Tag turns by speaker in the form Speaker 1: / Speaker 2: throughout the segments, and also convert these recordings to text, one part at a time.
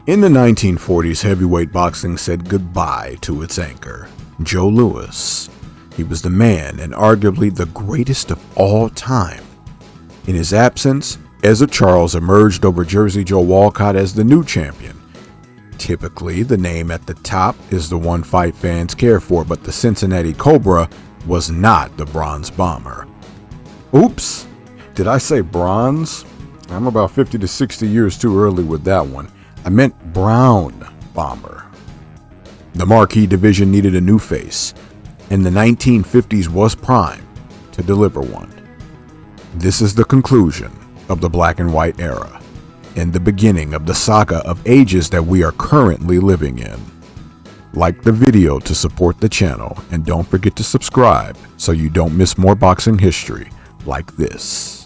Speaker 1: In the 1940s, heavyweight boxing said goodbye to its anchor, Joe Louis. He was the man and arguably the greatest of all time. In his absence, Ezzard Charles emerged over Jersey Joe Walcott as the new champion. Typically, the name at the top is the one fight fans care for, but the Cincinnati Cobra was not the Bronze Bomber. Oops, did I say bronze? I'm about 50 to 60 years too early with that one. I meant Brown Bomber. The Marquee division needed a new face, and the 1950s was prime to deliver one. This is the conclusion of the black and white era, and the beginning of the saga of ages that we are currently living in. Like the video to support the channel, and don't forget to subscribe so you don't miss more boxing history like this.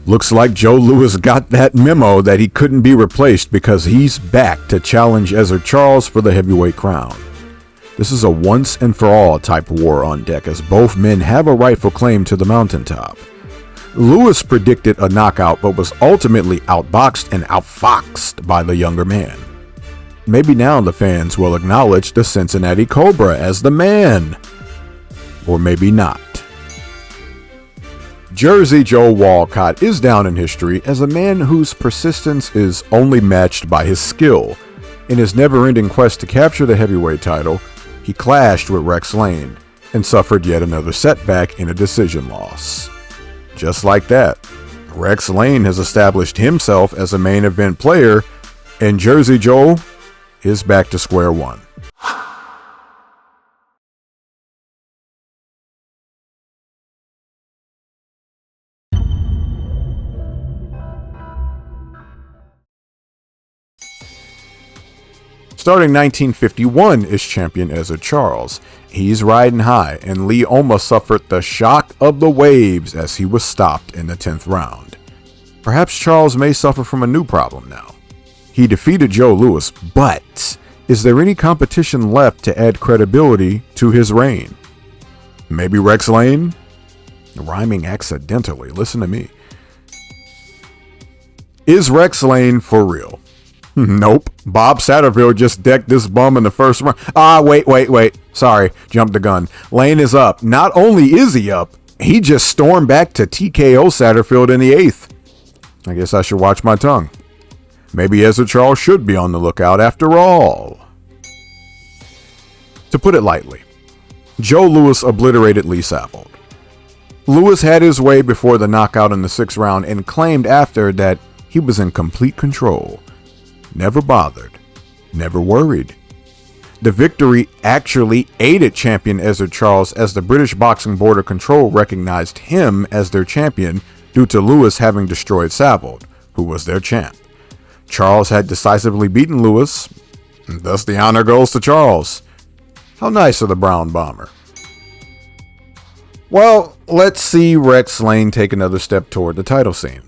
Speaker 1: Looks like Joe Louis got that memo that he couldn't be replaced because he's back to challenge Ezzard Charles for the heavyweight crown. This is a once and for all type war on deck, as both men have a rightful claim to the mountaintop. Louis predicted a knockout but was ultimately outboxed and outfoxed by the younger man. Maybe now the fans will acknowledge the Cincinnati Cobra as the man. Or maybe not. Jersey Joe Walcott is down in history as a man whose persistence is only matched by his skill. In his never-ending quest to capture the heavyweight title, he clashed with Rex Lane and suffered yet another setback in a decision loss. Just like that, Rex Lane has established himself as a main event player, and Jersey Joe is back to square one. Starting 1951 is champion Ezzard Charles. He's riding high, and Lee almost suffered the shock of the waves as he was stopped in the 10th round. Perhaps Charles may suffer from a new problem now. He defeated Joe Louis, but is there any competition left to add credibility to his reign? Maybe Rex Lane? Rhyming accidentally, listen to me. Is Rex Lane for real? Nope. Bob Satterfield just decked this bum in the first round. Wait. Sorry, jumped the gun. Lane is up. Not only is he up, he just stormed back to TKO Satterfield in the 8th. I guess I should watch my tongue. Maybe Ezzard Charles should be on the lookout after all. To put it lightly, Joe Louis obliterated Lee Saffold. Louis had his way before the knockout in the 6th round and claimed after that he was in complete control. Never bothered, never worried. The victory actually aided champion Ezzard Charles, as the British Boxing Board of Control recognized him as their champion due to Louis having destroyed Saffold, who was their champ. Charles had decisively beaten Louis, and thus the honor goes to Charles. How nice of the Brown Bomber. Well, let's see Rex Lane take another step toward the title scene.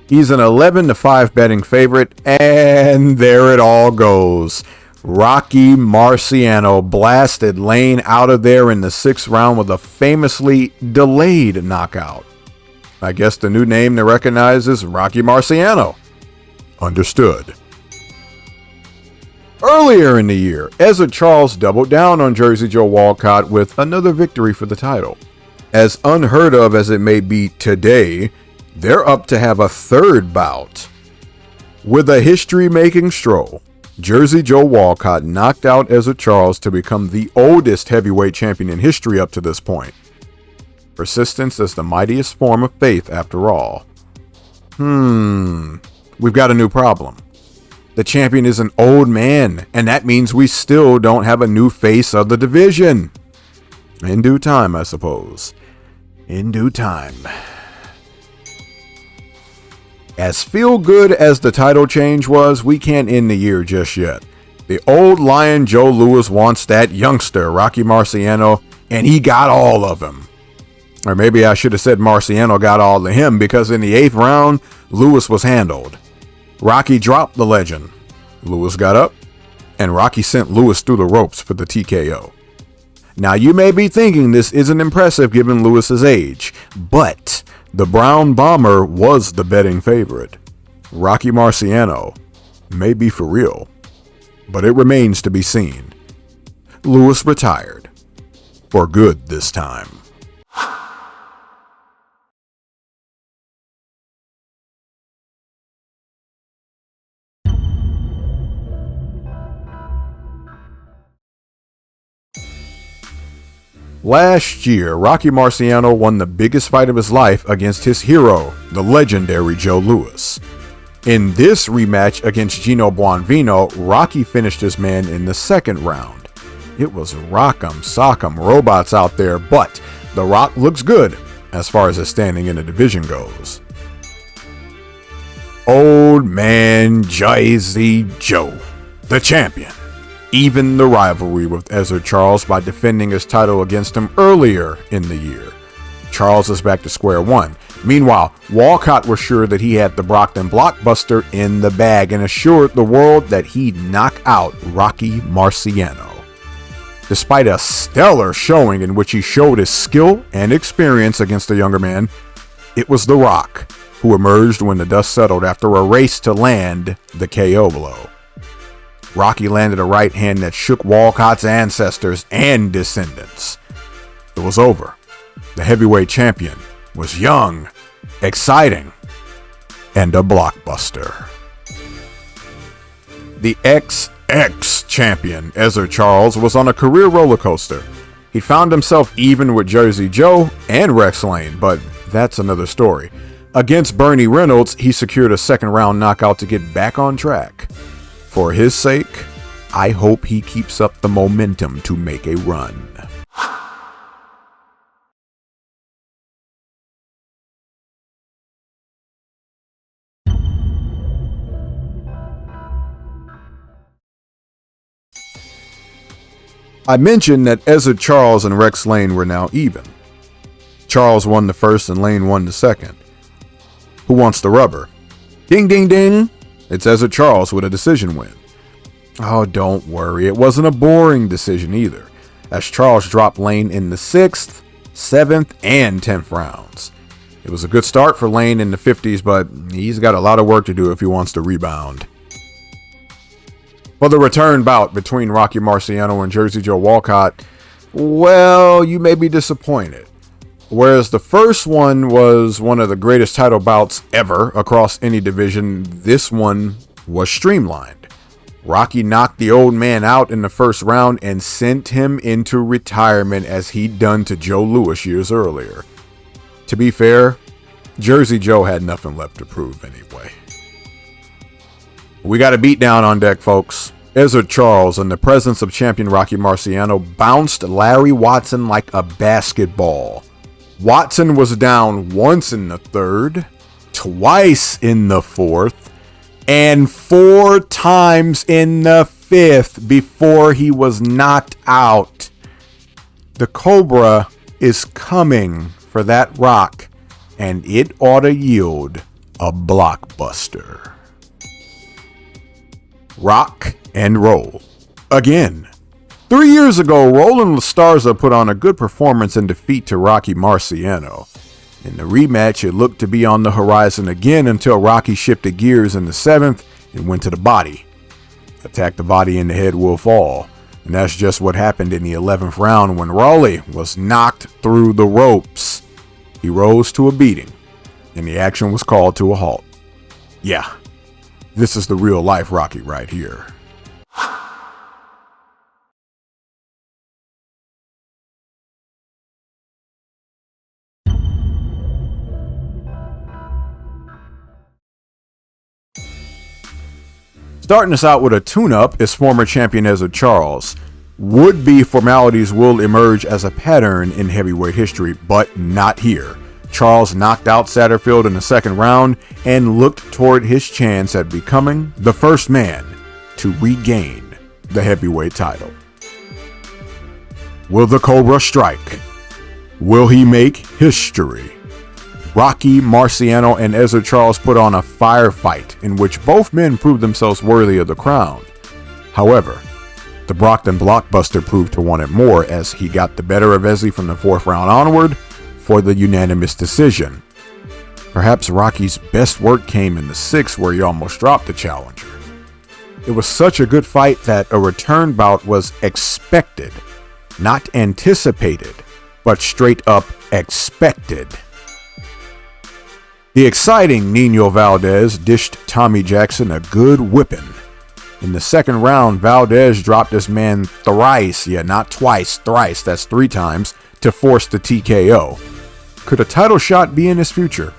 Speaker 1: He's an 11-5 betting favorite, and there it all goes. Rocky Marciano blasted Lane out of there in the 6th round with a famously delayed knockout. I guess the new name to recognize is Rocky Marciano. Understood. Earlier in the year, Ezzard Charles doubled down on Jersey Joe Walcott with another victory for the title. As unheard of as it may be today, they're up to have a third bout. With a history-making stroll, Jersey Joe Walcott knocked out Ezzard Charles to become the oldest heavyweight champion in history up to this point. Persistence is the mightiest form of faith after all. We've got a new problem. The champion is an old man, and that means we still don't have a new face of the division. In due time, I suppose. In due time. As feel-good as the title change was, we can't end the year just yet. The old lion Joe Louis wants that youngster, Rocky Marciano, and he got all of him. Or maybe I should have said Marciano got all of him, because in the 8th round, Louis was handled. Rocky dropped the legend. Louis got up, and Rocky sent Louis through the ropes for the TKO. Now, you may be thinking this isn't impressive given Lewis's age, but the Brown Bomber was the betting favorite. Rocky Marciano may be for real, but it remains to be seen. Lewis retired. For good this time. Last year, Rocky Marciano won the biggest fight of his life against his hero, the legendary Joe Louis. In this rematch against Gino Buonvino, Rocky finished his man in the second round. It was rock'em sock'em robots out there, but The Rock looks good as far as his standing in the division goes. Old man Jay-Z Joe, the champion, evened the rivalry with Ezra Charles by defending his title against him earlier in the year. Charles is back to square one. Meanwhile, Walcott was sure that he had the Brockton blockbuster in the bag and assured the world that he'd knock out Rocky Marciano. Despite a stellar showing in which he showed his skill and experience against the younger man, it was The Rock who emerged when the dust settled after a race to land the KO blow. Rocky landed a right hand that shook Walcott's ancestors and descendants. It was over. The heavyweight champion was young, exciting, and a blockbuster. The XX champion, Ezra Charles, was on a career roller coaster. He found himself even with Jersey Joe and Rex Lane, but that's another story. Against Bernie Reynolds, he secured a second round knockout to get back on track. For his sake, I hope he keeps up the momentum to make a run. I mentioned that Ezra Charles and Rex Lane were now even. Charles won the first and Lane won the second. Who wants the rubber? Ding, ding, ding. It's Ezra Charles with a decision win. Oh, don't worry. It wasn't a boring decision either, as Charles dropped Lane in the 6th, 7th, and 10th rounds. It was a good start for Lane in the 50s, but he's got a lot of work to do if he wants to rebound. For the return bout between Rocky Marciano and Jersey Joe Walcott, well, you may be disappointed. Whereas the first one was one of the greatest title bouts ever across any division, this one was streamlined. Rocky knocked the old man out in the first round and sent him into retirement as he'd done to Joe Louis years earlier. To be fair, Jersey Joe had nothing left to prove anyway. We got a beatdown on deck, folks. Ezra Charles, in the presence of champion Rocky Marciano, bounced Larry Watson like a basketball. Watson was down once in the third, twice in the fourth, and 4 times in the 5th before he was knocked out. The Cobra is coming for that rock, and it ought to yield a blockbuster. Rock and roll. Again. 3 years ago, Roland Lastarza put on a good performance in defeat to Rocky Marciano. In the rematch, it looked to be on the horizon again until Rocky shifted gears in the 7th and went to the body. Attack the body and the head will fall. And that's just what happened in the 11th round when Raleigh was knocked through the ropes. He rose to a beating, and the action was called to a halt. Yeah, this is the real life Rocky right here. Starting us out with a tune-up is former champion Ezra Charles. Would-be formalities will emerge as a pattern in heavyweight history, but not here. Charles knocked out Satterfield in the second round and looked toward his chance at becoming the first man to regain the heavyweight title. Will the Cobra strike? Will he make history? Rocky Marciano and Ezra Charles put on a firefight in which both men proved themselves worthy of the crown. However, The Brockton blockbuster proved to want it more as he got the better of Ezzy from the 4th round onward for the unanimous decision. Perhaps Rocky's best work came in the 6th, where he almost dropped the challenger. It was such a good fight that a return bout was expected, not anticipated, but straight up expected. The exciting Nino Valdez dished Tommy Jackson a good whipping. In the 2nd round, Valdez dropped his man thrice, not twice, thrice, that's 3 times, to force the TKO. Could a title shot be in his future?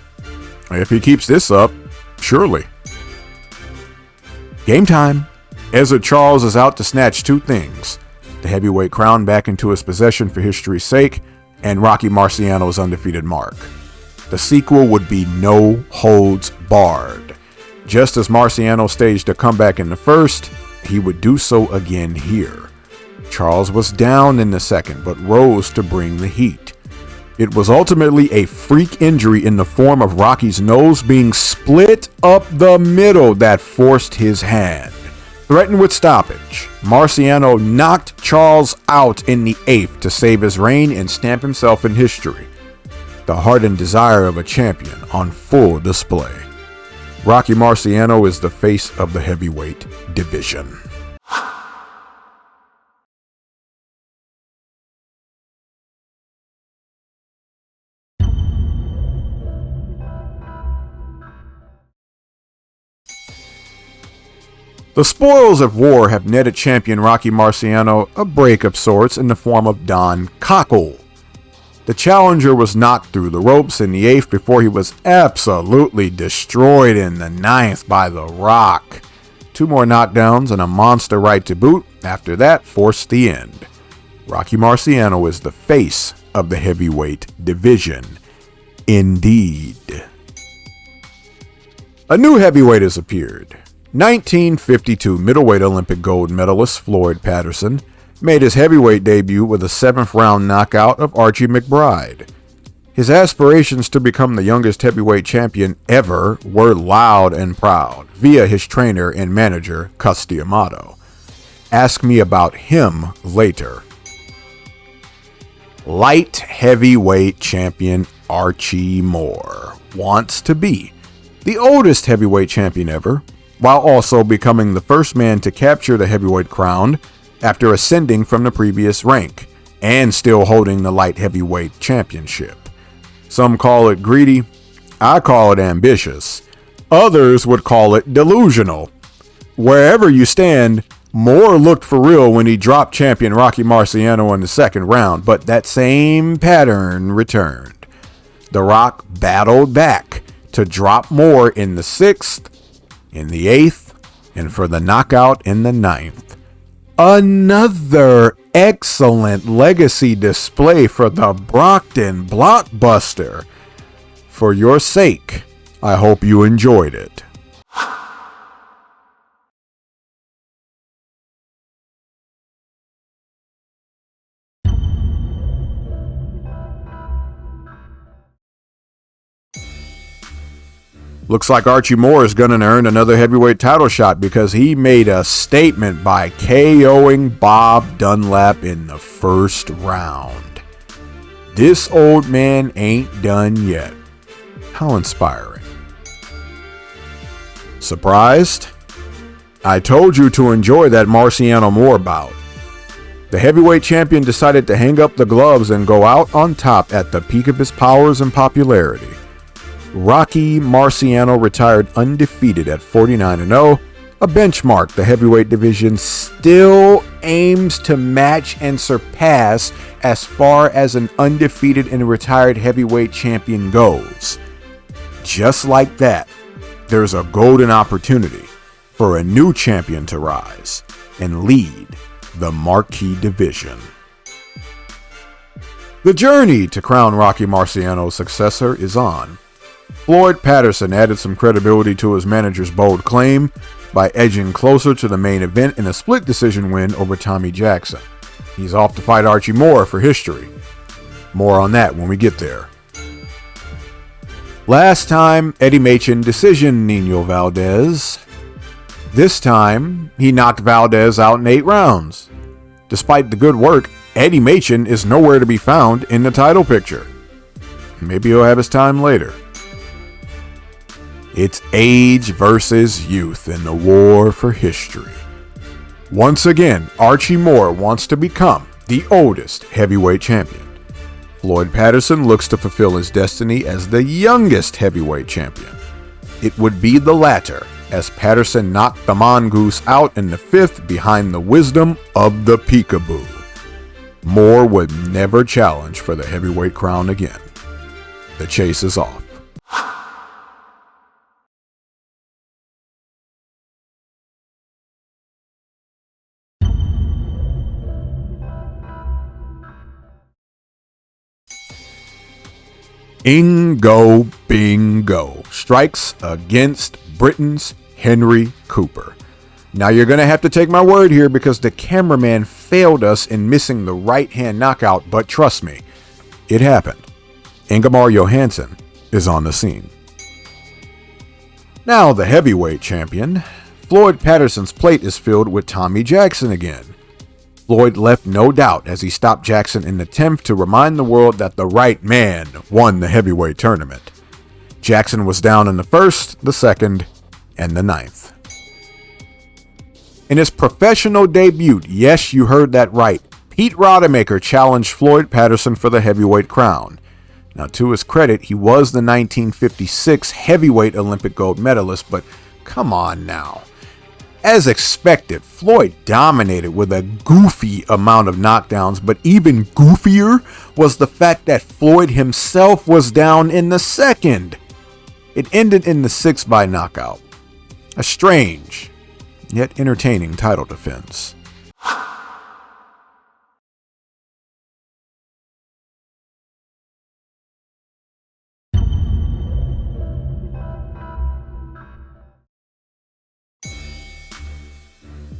Speaker 1: If he keeps this up, surely. Game time. Ezra Charles is out to snatch 2 things: the heavyweight crown back into his possession for history's sake, and Rocky Marciano's undefeated mark. The sequel would be no holds barred. Just as Marciano staged a comeback in the 1st, he would do so again here. Charles was down in the 2nd, but rose to bring the heat. It was ultimately a freak injury in the form of Rocky's nose being split up the middle that forced his hand. Threatened with stoppage, Marciano knocked Charles out in the 8th to save his reign and stamp himself in history. The heart and desire of a champion on full display. Rocky Marciano is the face of the heavyweight division. The spoils of war have netted champion Rocky Marciano a break of sorts in the form of Don Cockle. The challenger was knocked through the ropes in the 8th before he was absolutely destroyed in the 9th by The Rock. 2 more knockdowns and a monster right to boot after that forced the end. Rocky Marciano is the face of the heavyweight division. Indeed. A new heavyweight has appeared. 1952 middleweight Olympic gold medalist Floyd Patterson made his heavyweight debut with a 7th round knockout of Archie McBride. His aspirations to become the youngest heavyweight champion ever were loud and proud via his trainer and manager, Cus D'Amato. Ask me about him later. Light heavyweight champion Archie Moore wants to be the oldest heavyweight champion ever, while also becoming the first man to capture the heavyweight crown after ascending from the previous rank and still holding the light heavyweight championship. Some call it greedy, I call it ambitious. Others would call it delusional. Wherever you stand, Moore looked for real when he dropped champion Rocky Marciano in the 2nd round, but that same pattern returned. The Rock battled back to drop Moore in the 6th, in the 8th, and for the knockout in the 9th. Another excellent legacy display for the Brockton blockbuster. For your sake, I hope you enjoyed it. Looks like Archie Moore is going to earn another heavyweight title shot because he made a statement by KOing Bob Dunlap in the 1st round. This old man ain't done yet. How inspiring. Surprised? I told you to enjoy that Marciano Moore bout. The heavyweight champion decided to hang up the gloves and go out on top at the peak of his powers and popularity. Rocky Marciano retired undefeated at 49-0, a benchmark the heavyweight division still aims to match and surpass as far as an undefeated and retired heavyweight champion goes. Just like that, there's a golden opportunity for a new champion to rise and lead the marquee division. The journey to crown Rocky Marciano's successor is on. Floyd Patterson added some credibility to his manager's bold claim by edging closer to the main event in a split decision win over Tommy Jackson. He's off to fight Archie Moore for history. More on that when we get there. Last time, Eddie Machen decisioned Nino Valdez. This time, he knocked Valdez out in 8 rounds, Despite the good work, Eddie Machen is nowhere to be found in the title picture. Maybe he'll have his time later. It's age versus youth in the war for history. Once again, Archie Moore wants to become the oldest heavyweight champion. Floyd Patterson looks to fulfill his destiny as the youngest heavyweight champion. It would be the latter, as Patterson knocked the mongoose out in the 5th behind the wisdom of the peekaboo. Moore would never challenge for the heavyweight crown again. The chase is off. Ingo Bingo strikes against Britain's Henry Cooper. Now you're going to have to take my word here because the cameraman failed us in missing the right hand knockout, but trust me, it happened. Ingemar Johansson is on the scene. Now the heavyweight champion, Floyd Patterson's plate is filled with Tommy Jackson again. Floyd left no doubt as he stopped Jackson in the 10th to remind the world that the right man won the heavyweight tournament. Jackson was down in the 1st, the 2nd, and the 9th. In his professional debut, yes, you heard that right, Pete Rodemaker challenged Floyd Patterson for the heavyweight crown. Now, to his credit, he was the 1956 heavyweight Olympic gold medalist, but come on now. As expected, Floyd dominated with a goofy amount of knockdowns, but even goofier was the fact that Floyd himself was down in the 2nd. It ended in the 6th by knockout. A strange, yet entertaining title defense.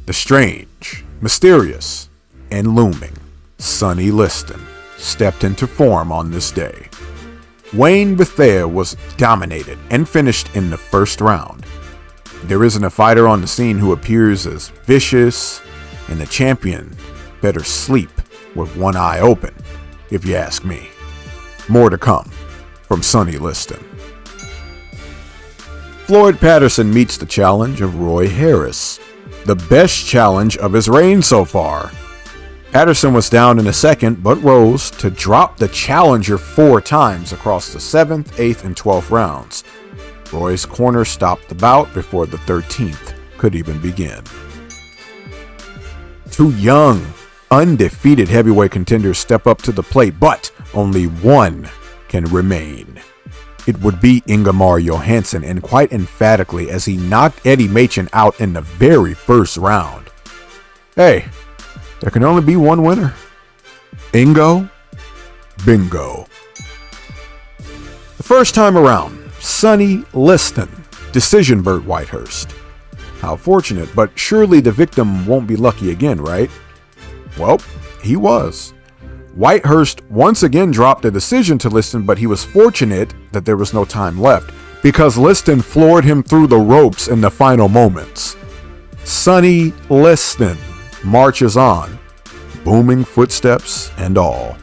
Speaker 1: The strange, mysterious, and looming Sonny Liston stepped into form on this day. Wayne Bethea was dominated and finished in the 1st round. There isn't a fighter on the scene who appears as vicious, and the champion better sleep with one eye open, if you ask me. More to come from Sonny Liston. Floyd Patterson meets the challenge of Roy Harris, the best challenge of his reign so far. Patterson was down in the 2nd, but rose to drop the challenger 4 times across the 7th, 8th, and 12th rounds. Roy's corner stopped the bout before the 13th could even begin. 2 young, undefeated heavyweight contenders step up to the plate, but only one can remain. It would be Ingemar Johansson, and quite emphatically, as he knocked Eddie Machen out in the very 1st round. Hey, there can only be one winner. Ingo Bingo. The first time around, Sonny Liston, decision Burt Whitehurst. How fortunate, but surely the victim won't be lucky again, right? Well, he was. Whitehurst once again dropped a decision to Liston, but he was fortunate that there was no time left because Liston floored him through the ropes in the final moments. Sonny Liston marches on, booming footsteps and all.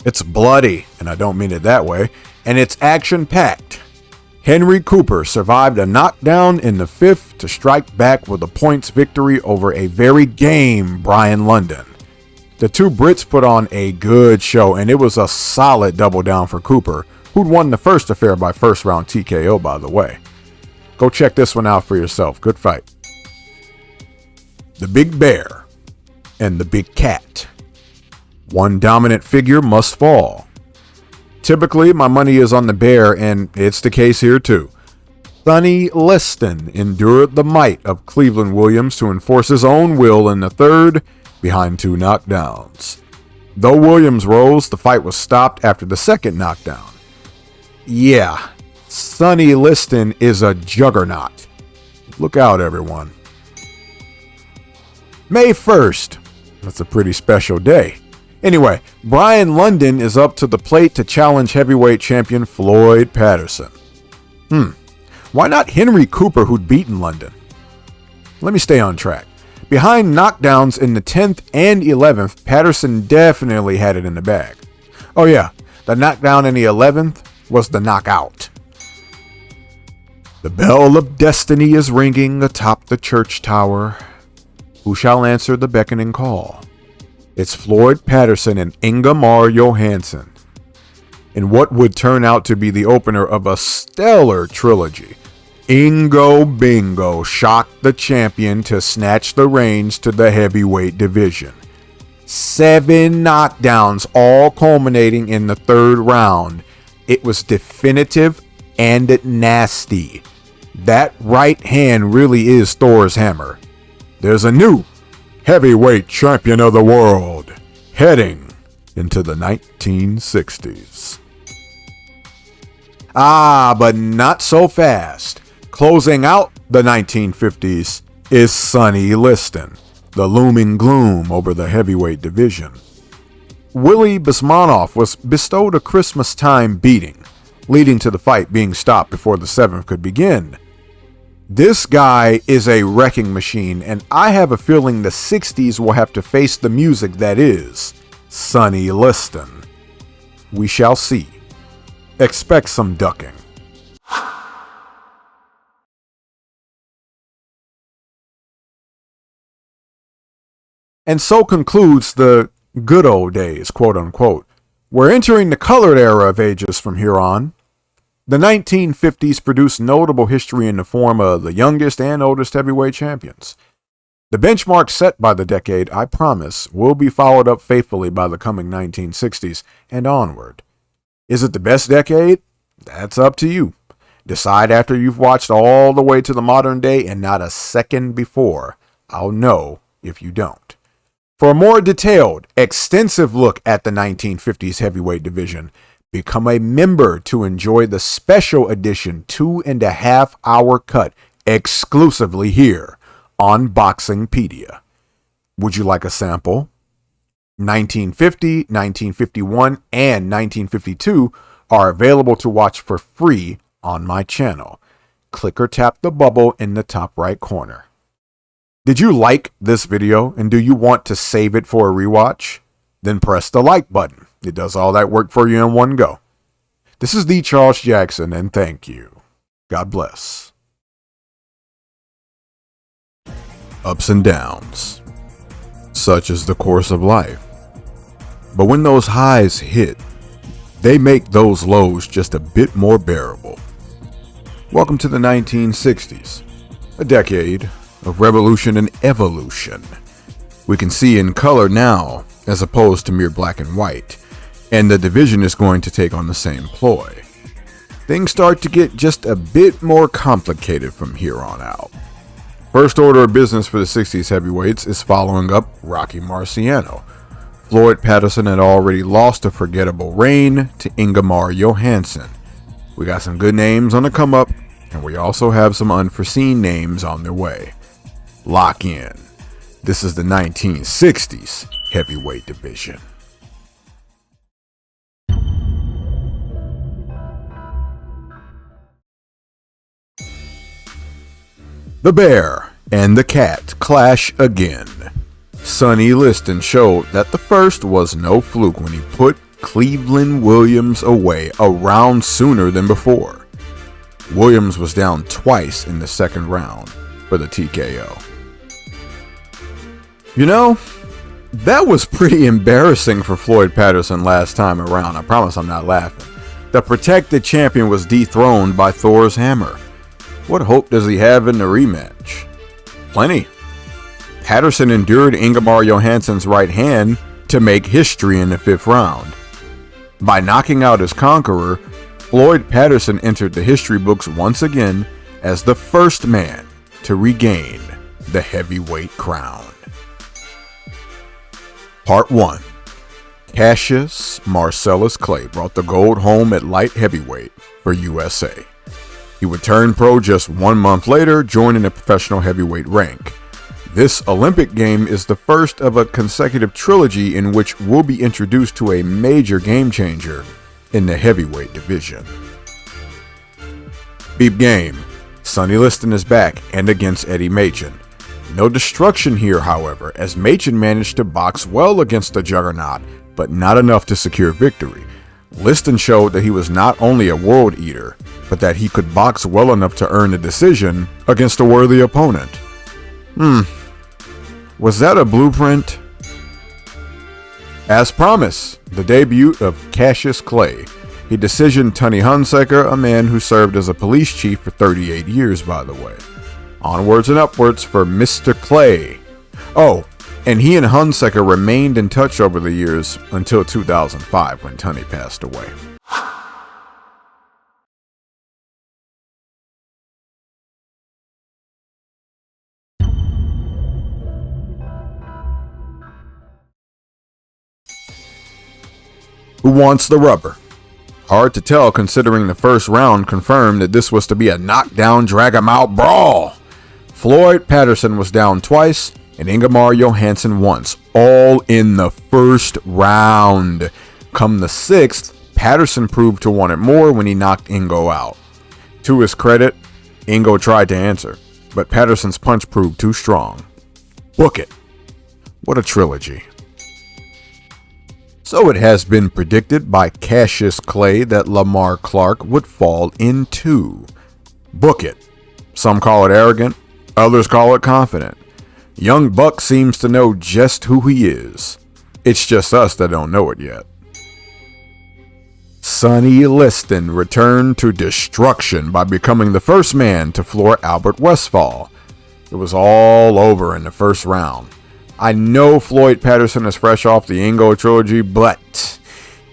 Speaker 1: It's bloody, and I don't mean it that way, and it's action-packed. Henry Cooper survived a knockdown in the 5th to strike back with a points victory over a very game Brian London. The 2 Brits put on a good show, and it was a solid double down for Cooper, who'd won the first affair by 1st round TKO, by the way. Go check this one out for yourself. Good fight. The Big Bear and the Big Cat. One dominant figure must fall. Typically, my money is on the bear, and it's the case here too. Sonny Liston endured the might of Cleveland Williams to enforce his own will in the 3rd behind 2 knockdowns. Though Williams rose, the fight was stopped after the 2nd knockdown. Yeah, Sonny Liston is a juggernaut. Look out, everyone. May 1st. That's a pretty special day Anyway, Brian London is up to the plate to challenge heavyweight champion Floyd Patterson. Why not Henry Cooper, who'd beaten London? Let me stay on track. Behind knockdowns in the 10th and 11th, Patterson definitely had it in the bag. Oh yeah, the knockdown in the 11th was the knockout. The bell of destiny is ringing atop the church tower. Who shall answer the beckoning call? It's Floyd Patterson and Ingemar Johansson, in what would turn out to be the opener of a stellar trilogy. Ingo Bingo shocked the champion to snatch the reins to the heavyweight division. 7 knockdowns, all culminating in the 3rd round. It was definitive and nasty. That right hand really is Thor's hammer. There's a new heavyweight champion of the world heading into the 1960s. But not so fast. Closing out the 1950s is Sonny Liston, the looming gloom over the heavyweight division. Willie Bismanoff was bestowed a Christmas time beating, leading to the fight being stopped before the 7th could begin. This guy is a wrecking machine, and I have a feeling the 60s will have to face the music that is Sonny Liston. We shall see. Expect some ducking. And so concludes the good old days, quote unquote. We're entering the colored era of ages from here on. The 1950s produced notable history in the form of the youngest and oldest heavyweight champions. The benchmark set by the decade, I promise, will be followed up faithfully by the coming 1960s and onward. Is it the best decade? That's up to you. Decide after you've watched all the way to the modern day, and not a second before. I'll know if you don't. For a more detailed, extensive look at the 1950s heavyweight division, become a member to enjoy the special edition 2.5-hour cut exclusively here on BoxingPedia. Would you like a sample? 1950, 1951, and 1952 are available to watch for free on my channel. Click or tap the bubble in the top right corner. Did you like this video and do you want to save it for a rewatch? Then press the like button. It does all that work for you in one go. This is the Charles Jackson, and thank you. God bless. Ups and downs. Such is the course of life. But when those highs hit, they make those lows just a bit more bearable. Welcome to the 1960s, a decade of revolution and evolution. We can see in color now, as opposed to mere black and white, and the division is going to take on the same ploy. Things start to get just a bit more complicated from here on out. First order of business for the 60s heavyweights is following up Rocky Marciano. Floyd Patterson had already lost a forgettable reign to Ingemar Johansson. We got some good names on the come up, and we also have some unforeseen names on their way. Lock in. This is the 1960s heavyweight division. The bear and the cat clash again. Sonny Liston showed that the first was no fluke when he put Cleveland Williams away a round sooner than before. Williams was down twice in the 2nd round for the TKO. You know, that was pretty embarrassing for Floyd Patterson last time around. I promise I'm not laughing. The protected champion was dethroned by Thor's hammer. What hope does he have in the rematch? Plenty. Patterson endured Ingemar Johansson's right hand to make history in the 5th round. By knocking out his conqueror, Floyd Patterson entered the history books once again as the first man to regain the heavyweight crown. Part 1. Cassius Marcellus Clay brought the gold home at light heavyweight for USA. He would turn pro just 1 month later, joining the professional heavyweight rank. This Olympic game is the first of a consecutive trilogy in which we'll be introduced to a major game changer in the heavyweight division. Beep game. Sonny Liston is back and against Eddie Machen. No destruction here, however, as Machen managed to box well against the Juggernaut, but not enough to secure victory. Liston showed that he was not only a world eater, but that he could box well enough to earn a decision against a worthy opponent. Was that a blueprint? As promised, the debut of Cassius Clay. He decisioned Tony Hunsaker, a man who served as a police chief for 38 years, by the way. Onwards and upwards for Mr. Clay. Oh, and he and Hunsaker remained in touch over the years until 2005 when Tony passed away. Who wants the rubber? Hard to tell considering the first round confirmed that this was to be a knockdown, drag-em-out brawl. Floyd Patterson was down twice and Ingemar Johansson once, all in the first round. Come the sixth, Patterson proved to want it more when he knocked Ingo out. To his credit, Ingo tried to answer, but Patterson's punch proved too strong. Book it. What a trilogy. So it has been predicted by Cassius Clay that Lamar Clark would fall in 2. Book it. Some call it arrogant, others call it confident. Young Buck seems to know just who he is. It's just us that don't know it yet. Sonny Liston returned to destruction by becoming the first man to floor Albert Westphal. It was all over in the first round. I know Floyd Patterson is fresh off the Ingo trilogy, but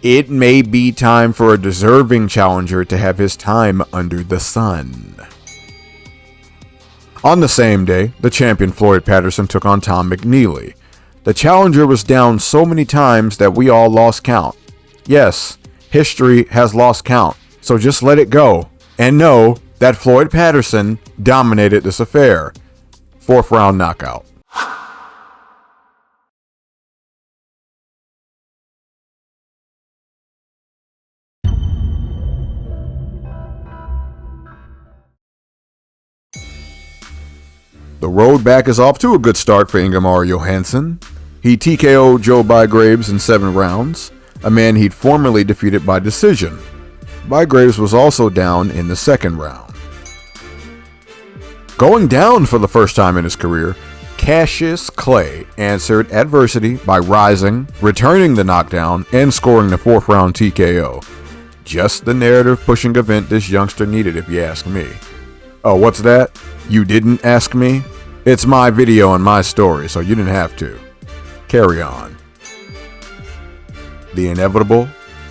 Speaker 1: it may be time for a deserving challenger to have his time under the sun. On the same day, the champion Floyd Patterson took on Tom McNeely. The challenger was down so many times that we all lost count. Yes, history has lost count, so just let it go and know that Floyd Patterson dominated this affair. 4th round knockout. The road back is off to a good start for Ingemar Johansson. He TKO'd Joe Bygraves in 7 rounds, a man he'd formerly defeated by decision. Bygraves was also down in the 2nd round. Going down for the first time in his career, Cassius Clay answered adversity by rising, returning the knockdown, and scoring the 4th round TKO. Just the narrative-pushing event this youngster needed, if you ask me. Oh, what's that? You didn't ask me? It's my video and my story, so you didn't have to. Carry on. The inevitable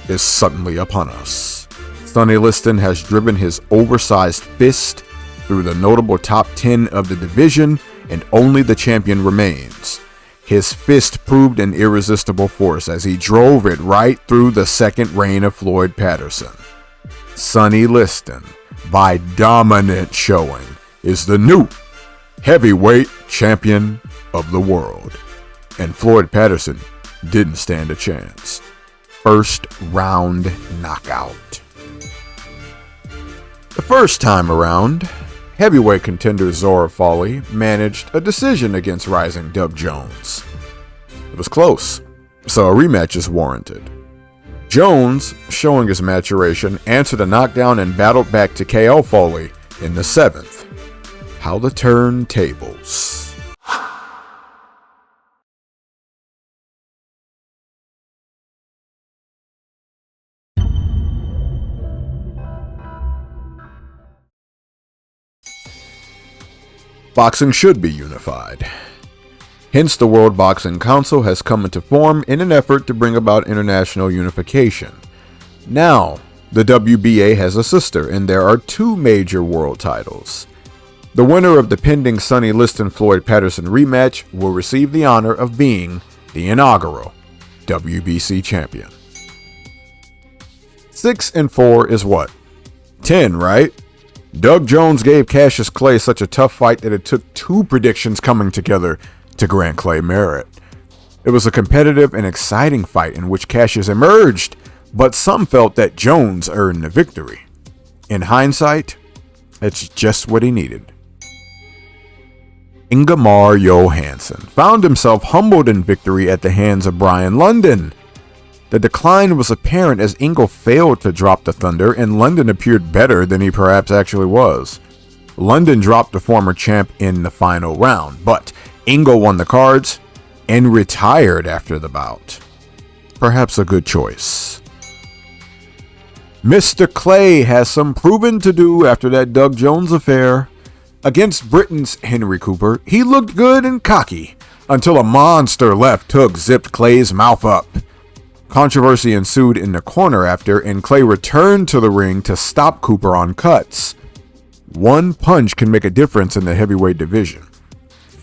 Speaker 1: is suddenly upon us. Sonny Liston has driven his oversized fist through the notable top 10 of the division, and only the champion remains. His fist proved an irresistible force as he drove it right through the second reign of Floyd Patterson. Sonny Liston, by dominant showing, is the new heavyweight champion of the world. And Floyd Patterson didn't stand a chance. 1st round knockout. The first time around, heavyweight contender Zora Fawley managed a decision against rising Doug Jones. It was close, so a rematch is warranted. Jones, showing his maturation, answered a knockdown and battled back to KO Fawley in the 7th. How the turntables. Boxing should be unified. Hence, the World Boxing Council has come into form in an effort to bring about international unification. Now, the WBA has a sister, and there are 2 major world titles. The winner of the pending Sonny Liston-Floyd Patterson rematch will receive the honor of being the inaugural WBC champion. 6 and 4 is what? 10, right? Doug Jones gave Cassius Clay such a tough fight that it took two predictions coming together to grant Clay merit. It was a competitive and exciting fight in which Cassius emerged, but some felt that Jones earned the victory. In hindsight, it's just what he needed. Ingemar Johansson found himself humbled in victory at the hands of Brian London. The decline was apparent as Ingle failed to drop the Thunder and London appeared better than he perhaps actually was. London dropped the former champ in the final round, but Ingle won the cards and retired after the bout. Perhaps a good choice. Mr. Clay has some proving to do after that Doug Jones affair. Against Britain's Henry Cooper, he looked good and cocky until a monster left hook zipped Clay's mouth up. Controversy ensued in the corner after, and Clay returned to the ring to stop Cooper on cuts. One punch can make a difference in the heavyweight division.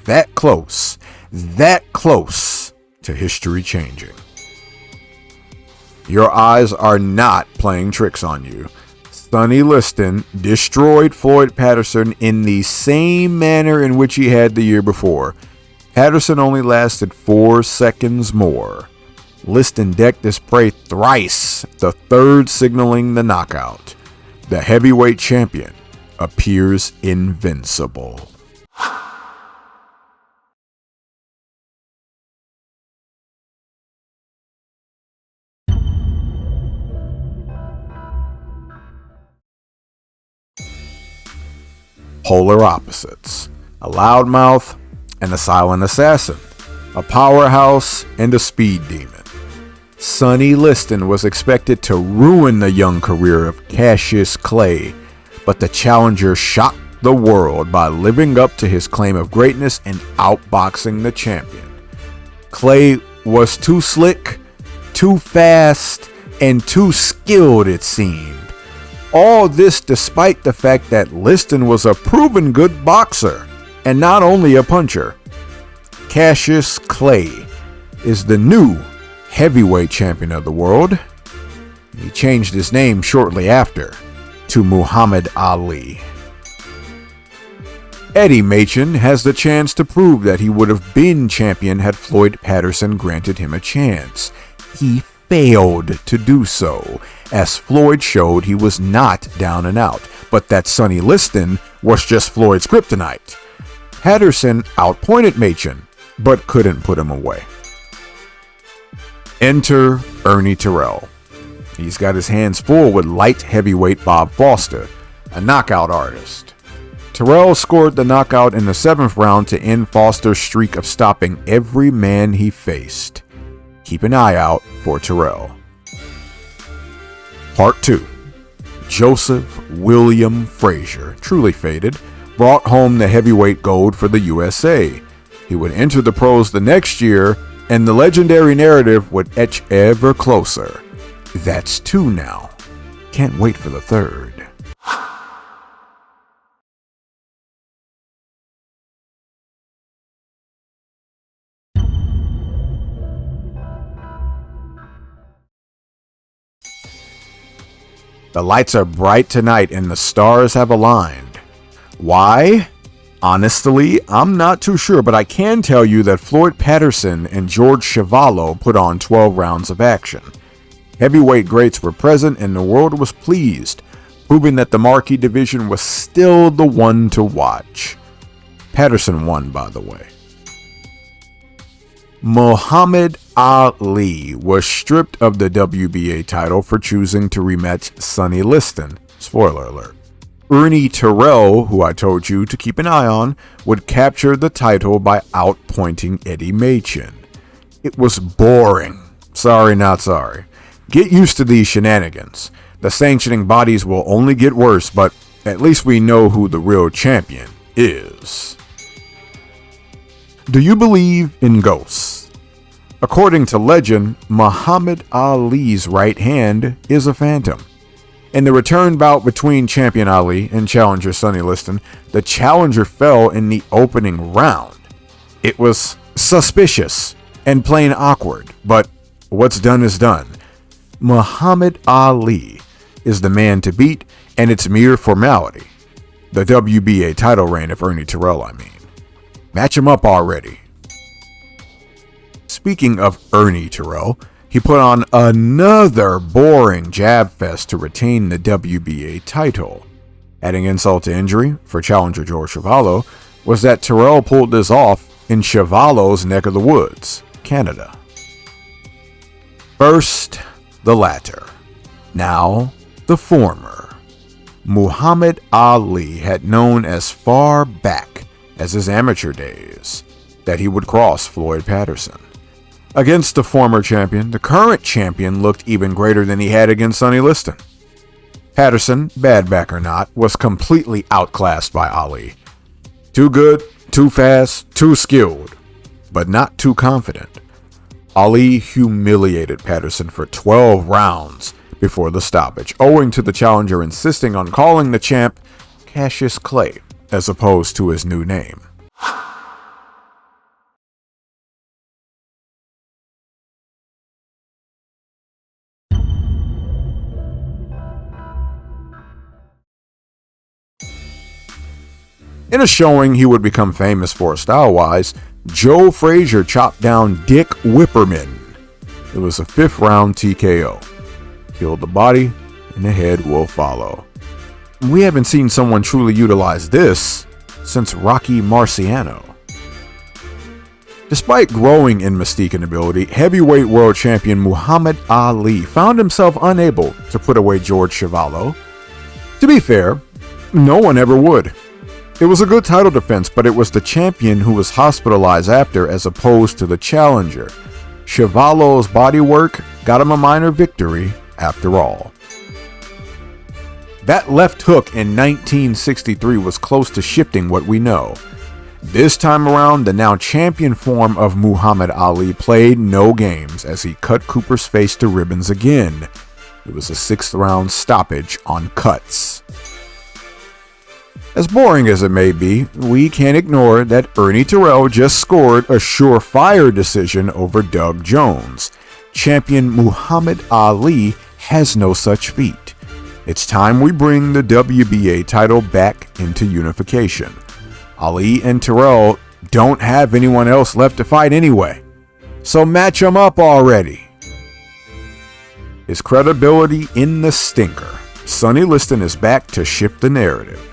Speaker 1: That close to history changing. Your eyes are not playing tricks on you. Sonny Liston destroyed Floyd Patterson in the same manner in which he had the year before. Patterson only lasted 4 seconds more. Liston decked his prey thrice, the third signaling the knockout. The heavyweight champion appears invincible. Polar opposites, a loudmouth and a silent assassin, a powerhouse and a speed demon. Sonny Liston was expected to ruin the young career of Cassius Clay, but the challenger shocked the world by living up to his claim of greatness and outboxing the champion. Clay was too slick, too fast, and too skilled, it seemed. All this despite the fact that Liston was a proven good boxer and not only a puncher. Cassius Clay is the new heavyweight champion of the world. He changed his name shortly after to Muhammad Ali. Eddie Machen has the chance to prove that he would have been champion had Floyd Patterson granted him a chance. He failed to do so, as Floyd showed he was not down and out, but that Sonny Liston was just Floyd's kryptonite. Patterson outpointed Machen, but couldn't put him away. Enter Ernie Terrell. He's got his hands full with light heavyweight Bob Foster, a knockout artist. Terrell scored the knockout in the 7th round to end Foster's streak of stopping every man he faced. Keep an eye out for Terrell. Part 2. Joseph William Frazier, truly faded, brought home the heavyweight gold for the USA. He would enter the pros the next year, and the legendary narrative would etch ever closer. That's 2 now. Can't wait for the 3rd. The lights are bright tonight and the stars have aligned. Why? Honestly, I'm not too sure, but I can tell you that Floyd Patterson and George Chuvalo put on 12 rounds of action. Heavyweight greats were present and the world was pleased, proving that the marquee division was still the one to watch. Patterson won, by the way. Muhammad Ali was stripped of the WBA title for choosing to rematch Sonny Liston. Spoiler alert. Ernie Terrell, who I told you to keep an eye on, would capture the title by outpointing Eddie Machen. It was boring. Sorry, not sorry. Get used to these shenanigans. The sanctioning bodies will only get worse, but at least we know who the real champion is. Do you believe in ghosts? According to legend, Muhammad Ali's right hand is a phantom. In the return bout between champion Ali and challenger Sonny Liston, the challenger fell in the opening round. It was suspicious and plain awkward, but what's done is done. Muhammad Ali is the man to beat, and it's mere formality. The WBA title reign of Ernie Terrell, I mean. Match him up already. Speaking of Ernie Terrell, he put on another boring jab fest to retain the WBA title. Adding insult to injury for challenger George Chuvalo was that Terrell pulled this off in Chuvalo's neck of the woods, Canada. First, the latter. Now, the former. Muhammad Ali had known as far back as his amateur days that he would cross Floyd Patterson. Against the former champion, the current champion looked even greater than he had against Sonny Liston. Patterson, bad back or not, was completely outclassed by Ali. Too good, too fast, too skilled, but not too confident. Ali humiliated Patterson for 12 rounds before the stoppage, owing to the challenger insisting on calling the champ Cassius Clay as opposed to his new name. In a showing he would become famous for style-wise, Joe Frazier chopped down Dick Whipperman. It was a 5th round TKO. Killed the body, and the head will follow. We haven't seen someone truly utilize this since Rocky Marciano. Despite growing in mystique and ability, heavyweight world champion Muhammad Ali found himself unable to put away George Chuvalo. To be fair, no one ever would. It was a good title defense, but it was the champion who was hospitalized after as opposed to the challenger. Chuvalo's bodywork got him a minor victory after all. That left hook in 1963 was close to shifting what we know. This time around, the now champion form of Muhammad Ali played no games as he cut Cooper's face to ribbons again. It was a 6th round stoppage on cuts. As boring as it may be, we can't ignore that Ernie Terrell just scored a surefire decision over Doug Jones. Champion Muhammad Ali has no such feat. It's time we bring the WBA title back into unification. Ali and Terrell don't have anyone else left to fight anyway, so match them up already. His credibility in the stinker. Sonny Liston is back to shift the narrative.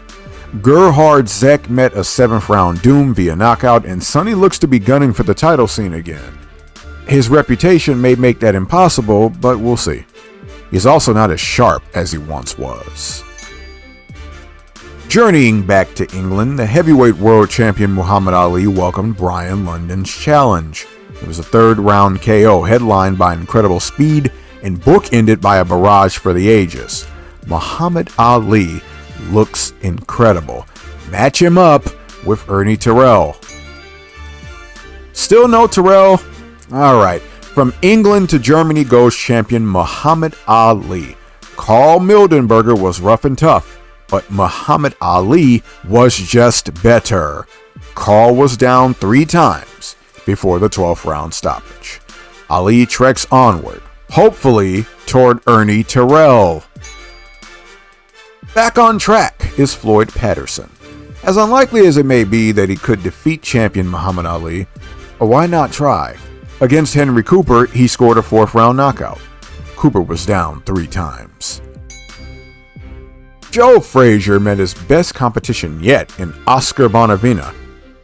Speaker 1: Gerhard Zek met a 7th round doom via knockout, and Sonny looks to be gunning for the title scene again. His reputation may make that impossible, but we'll see. He's also not as sharp as he once was. Journeying back to England, the heavyweight world champion Muhammad Ali welcomed Brian London's challenge. It was a 3rd round KO headlined by incredible speed and bookended by a barrage for the ages. Muhammad Ali looks incredible. Match him up with Ernie Terrell. Still no Terrell? Alright, from England to Germany goes champion Muhammad Ali. Carl Mildenberger was rough and tough, but Muhammad Ali was just better. Carl was down 3 times before the 12th round stoppage. Ali treks onward, hopefully toward Ernie Terrell. Back on track is Floyd Patterson. As unlikely as it may be that he could defeat champion Muhammad Ali, why not try? Against Henry Cooper, he scored a 4th round knockout. Cooper was down 3 times. Joe Frazier met his best competition yet in Oscar Bonavena.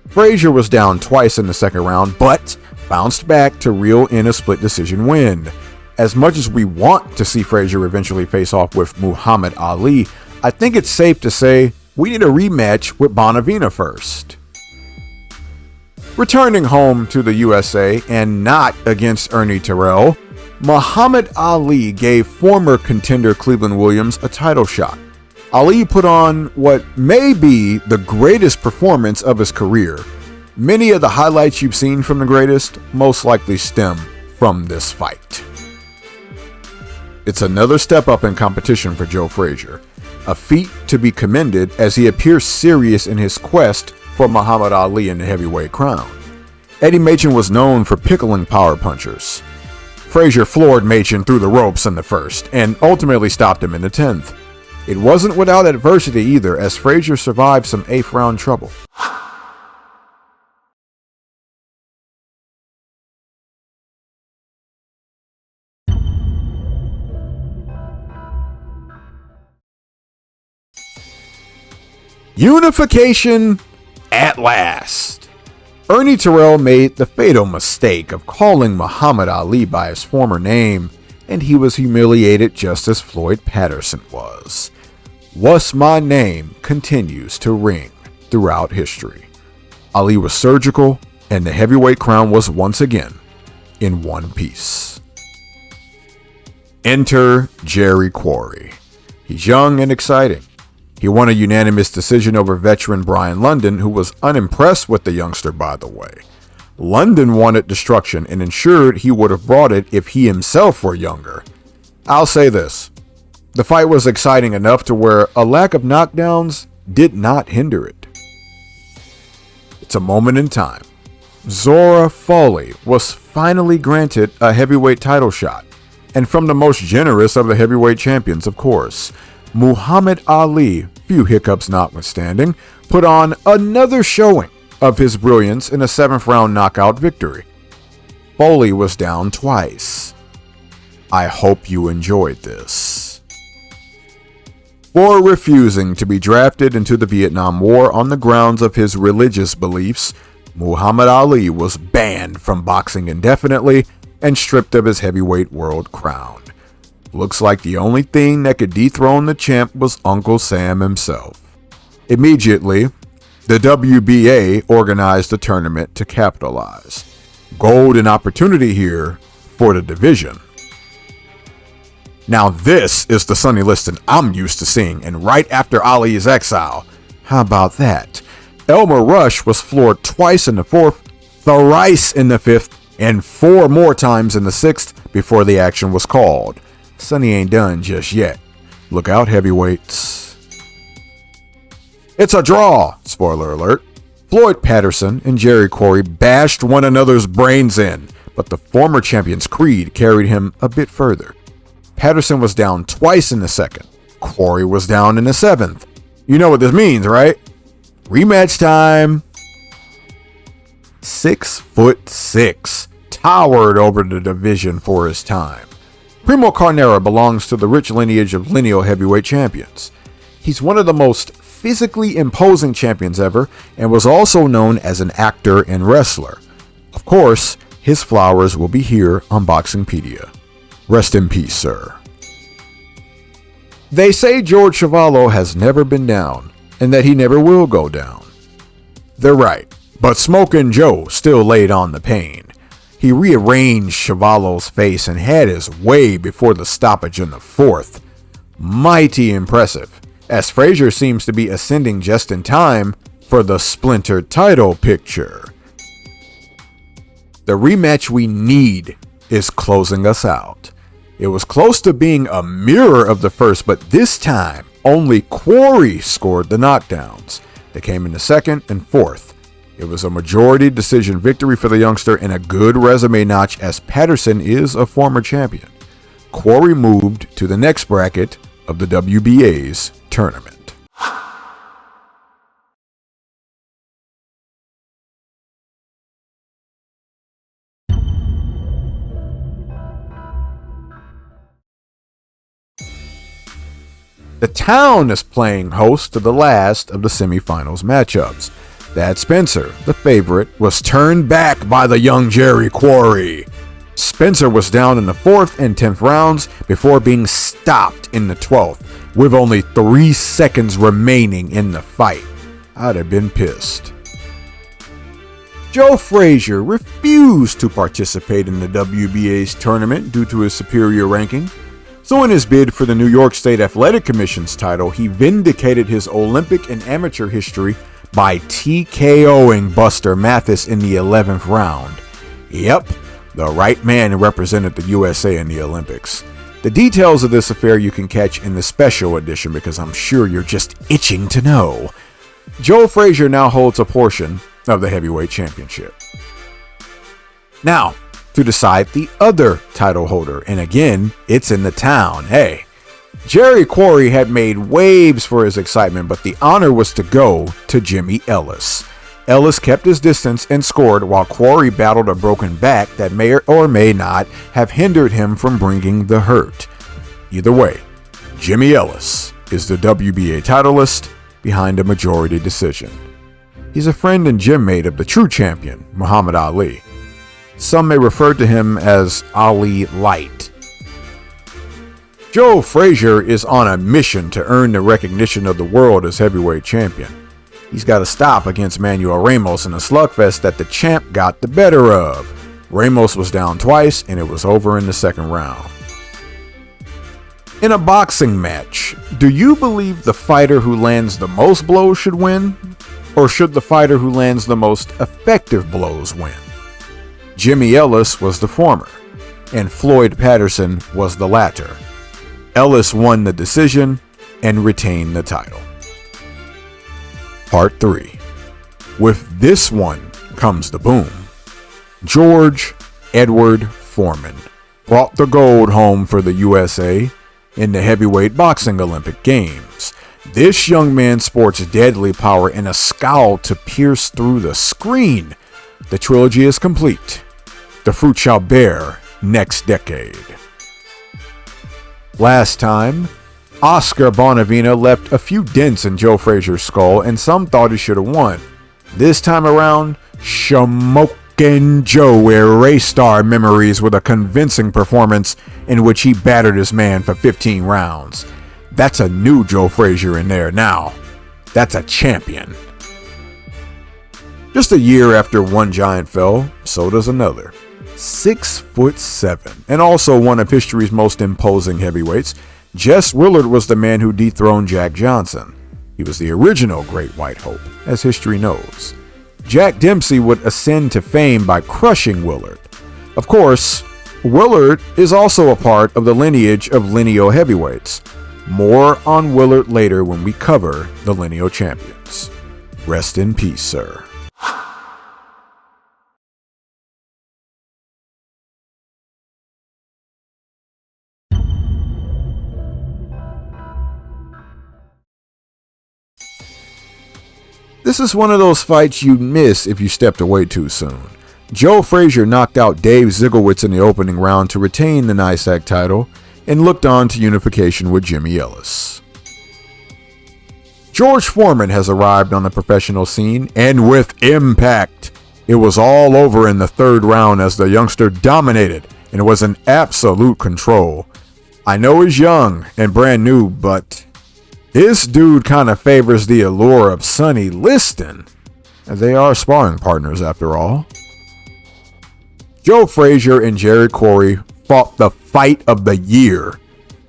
Speaker 1: Frazier was down twice in the 2nd round, but bounced back to reel in a split decision win. As much as we want to see Frazier eventually face off with Muhammad Ali, I think it's safe to say we need a rematch with Bonavena first. Returning home to the USA and not against Ernie Terrell, Muhammad Ali gave former contender Cleveland Williams a title shot. Ali put on what may be the greatest performance of his career. Many of the highlights you've seen from the greatest most likely stem from this fight. It's another step up in competition for Joe Frazier, a feat to be commended as he appears serious in his quest for Muhammad Ali in the heavyweight crown. Eddie Machen was known for pickling power punchers. Frazier floored Machen through the ropes in the 1st and ultimately stopped him in the 10th. It wasn't without adversity either, as Frazier survived some 8th round trouble. Unification at last. Ernie Terrell made the fatal mistake of calling Muhammad Ali by his former name, and he was humiliated just as Floyd Patterson was. "What's my name" continues to ring throughout history. Ali was surgical, and the heavyweight crown was once again in one piece. Enter Jerry Quarry. He's young and exciting. He won a unanimous decision over veteran Brian London, who was unimpressed with the youngster, by the way. London wanted destruction and ensured he would have brought it if he himself were younger. I'll say this. The fight was exciting enough to where a lack of knockdowns did not hinder it. It's a moment in time. Zora Foley was finally granted a heavyweight title shot, and from the most generous of the heavyweight champions, of course. Muhammad Ali, few hiccups notwithstanding, put on another showing of his brilliance in a 7th round knockout victory. Foley was down twice. I hope you enjoyed this. For refusing to be drafted into the Vietnam War on the grounds of his religious beliefs, Muhammad Ali was banned from boxing indefinitely and stripped of his heavyweight world crown. Looks like the only thing that could dethrone the champ was Uncle Sam himself. Immediately, the WBA organized the tournament to capitalize. Golden opportunity here for the division. Now this is the Sonny Liston I'm used to seeing, and right after Ali's exile. How about that? Elmer Rush was floored twice in the 4th, thrice in the 5th, and 4 more times in the 6th before the action was called. Sonny ain't done just yet. Look out, heavyweights. It's a draw, spoiler alert. Floyd Patterson and Jerry Quarry bashed one another's brains in, but the former champion's creed carried him a bit further. Patterson was down twice in the 2nd. Quarry was down in the 7th. You know what this means, right? Rematch time. 6'6", towered over the division for his time. Primo Carnera belongs to the rich lineage of lineal heavyweight champions. He's one of the most physically imposing champions ever and was also known as an actor and wrestler. Of course, his flowers will be here on BoxingPedia. Rest in peace, sir. They say George Chuvalo has never been down and that he never will go down. They're right, but Smokin' Joe still laid on the pain. He rearranged Chuvalo's face and had his way before the stoppage in the 4th. Mighty impressive, as Frazier seems to be ascending just in time for the splintered title picture. The rematch we need is closing us out. It was close to being a mirror of the first, but this time only Quarry scored the knockdowns. They came in the 2nd and 4th. It was a majority decision victory for the youngster and a good resume notch, as Patterson is a former champion. Quarry moved to the next bracket of the WBA's tournament. The town is playing host to the last of the semifinals matchups. That Spencer, the favorite, was turned back by the young Jerry Quarry. Spencer was down in the 4th and 10th rounds before being stopped in the 12th, with only 3 seconds remaining in the fight. I'd have been pissed. Joe Frazier refused to participate in the WBA's tournament due to his superior ranking. So in his bid for the New York State Athletic Commission's title, he vindicated his Olympic and amateur history by TKOing Buster Mathis in the 11th round. Yep, the right man represented the USA in the Olympics. The details of this affair you can catch in the special edition because I'm sure you're just itching to know. Joe Frazier now holds a portion of the heavyweight championship. Now, to decide the other title holder, and again, it's in the town. Hey, Jerry Quarry had made waves for his excitement, but the honor was to go to Jimmy Ellis. Ellis kept his distance and scored while Quarry battled a broken back that may or may not have hindered him from bringing the hurt. Either way, Jimmy Ellis is the WBA titleist behind a majority decision. He's a friend and gym mate of the true champion, Muhammad Ali. Some may refer to him as Ali Light. Joe Frazier is on a mission to earn the recognition of the world as heavyweight champion. He's got to stop against Manuel Ramos in a slugfest that the champ got the better of. Ramos was down twice and it was over in the second round. In a boxing match, do you believe the fighter who lands the most blows should win? Or should the fighter who lands the most effective blows win? Jimmy Ellis was the former, and Floyd Patterson was the latter. Ellis won the decision and retained the title. Part 3. With this one comes the boom. George Edward Foreman brought the gold home for the USA in the heavyweight boxing Olympic Games. This young man sports deadly power and a scowl to pierce through the screen. The trilogy is complete. The fruit shall bear next decade. Last time, Oscar Bonavena left a few dents in Joe Frazier's skull and some thought he should have won. This time around, Shamokin Joe erased our memories with a convincing performance in which he battered his man for 15 rounds. That's a new Joe Frazier in there now. That's a champion. Just a year after one giant fell, so does another. 6'7", and also one of history's most imposing heavyweights, Jess Willard was the man who dethroned Jack Johnson. He was the original Great White Hope, as history knows. Jack Dempsey would ascend to fame by crushing Willard. Of course, Willard is also a part of the lineage of lineal heavyweights. More on Willard later when we cover the lineal champions. Rest in peace, sir. This is one of those fights you'd miss if you stepped away too soon. Joe Frazier knocked out Dave Zigowitz in the opening round to retain the NYSAC title and looked on to unification with Jimmy Ellis. George Foreman has arrived on the professional scene, and with impact. It was all over in the third round as the youngster dominated, and it was an absolute control. I know he's young and brand new, but this dude kind of favors the allure of Sonny Liston. They are sparring partners after all. Joe Frazier and Jerry Quarry fought the fight of the year.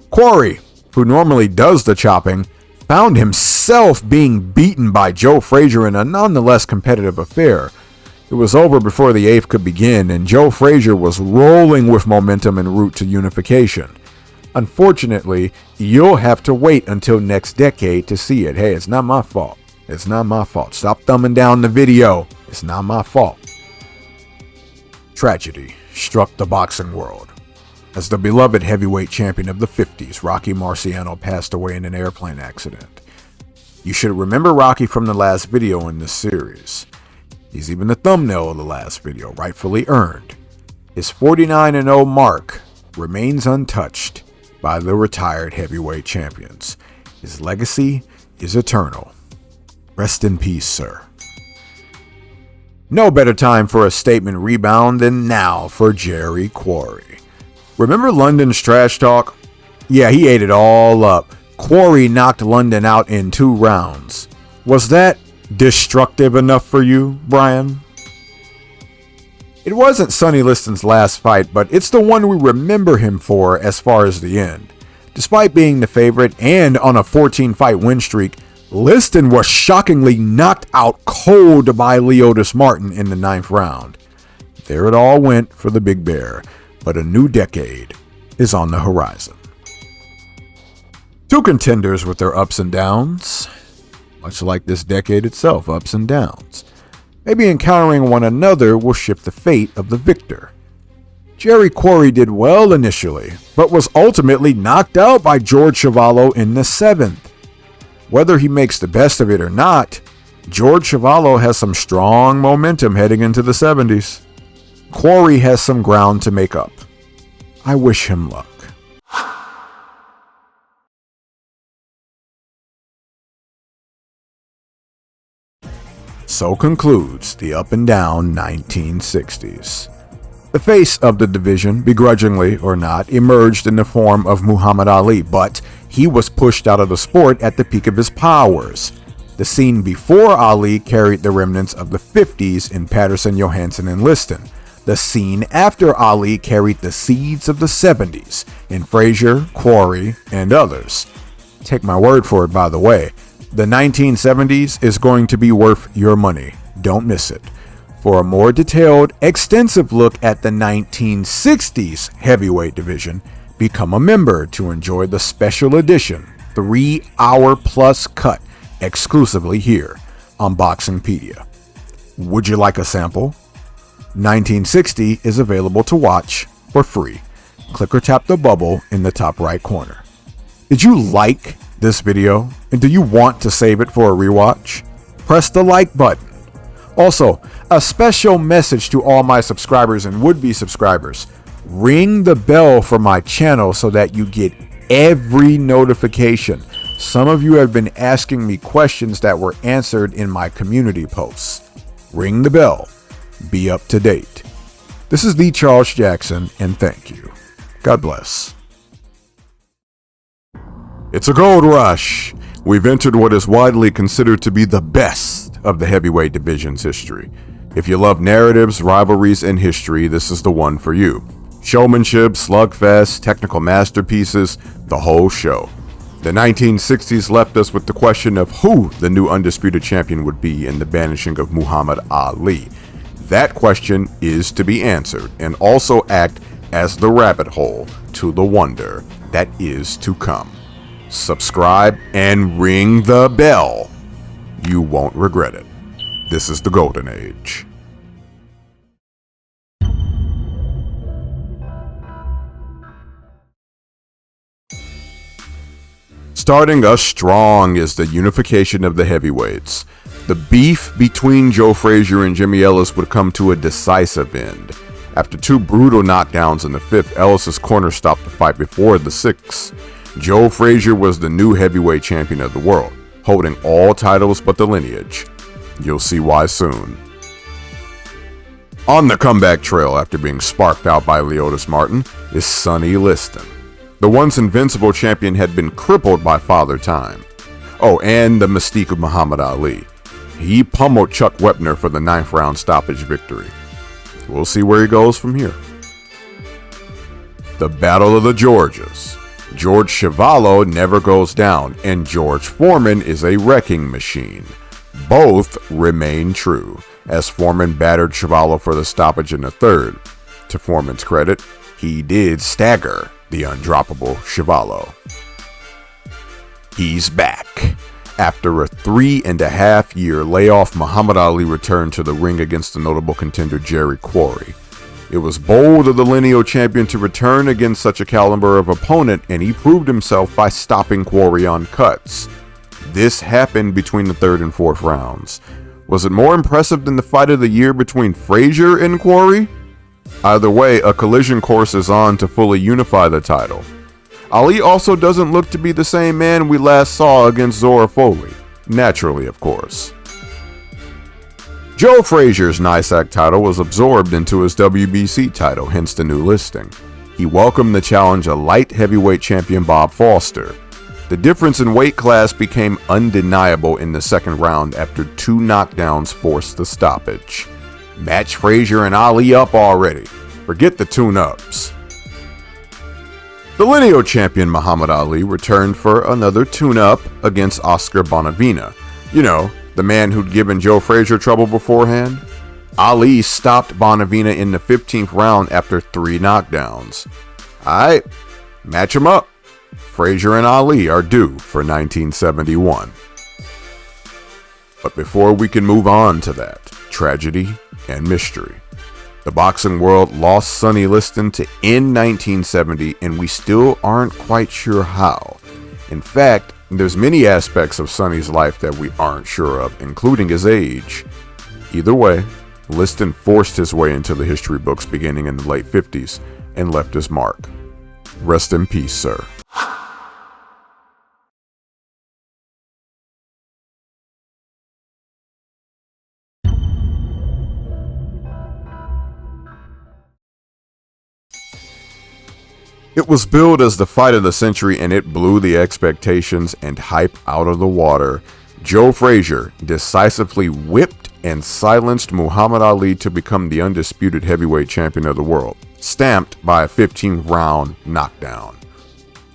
Speaker 1: Quarry, who normally does the chopping, found himself being beaten by Joe Frazier in a nonetheless competitive affair. It was over before the eighth could begin, and Joe Frazier was rolling with momentum en route to unification. Unfortunately, you'll have to wait until next decade to see it. Hey, it's not my fault. It's not my fault. Stop thumbing down the video. It's not my fault. Tragedy struck the boxing world as the beloved heavyweight champion of the 50s, Rocky Marciano, passed away in an airplane accident. You should remember Rocky from the last video in this series. He's even the thumbnail of the last video, rightfully earned. His 49-0 mark remains untouched by the retired heavyweight champions. His legacy is eternal. Rest in peace, sir. No better time for a statement rebound than now for Jerry Quarry. Remember London's trash talk? Yeah, he ate it all up. Quarry knocked London out in 2 rounds. Was that destructive enough for you, Brian? It wasn't Sonny Liston's last fight, but it's the one we remember him for as far as the end. Despite being the favorite and on a 14-fight win streak, Liston was shockingly knocked out cold by Leotis Martin in the 9th round. There it all went for the Big Bear, but a new decade is on the horizon. 2 contenders with their ups and downs, much like this decade itself, ups and downs. Maybe encountering one another will shift the fate of the victor. Jerry Quarry did well initially, but was ultimately knocked out by George Chuvalo in the 7th. Whether he makes the best of it or not, George Chuvalo has some strong momentum heading into the 70s. Quarry has some ground to make up. I wish him luck. So concludes the up and down 1960s. The face of the division, begrudgingly or not, emerged in the form of Muhammad Ali, but he was pushed out of the sport at the peak of his powers. The scene before Ali carried the remnants of the 50s in Patterson, Johansson, and Liston. The scene after Ali carried the seeds of the 70s in Frazier, Quarry, and others. Take my word for it, by the way. The 1970s is going to be worth your money. Don't miss it. For a more detailed, extensive look at the 1960s heavyweight division, become a member to enjoy the special edition 3-hour plus cut exclusively here on BoxingPedia. Would you like a sample? 1960 is available to watch for free. Click or tap the bubble in the top right corner. Did you like this video and do you want to save it for a rewatch? Press the like button. Also, a special message to all my subscribers and would-be subscribers. Ring the bell for my channel so that you get every notification. Some of you have been asking me questions that were answered in my community posts. Ring the bell. Be up to date. This is the Charles Jackson, and thank you. God bless. It's a gold rush. We've entered what is widely considered to be the best of the heavyweight division's history. If you love narratives, rivalries, and history, this is the one for you. Showmanship, slugfest, technical masterpieces, the whole show. The 1960s left us with the question of who the new undisputed champion would be in the banishing of Muhammad Ali. That question is to be answered and also act as the rabbit hole to the wonder that is to come. Subscribe and ring the bell. You won't regret it. This is the Golden Age. Starting us strong is the unification of the heavyweights. The beef between Joe Frazier and Jimmy Ellis would come to a decisive end. After 2 brutal knockdowns in the 5th, Ellis's corner stopped the fight before the 6th. Joe Frazier was the new heavyweight champion of the world, holding all titles but the lineage. You'll see why soon. On the comeback trail after being sparked out by Leotis Martin is Sonny Liston. The once invincible champion had been crippled by Father Time. Oh, and the mystique of Muhammad Ali. He pummeled Chuck Wepner for the 9th round stoppage victory. We'll see where he goes from here. The Battle of the Georgias. George Chuvalo never goes down, and George Foreman is a wrecking machine. Both remain true, as Foreman battered Chuvalo for the stoppage in the 3rd. To Foreman's credit, he did stagger the undroppable Chuvalo. He's back. After a 3.5-year layoff, Muhammad Ali returned to the ring against the notable contender Jerry Quarry. It was bold of the lineal champion to return against such a caliber of opponent, and he proved himself by stopping Quarry on cuts. This happened between the 3rd and 4th rounds. Was it more impressive than the fight of the year between Frazier and Quarry? Either way, a collision course is on to fully unify the title. Ali also doesn't look to be the same man we last saw against Zora Foley. Naturally, of course. Joe Frazier's NYSAC title was absorbed into his WBC title, hence the new listing. He welcomed the challenge of light heavyweight champion Bob Foster. The difference in weight class became undeniable in the 2nd round after 2 knockdowns forced the stoppage. Match Frazier and Ali up already. Forget the tune-ups. The lineal champion Muhammad Ali returned for another tune-up against Oscar Bonavena. You know, the man who'd given Joe Frazier trouble beforehand. Ali stopped Bonavena in the 15th round after 3 knockdowns. Alright, match 'em up. Frazier and Ali are due for 1971. But before we can move on to that, tragedy and mystery, The boxing world lost Sonny Liston to end 1970, and we still aren't quite sure how. In fact, there's many aspects of Sonny's life that we aren't sure of, including his age. Either way, Liston forced his way into the history books beginning in the late 50s and left his mark. Rest in peace, sir. It was billed as the fight of the century, and it blew the expectations and hype out of the water. Joe Frazier decisively whipped and silenced Muhammad Ali to become the undisputed heavyweight champion of the world, stamped by a 15-round knockdown.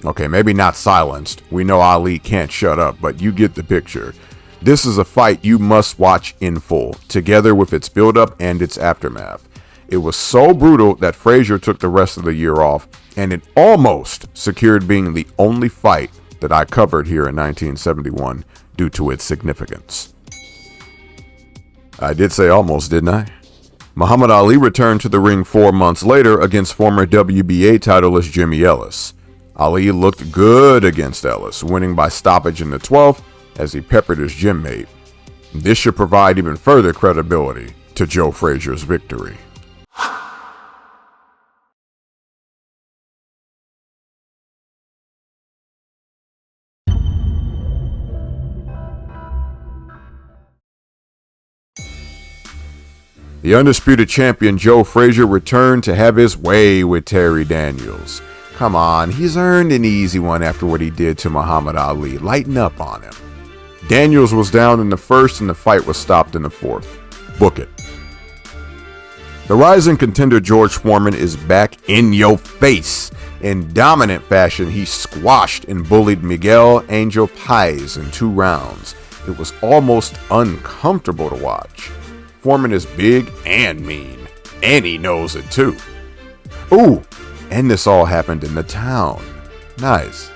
Speaker 1: Okay, maybe not silenced. We know Ali can't shut up, but you get the picture. This is a fight you must watch in full, together with its build-up and its aftermath. It was so brutal that Frazier took the rest of the year off, and it almost secured being the only fight that I covered here in 1971 due to its significance. I did say almost, didn't I? Muhammad Ali returned to the ring 4 months later against former WBA titleist Jimmy Ellis. Ali looked good against Ellis, winning by stoppage in the 12th as he peppered his gym mate. This should provide even further credibility to Joe Frazier's victory. The undisputed champion Joe Frazier returned to have his way with Terry Daniels. Come on, he's earned an easy one after what he did to Muhammad Ali. Lighten up on him. Daniels was down in the first and the fight was stopped in the fourth. Book it. The rising contender George Foreman is back in your face. In dominant fashion, he squashed and bullied Miguel Angel Páez in 2 rounds. It was almost uncomfortable to watch. Foreman is big and mean, and he knows it too. Ooh, and this all happened in the town. Nice.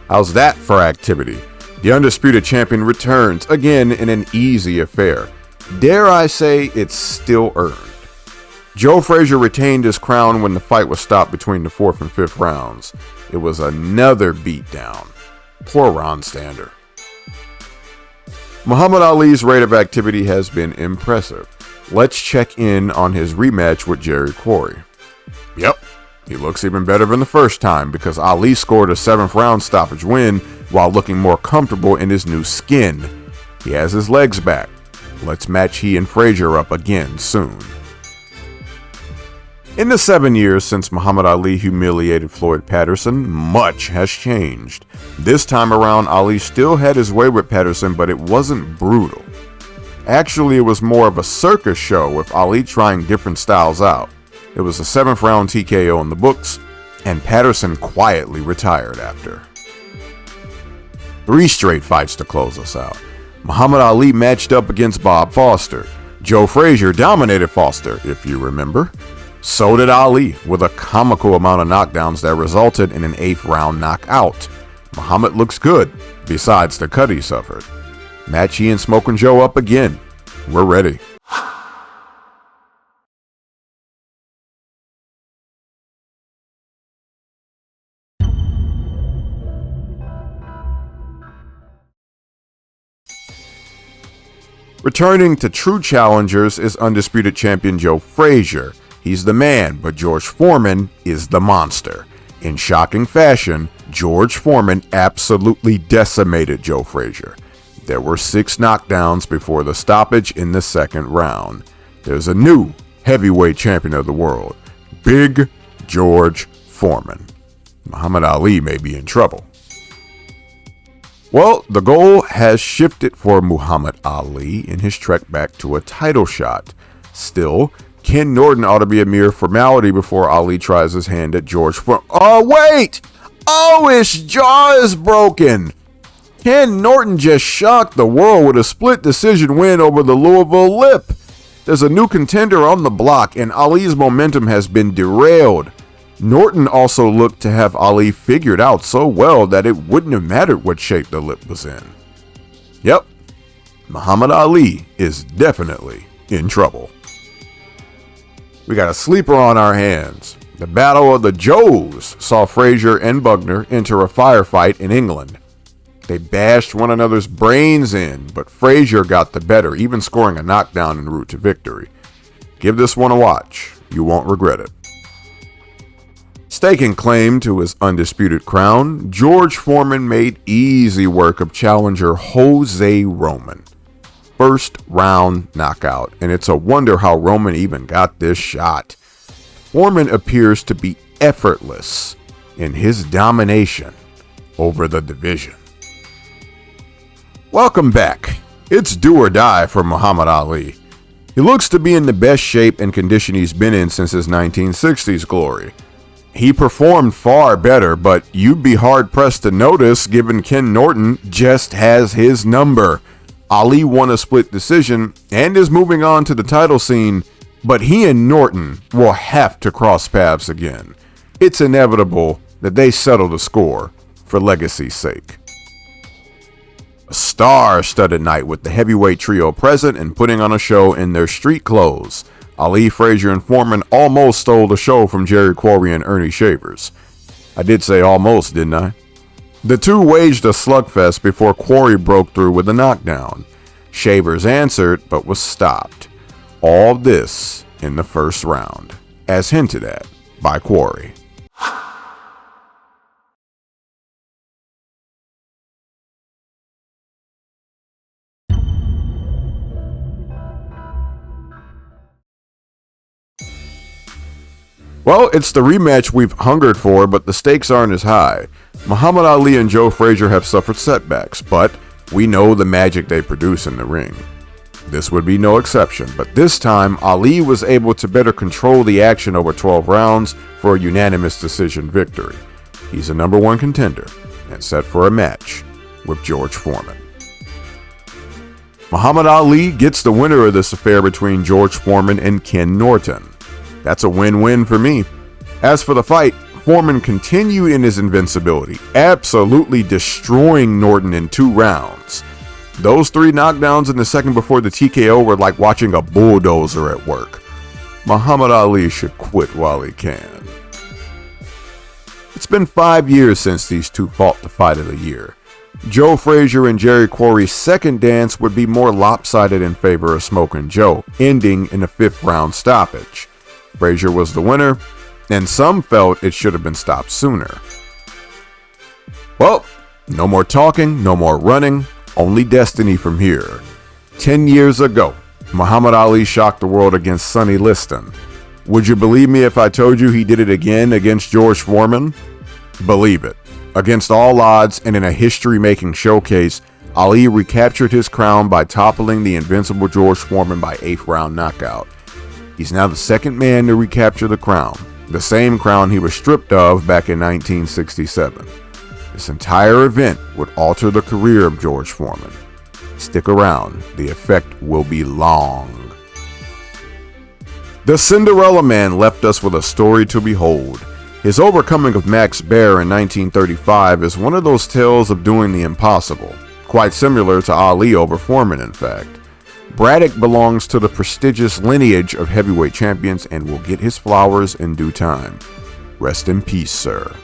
Speaker 1: How's that for activity? The undisputed champion returns, again in an easy affair. Dare I say it's still earned. Joe Frazier retained his crown when the fight was stopped between the 4th and 5th rounds. It was another beatdown. Poor Ron Stander. Muhammad Ali's rate of activity has been impressive. Let's check in on his rematch with Jerry Quarry. Yep, he looks even better than the first time because Ali scored a 7th round stoppage win while looking more comfortable in his new skin. He has his legs back. Let's match he and Frazier up again soon. In the 7 years since Muhammad Ali humiliated Floyd Patterson, much has changed. This time around, Ali still had his way with Patterson, but it wasn't brutal. Actually, it was more of a circus show with Ali trying different styles out. It was a 7th round TKO in the books, and Patterson quietly retired after. 3 straight fights to close us out. Muhammad Ali matched up against Bob Foster. Joe Frazier dominated Foster, if you remember. So did Ali, with a comical amount of knockdowns that resulted in an 8th round knockout. Muhammad looks good, besides the cut he suffered. Match he and Smokin' Joe up again. We're ready. Returning to true challengers is undisputed champion Joe Frazier. He's the man, but George Foreman is the monster. In shocking fashion, George Foreman absolutely decimated Joe Frazier. There were 6 knockdowns before the stoppage in the 2nd round. There's a new heavyweight champion of the world, Big George Foreman. Muhammad Ali may be in trouble. Well, the goal has shifted for Muhammad Ali in his trek back to a title shot. Still, Ken Norton ought to be a mere formality before Ali tries his hand at George Foreman. Oh, wait! Oh, his jaw is broken! Ken Norton just shocked the world with a split decision win over the Louisville Lip. There's a new contender on the block, and Ali's momentum has been derailed. Norton also looked to have Ali figured out so well that it wouldn't have mattered what shape the lip was in. Yep, Muhammad Ali is definitely in trouble. We got a sleeper on our hands. The Battle of the Joes saw Frazier and Bugner enter a firefight in England. They bashed one another's brains in, but Frazier got the better, even scoring a knockdown en route to victory. Give this one a watch. You won't regret it. Staking claim to his undisputed crown, George Foreman made easy work of challenger Jose Roman. First round knockout, and it's a wonder how Roman even got this shot. Foreman appears to be effortless in his domination over the division. Welcome back. It's do or die for Muhammad Ali. He looks to be in the best shape and condition he's been in since his 1960s glory. He performed far better, but you'd be hard-pressed to notice given Ken Norton just has his number. Ali won a split decision and is moving on to the title scene, but he and Norton will have to cross paths again. It's inevitable that they settle the score for legacy's sake. A star-studded night with the heavyweight trio present and putting on a show in their street clothes. Ali, Frazier, and Foreman almost stole the show from Jerry Quarry and Ernie Shavers. I did say almost, didn't I? The two waged a slugfest before Quarry broke through with a knockdown. Shavers answered, but was stopped. All this in the first round, as hinted at by Quarry. Well, it's the rematch we've hungered for, but the stakes aren't as high. Muhammad Ali and Joe Frazier have suffered setbacks, but we know the magic they produce in the ring. This would be no exception, but this time Ali was able to better control the action over 12 rounds for a unanimous decision victory. He's a number one contender and set for a match with George Foreman. Muhammad Ali gets the winner of this affair between George Foreman and Ken Norton. That's a win-win for me. As for the fight, Foreman continued in his invincibility, absolutely destroying Norton in 2 rounds. Those 3 knockdowns in the second before the TKO were like watching a bulldozer at work. Muhammad Ali should quit while he can. It's been 5 years since these two fought the fight of the year. Joe Frazier and Jerry Quarry's second dance would be more lopsided in favor of Smokin' Joe, ending in a 5th round stoppage. Frazier was the winner, and some felt it should have been stopped sooner. Well, no more talking, no more running, only destiny from here. 10 years ago, Muhammad Ali shocked the world against Sonny Liston. Would you believe me if I told you he did it again against George Foreman? Believe it. Against all odds and in a history-making showcase, Ali recaptured his crown by toppling the invincible George Foreman by 8th round knockout. He's now the second man to recapture the crown, the same crown he was stripped of back in 1967. This entire event would alter the career of George Foreman. Stick around, the effect will be long. The Cinderella Man left us with a story to behold. His overcoming of Max Baer in 1935 is one of those tales of doing the impossible, quite similar to Ali over Foreman in fact. Braddock belongs to the prestigious lineage of heavyweight champions and will get his flowers in due time. Rest in peace, sir.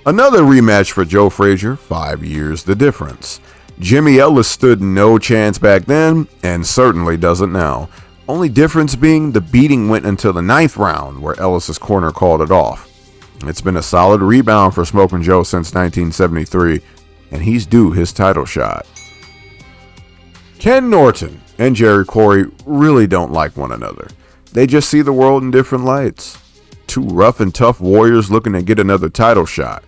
Speaker 1: Another rematch for Joe Frazier, 5 years the difference. Jimmy Ellis stood no chance back then, and certainly doesn't now. Only difference being the beating went until the 9th round, where Ellis's corner called it off. It's been a solid rebound for Smokin' Joe since 1973, and he's due his title shot. Ken Norton and Jerry Quarry really don't like one another. They just see the world in different lights. 2 rough and tough warriors looking to get another title shot.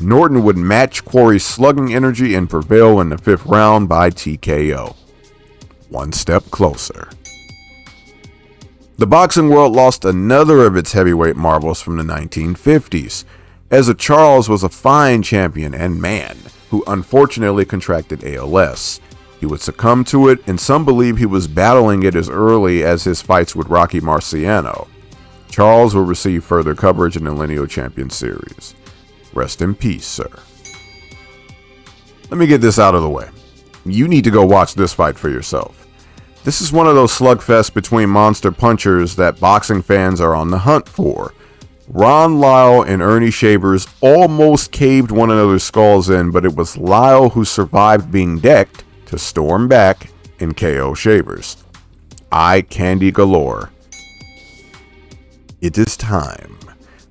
Speaker 1: Norton would match Quarry's slugging energy and prevail in the 5th round by TKO. One step closer. The boxing world lost another of its heavyweight marvels from the 1950s. Ezra Charles was a fine champion and man who unfortunately contracted ALS. He would succumb to it, and some believe he was battling it as early as his fights with Rocky Marciano. Charles will receive further coverage in the Lineal Champion Series. Rest in peace, sir. Let me get this out of the way. You need to go watch this fight for yourself. This is one of those slugfests between monster punchers that boxing fans are on the hunt for. Ron Lyle and Ernie Shavers almost caved one another's skulls in, but it was Lyle who survived being decked to storm back and KO Shavers. Eye candy galore. It is time.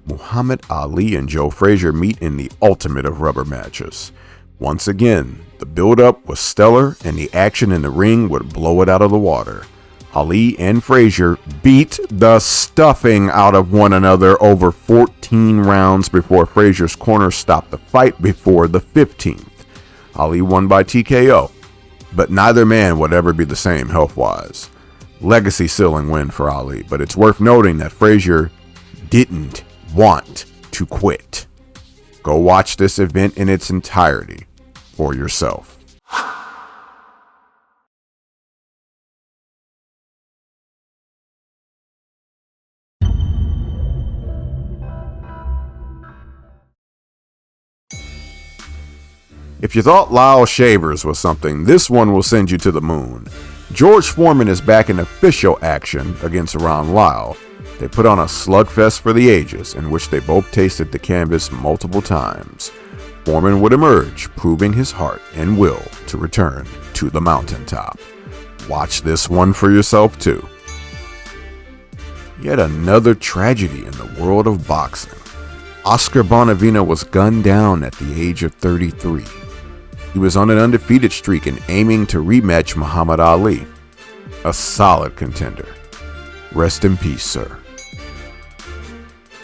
Speaker 1: Muhammad Ali and Joe Frazier meet in the ultimate of rubber matches. Once again, the build-up was stellar and the action in the ring would blow it out of the water. Ali and Frazier beat the stuffing out of one another over 14 rounds before Frazier's corner stopped the fight before the 15th. Ali won by TKO, but neither man would ever be the same health-wise. Legacy sealing win for Ali, but it's worth noting that Frazier didn't want to quit. Go watch this event in its entirety for yourself. If you thought Lyle Shavers was something, this one will send you to the moon. George Foreman is back in official action against Ron Lyle. They put on a slugfest for the ages in which they both tasted the canvas multiple times. Foreman would emerge, proving his heart and will to return to the mountaintop. Watch this one for yourself too. Yet another tragedy in the world of boxing. Oscar Bonavena was gunned down at the age of 33. He was on an undefeated streak and aiming to rematch Muhammad Ali, a solid contender. Rest in peace, sir.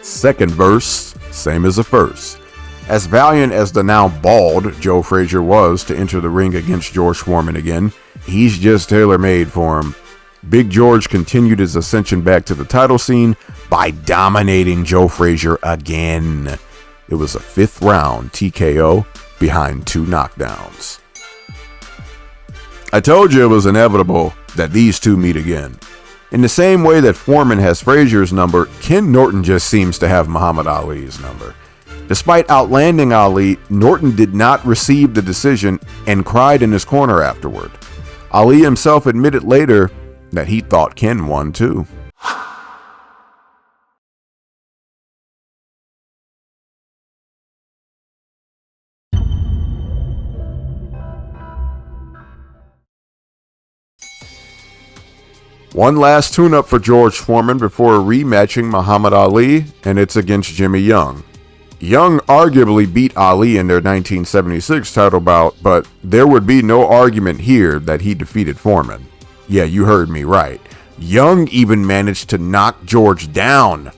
Speaker 1: Second verse, same as the first. As valiant as the now bald Joe Frazier was to enter the ring against George Foreman again, he's just tailor-made for him. Big George continued his ascension back to the title scene by dominating Joe Frazier again. It was a 5th round TKO behind 2 knockdowns. I told you it was inevitable that these two meet again. In the same way that Foreman has Frazier's number, Ken Norton just seems to have Muhammad Ali's number. Despite outlanding Ali, Norton did not receive the decision and cried in his corner afterward. Ali himself admitted later that he thought Ken won too. One last tune-up for George Foreman before rematching Muhammad Ali, and it's against Jimmy Young. Young arguably beat Ali in their 1976 title bout, but there would be no argument here that he defeated Foreman. Yeah, you heard me right. Young even managed to knock George down.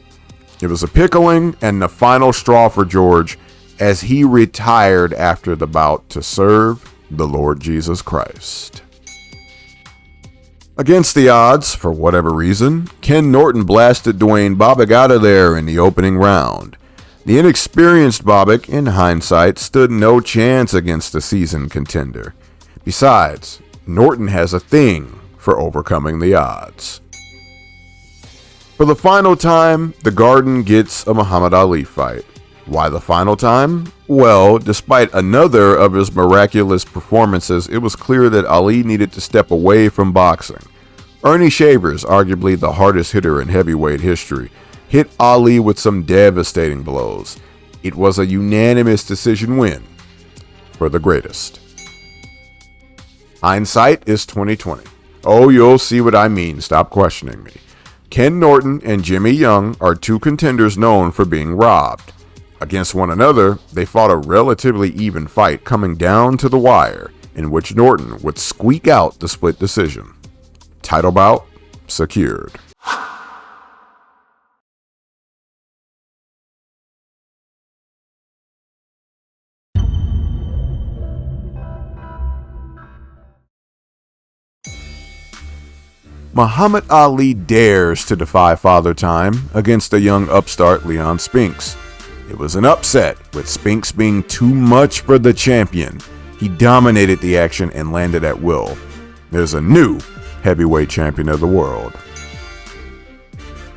Speaker 1: It was a pickling and the final straw for George as he retired after the bout to serve the Lord Jesus Christ. Against the odds, for whatever reason, Ken Norton blasted Dwayne Bobbick out of there in the opening round. The inexperienced Bobbick, in hindsight, stood no chance against a seasoned contender. Besides, Norton has a thing for overcoming the odds. For the final time, the Garden gets a Muhammad Ali fight. Why the final time? Well, despite another of his miraculous performances, it was clear that Ali needed to step away from boxing. Ernie Shavers, arguably the hardest hitter in heavyweight history, hit Ali with some devastating blows. It was a unanimous decision win for the greatest. Hindsight is 2020. Oh, you'll see what I mean. Stop questioning me. Ken Norton and Jimmy Young are two contenders known for being robbed. Against one another, they fought a relatively even fight coming down to the wire, in which Norton would squeak out the split decision. Title bout secured. Muhammad Ali dares to defy Father Time against the young upstart Leon Spinks. It was an upset, with Spinks being too much for the champion. He dominated the action and landed at will. There's a new heavyweight champion of the world.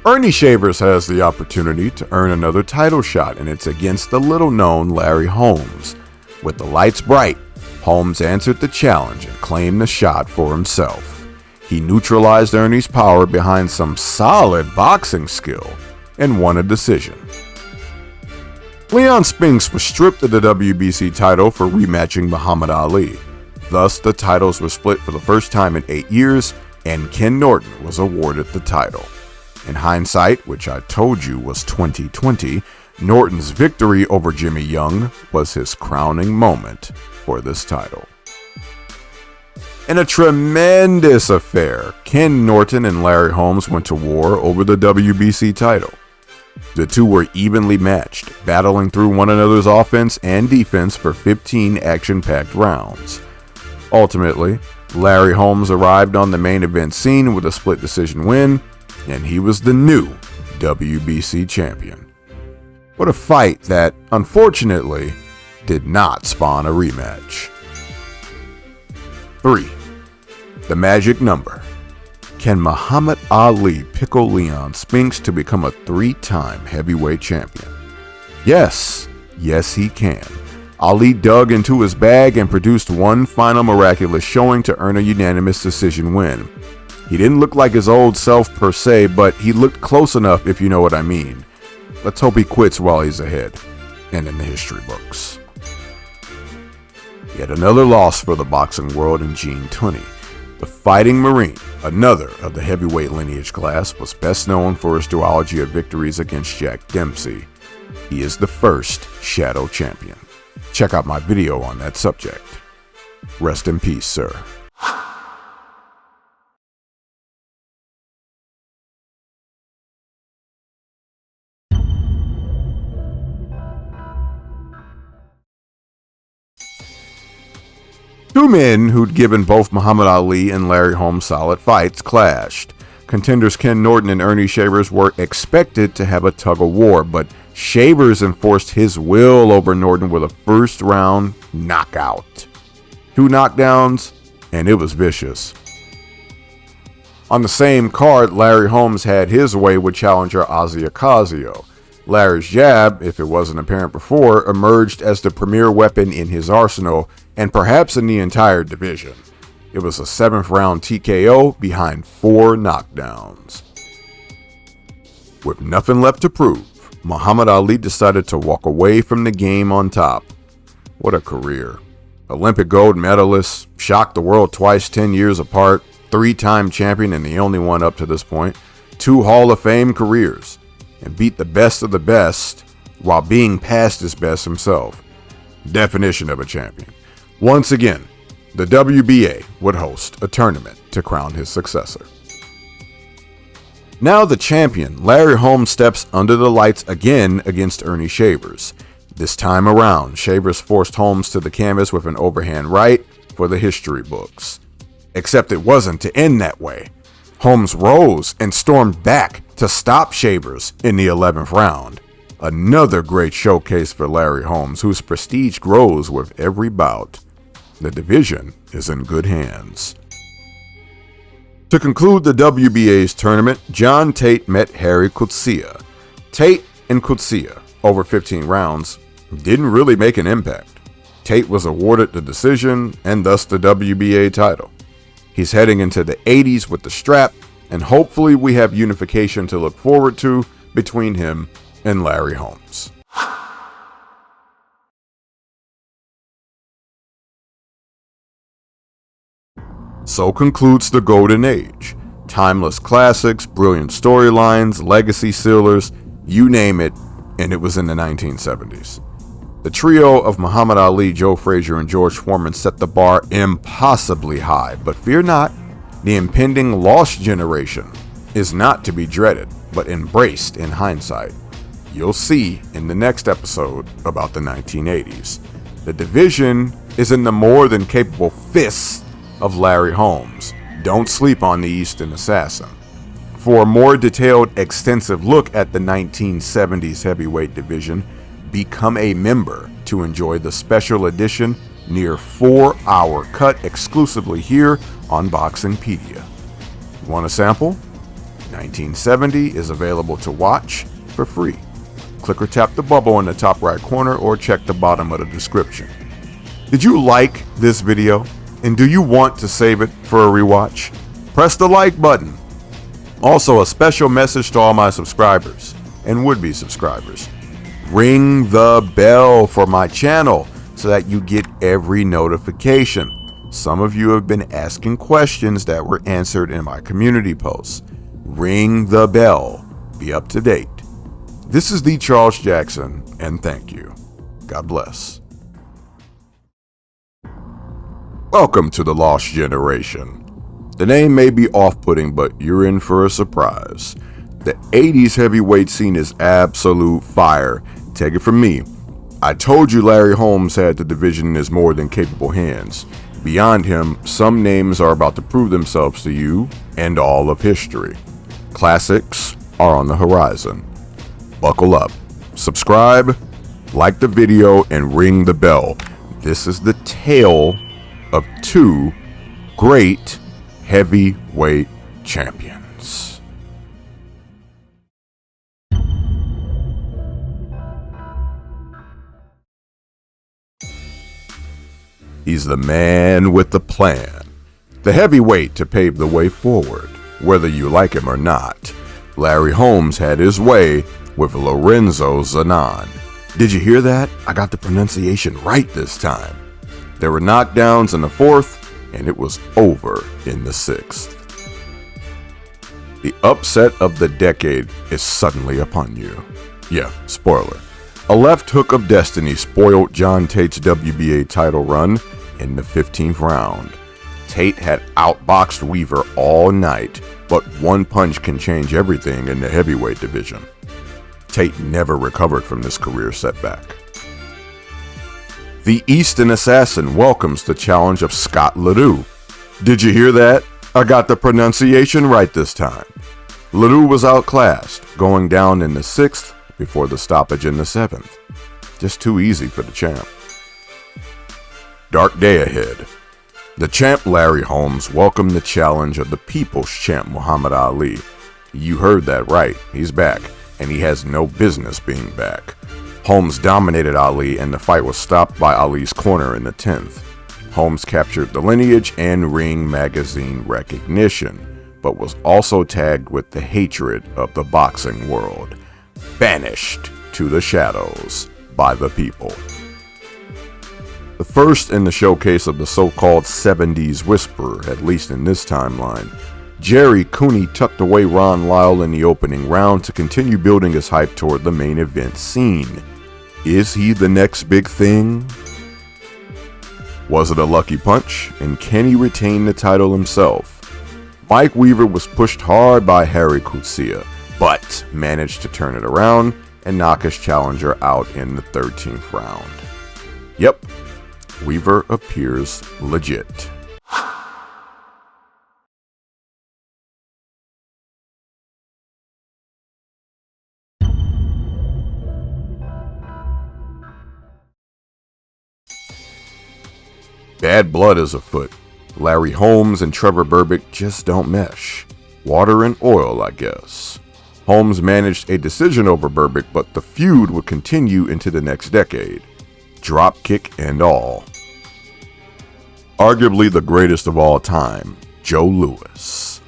Speaker 1: Ernie Shavers has the opportunity to earn another title shot, and it's against the little-known Larry Holmes. With the lights bright, Holmes answered the challenge and claimed the shot for himself. He neutralized Ernie's power behind some solid boxing skill and won a decision. Leon Spinks was stripped of the WBC title for rematching Muhammad Ali. Thus, the titles were split for the first time in 8 years, and Ken Norton was awarded the title. In hindsight, which I told you was 2020, Norton's victory over Jimmy Young was his crowning moment for this title. In a tremendous affair, Ken Norton and Larry Holmes went to war over the WBC title. The two were evenly matched, battling through one another's offense and defense for 15 action-packed rounds. Ultimately, Larry Holmes arrived on the main event scene with a split decision win, and he was the new WBC champion. What a fight that, unfortunately, did not spawn a rematch. 3. The magic number. Can Muhammad Ali pickle Leon Spinks to become a 3-time heavyweight champion? Yes he can. Ali dug into his bag and produced one final miraculous showing to earn a unanimous decision win. He didn't look like his old self per se, but he looked close enough if you know what I mean. Let's hope he quits while he's ahead and in the history books. Yet another loss for the boxing world in Gene Tunney. The Fighting Marine, another of the heavyweight lineage class, was best known for his duology of victories against Jack Dempsey. He is the first Shadow Champion. Check out my video on that subject. Rest in peace, sir. Two men who'd given both Muhammad Ali and Larry Holmes solid fights clashed. Contenders Ken Norton and Ernie Shavers were expected to have a tug-of-war, but Shavers enforced his will over Norton with a first-round knockout. 2 knockdowns, and it was vicious. On the same card, Larry Holmes had his way with challenger Ozzy Ocasio. Larry's jab, if it wasn't apparent before, emerged as the premier weapon in his arsenal, and perhaps in the entire division. It was a 7th round TKO behind 4 knockdowns. With nothing left to prove, Muhammad Ali decided to walk away from the game on top. What a career. Olympic gold medalist, shocked the world twice 10 years apart, 3-time champion and the only one up to this point, 2 Hall of Fame careers, and beat the best of the best while being past his best himself. Definition of a champion. Once again, the WBA would host a tournament to crown his successor. Now the champion, Larry Holmes, steps under the lights again against Ernie Shavers. This time around, Shavers forced Holmes to the canvas with an overhand right for the history books. Except it wasn't to end that way. Holmes rose and stormed back to stop Shavers in the 11th round. Another great showcase for Larry Holmes, whose prestige grows with every bout. The division is in good hands. To conclude the WBA's tournament, John Tate met Harry Coetzee. Tate and Coetzee, over 15 rounds, didn't really make an impact. Tate was awarded the decision and thus the WBA title. He's heading into the 80s with the strap, and hopefully we have unification to look forward to between him and Larry Holmes. So concludes the Golden Age. Timeless classics, brilliant storylines, legacy sealers, you name it, and it was in the 1970s. The trio of Muhammad Ali, Joe Frazier, and George Foreman set the bar impossibly high, but fear not, the impending lost generation is not to be dreaded, but embraced in hindsight. You'll see in the next episode about the 1980s. The division is in the more than capable fists of Larry Holmes. Don't sleep on the Eastern Assassin. For a more detailed, extensive look at the 1970s heavyweight division, become a member to enjoy the special edition near 4-hour cut exclusively here on BoxingPedia. Want a sample? 1970 is available to watch for free. Click or tap the bubble in the top right corner or check the bottom of the description. Did you like this video? And do you want to save it for a rewatch? Press the like button. Also, a special message to all my subscribers and would-be subscribers. Ring the bell for my channel so that you get every notification. Some of you have been asking questions that were answered in my community posts. Ring the bell. Be up to date. This is the Charles Jackson, and thank you. God bless. Welcome to the Lost Generation. The name may be off-putting, but you're in for a surprise. The 80s heavyweight scene is absolute fire. Take it from me. I told you Larry Holmes had the division in his more than capable hands. Beyond him, some names are about to prove themselves to you and all of history. Classics are on the horizon. Buckle up, subscribe, like the video, and ring the bell. This is the tale of two great heavyweight champions. He's the man with the plan, the heavyweight to pave the way forward, whether you like him or not. Larry Holmes had his way with Lorenzo Zanon. Did you hear that? I got the pronunciation right this time. There were knockdowns in the fourth, and it was over in the sixth. The upset of the decade is suddenly upon you. Yeah, spoiler. A left hook of destiny spoiled John Tate's WBA title run in the 15th round. Tate had outboxed Weaver all night, but one punch can change everything in the heavyweight division. Tate never recovered from this career setback. The Easton Assassin welcomes the challenge of Scott Ledoux. Did you hear that? I got the pronunciation right this time. Ledoux was outclassed, going down in the sixth before the stoppage in the seventh. Just too easy for the champ. Dark day ahead. The champ Larry Holmes welcomed the challenge of the people's champ Muhammad Ali. You heard that right, he's back, and he has no business being back. Holmes dominated Ali, and the fight was stopped by Ali's corner in the 10th. Holmes captured the lineage and Ring magazine recognition, but was also tagged with the hatred of the boxing world. Banished to the shadows by the people. The first in the showcase of the so-called 70s Whisperer, at least in this timeline, Jerry Cooney tucked away Ron Lyle in the opening round to continue building his hype toward the main event scene. Is he the next big thing? Was it a lucky punch, and can he retain the title himself? Mike Weaver was pushed hard by Harry Kutsia, but managed to turn it around and knock his challenger out in the 13th round. Yep. Weaver appears legit. Bad blood is afoot. Larry Holmes and Trevor Berbick just don't mesh. Water and oil, I guess. Holmes managed a decision over Berbick, but the feud would continue into the next decade. Dropkick and all. Arguably the greatest of all time, Joe Louis.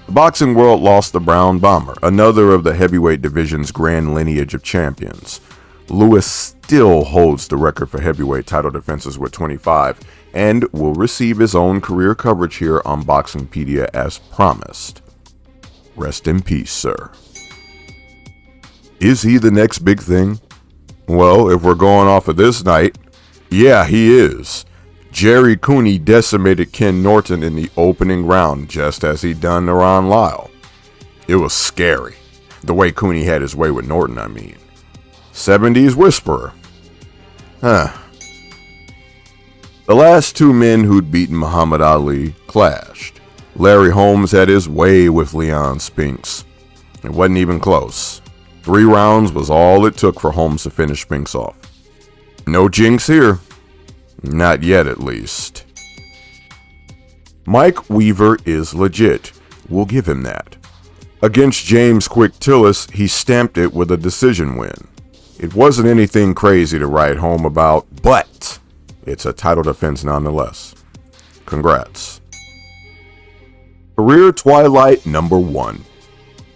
Speaker 1: The boxing world lost the Brown Bomber, another of the heavyweight division's grand lineage of champions. Louis still holds the record for heavyweight title defenses with 25, and will receive his own career coverage here on BoxingPedia as promised. Rest in peace, sir. Is he the next big thing? Well, if we're going off of this night, yeah, he is. Jerry Cooney decimated Ken Norton in the opening round, just as he'd done to Ron Lyle. It was scary. The way Cooney had his way with Norton, I mean. 70s Whisperer. The last two men who'd beaten Muhammad Ali clashed. Larry Holmes had his way with Leon Spinks. It wasn't even close. 3 rounds was all it took for Holmes to finish Spinks off. No jinx here. Not yet, at least. Mike Weaver is legit. We'll give him that. Against James Quick Tillis, he stamped it with a decision win. It wasn't anything crazy to write home about, but it's a title defense nonetheless. Congrats. Career Twilight number 1.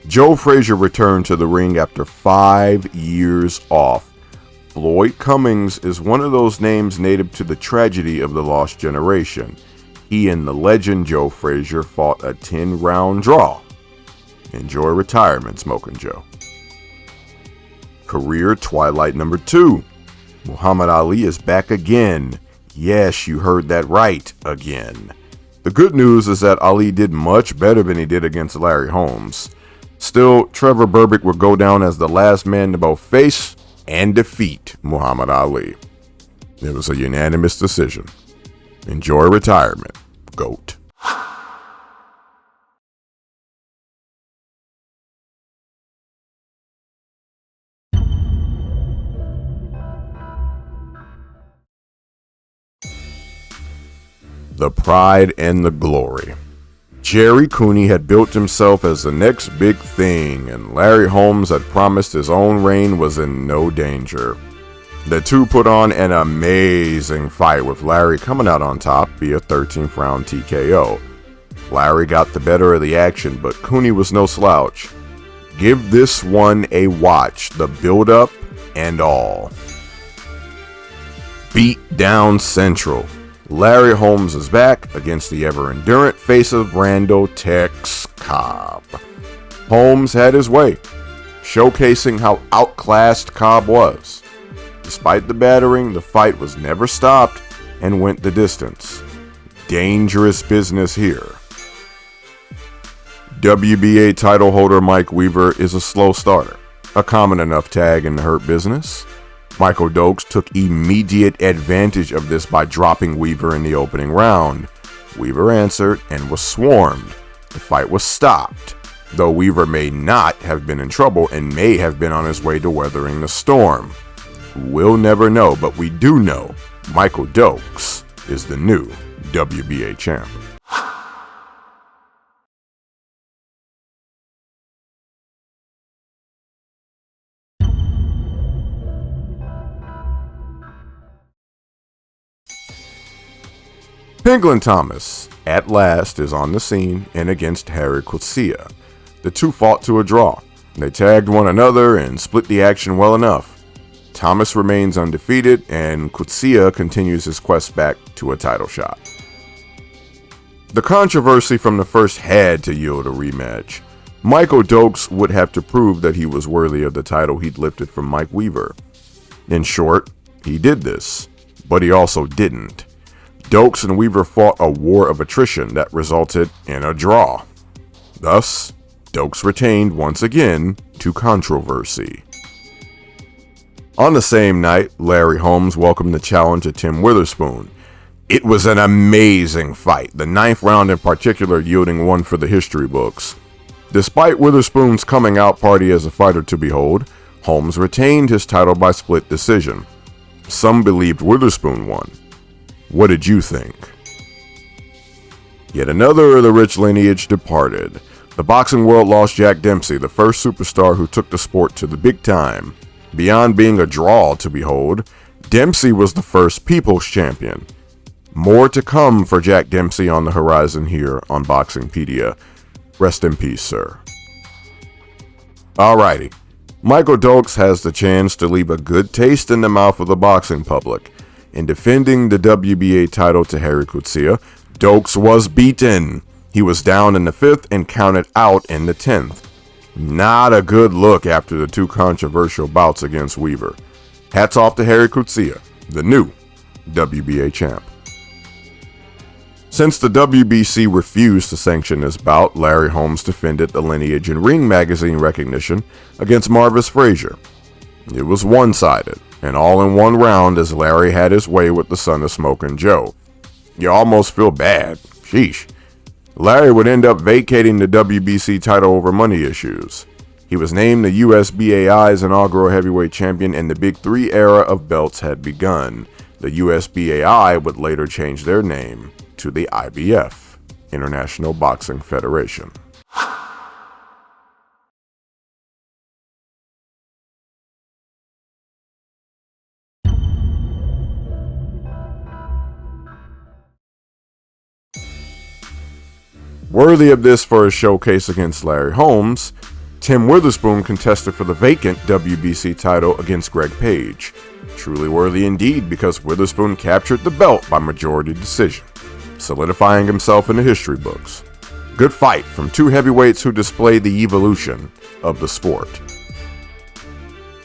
Speaker 1: Joe Frazier returned to the ring after 5 years off. Floyd Cummings is one of those names native to the tragedy of the lost generation. He and the legend Joe Frazier fought a 10-round draw. Enjoy retirement, Smoking Joe. Career Twilight number 2. Muhammad Ali is back again. Yes, you heard that right, again. The good news is that Ali did much better than he did against Larry Holmes. Still, Trevor Berbick would go down as the last man to both face and defeat Muhammad Ali. It was a unanimous decision. Enjoy retirement, GOAT. The pride and the glory. Jerry Cooney had built himself as the next big thing, and Larry Holmes had promised his own reign was in no danger. The two put on an amazing fight, with Larry coming out on top via 13th round TKO. Larry got the better of the action, but Cooney was no slouch. Give this one a watch, the build-up and all. Beat down Central. Larry Holmes is back against the ever-endurant face of Randall Tex Cobb. Holmes had his way, showcasing how outclassed Cobb was. Despite the battering, the fight was never stopped and went the distance. Dangerous business here. WBA title holder Mike Weaver is a slow starter, a common enough tag in the Hurt Business. Michael Dokes took immediate advantage of this by dropping Weaver in the opening round. Weaver answered and was swarmed. The fight was stopped, though Weaver may not have been in trouble and may have been on his way to weathering the storm. We'll never know, but we do know Michael Dokes is the new WBA champ. Penguin Thomas, at last, is on the scene and against Harry Coetzee. The two fought to a draw. They tagged one another and split the action well enough. Thomas remains undefeated, and Coetzee continues his quest back to a title shot. The controversy from the first had to yield a rematch. Michael Dokes would have to prove that he was worthy of the title he'd lifted from Mike Weaver. In short, he did this, but he also didn't. Dokes and Weaver fought a war of attrition that resulted in a draw. Thus, Dokes retained once again to controversy. On the same night, Larry Holmes welcomed the challenge of Tim Witherspoon. It was an amazing fight, the 9th round in particular yielding one for the history books. Despite Witherspoon's coming out party as a fighter to behold, Holmes retained his title by split decision. Some believed Witherspoon won. What did you think? Yet another of the rich lineage departed. The boxing world lost Jack Dempsey, the first superstar who took the sport to the big time. Beyond being a draw to behold, Dempsey was the first People's Champion. More to come for Jack Dempsey on the horizon here on BoxingPedia. Rest in peace, sir. Alrighty. Michael Dokes has the chance to leave a good taste in the mouth of the boxing public. In defending the WBA title to Harry Coetzee, Dokes was beaten. He was down in the 5th and counted out in the 10th. Not a good look after the two controversial bouts against Weaver. Hats off to Harry Coetzee, the new WBA champ. Since the WBC refused to sanction this bout, Larry Holmes defended the Lineage and Ring magazine recognition against Marvis Frazier. It was one-sided, and all in one round as Larry had his way with the son of Smoking Joe. You almost feel bad. Sheesh. Larry would end up vacating the WBC title over money issues. He was named the USBAI's inaugural heavyweight champion, and the Big Three era of belts had begun. The USBAI would later change their name to the IBF, International Boxing Federation. Worthy of this for his showcase against Larry Holmes, Tim Witherspoon contested for the vacant WBC title against Greg Page. Truly worthy indeed, because Witherspoon captured the belt by majority decision, solidifying himself in the history books. Good fight from two heavyweights who displayed the evolution of the sport.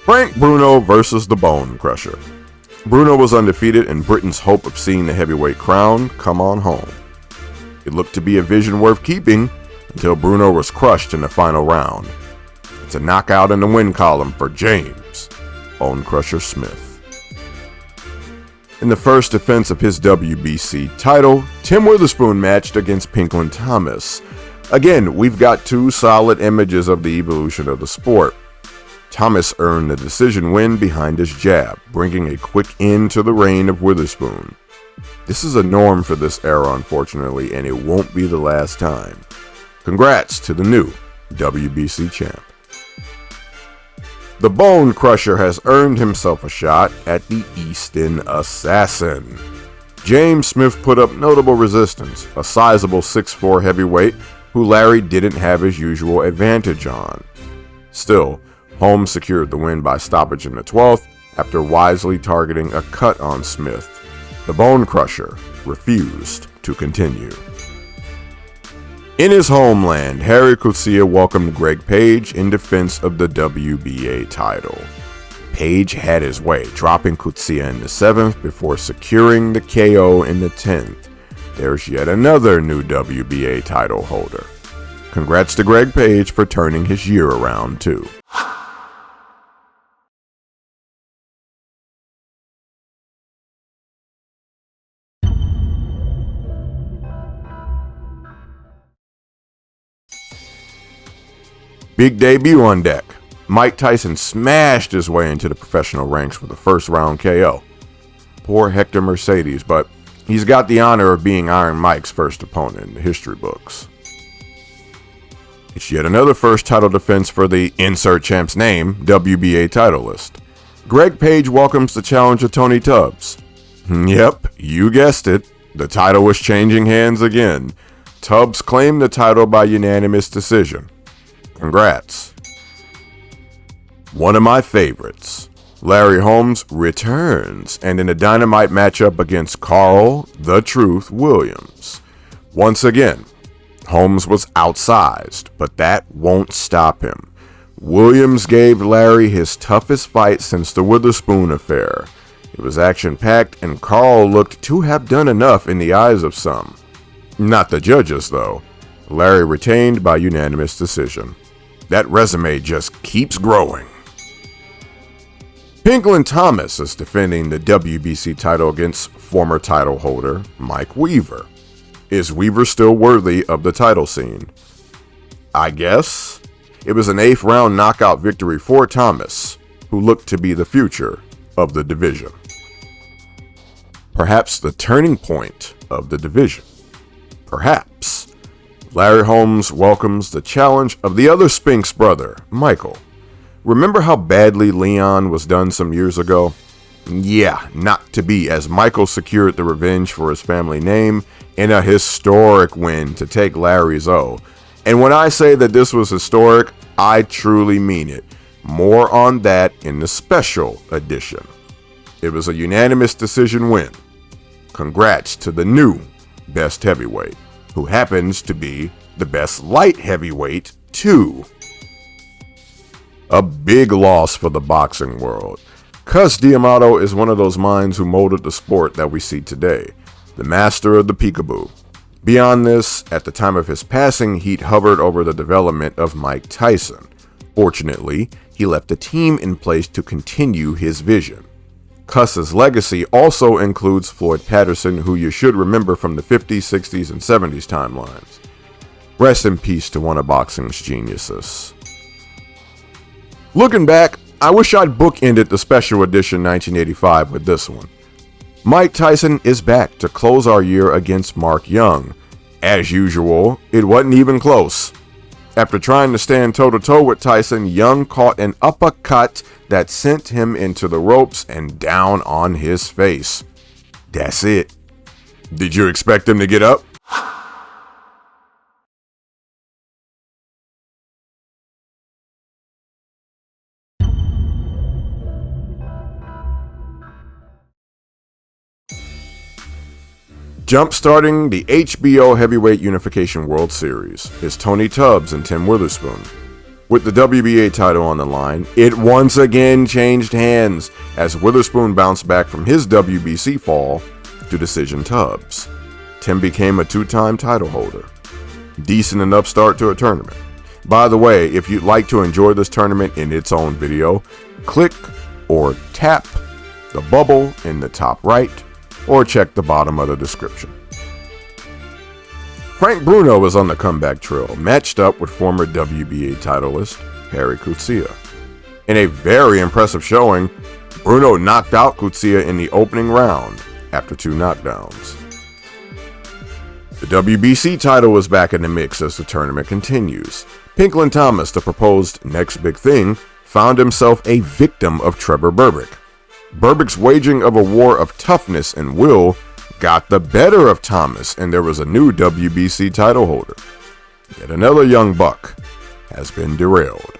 Speaker 1: Frank Bruno versus the Bone Crusher. Bruno was undefeated, and Britain's hope of seeing the heavyweight crown come on home. It looked to be a vision worth keeping until Bruno was crushed in the final round. It's a knockout in the win column for James Bone Crusher Smith. In the first defense of his WBC title, Tim Witherspoon matched against Pinklon Thomas. Again, we've got two solid images of the evolution of the sport. Thomas earned the decision win behind his jab, bringing a quick end to the reign of Witherspoon. This is a norm for this era, unfortunately, and it won't be the last time. Congrats to the new WBC champ. The Bone Crusher has earned himself a shot at the Easton Assassin. James Smith put up notable resistance, a sizable 6'4" heavyweight who Larry didn't have his usual advantage on. Still, Holmes secured the win by stoppage in the 12th after wisely targeting a cut on Smith. The Bone Crusher refused to continue. In his homeland, Harry Coetzee welcomed Greg Page in defense of the WBA title. Page had his way, dropping Coetzee in the 7th before securing the KO in the 10th. There's yet another new WBA title holder. Congrats to Greg Page for turning his year around too. Big debut on deck. Mike Tyson smashed his way into the professional ranks with a first round KO. Poor Hector Mercedes, but he's got the honor of being Iron Mike's first opponent in the history books. It's yet another first title defense for the insert champ's name WBA title list. Greg Page welcomes the challenger Tony Tubbs. Yep, you guessed it. The title was changing hands again. Tubbs claimed the title by unanimous decision. Congrats. One of my favorites, Larry Holmes returns, and in a dynamite matchup against Carl "The Truth" Williams. Once again, Holmes was outsized, but that won't stop him. Williams gave Larry his toughest fight since the Witherspoon affair. It was action-packed, and Carl looked to have done enough in the eyes of some. Not the judges, though. Larry retained by unanimous decision. That resume just keeps growing. Pinklon Thomas is defending the WBC title against former title holder Mike Weaver. Is Weaver still worthy of the title scene? I guess. It was an 8th round knockout victory for Thomas, who looked to be the future of the division. Perhaps the turning point of the division. Perhaps. Larry Holmes welcomes the challenge of the other Spinks brother, Michael. Remember how badly Leon was done some years ago? Yeah, not to be, as Michael secured the revenge for his family name in a historic win to take Larry's O. And when I say that this was historic, I truly mean it. More on that in the special edition. It was a unanimous decision win. Congrats to the new best heavyweight, who happens to be the best light heavyweight too. A big loss for the boxing world. Cus D'Amato is one of those minds who molded the sport that we see today, the master of the peekaboo. Beyond this, at the time of his passing, he'd hovered over the development of Mike Tyson. Fortunately, he left a team in place to continue his vision. Cus's legacy also includes Floyd Patterson, who you should remember from the 50s, 60s, and 70s timelines. Rest in peace to one of boxing's geniuses. Looking back, I wish I'd bookended the special edition 1985 with this one. Mike Tyson is back to close our year against Mark Young. As usual, it wasn't even close. After trying to stand toe-to-toe with Tyson, Young caught an uppercut that sent him into the ropes and down on his face. That's it. Did you expect him to get up? Jump-starting the HBO Heavyweight Unification World Series is Tony Tubbs and Tim Witherspoon. With the WBA title on the line, it once again changed hands as Witherspoon bounced back from his WBC fall to decision Tubbs. Tim became a two-time title holder. Decent enough start to a tournament. By the way, if you'd like to enjoy this tournament in its own video, click or tap the bubble in the top right or check the bottom of the description. Frank Bruno was on the comeback trail, matched up with former WBA titleist Harry Coetzee. In a very impressive showing, Bruno knocked out Coetzee in the opening round after 2 knockdowns. The WBC title was back in the mix as the tournament continues. Pinklin Thomas, the proposed next big thing, found himself a victim of Trevor Berbick. Berbick's waging of a war of toughness and will got the better of Thomas, and there was a new WBC title holder. Yet another young buck has been derailed.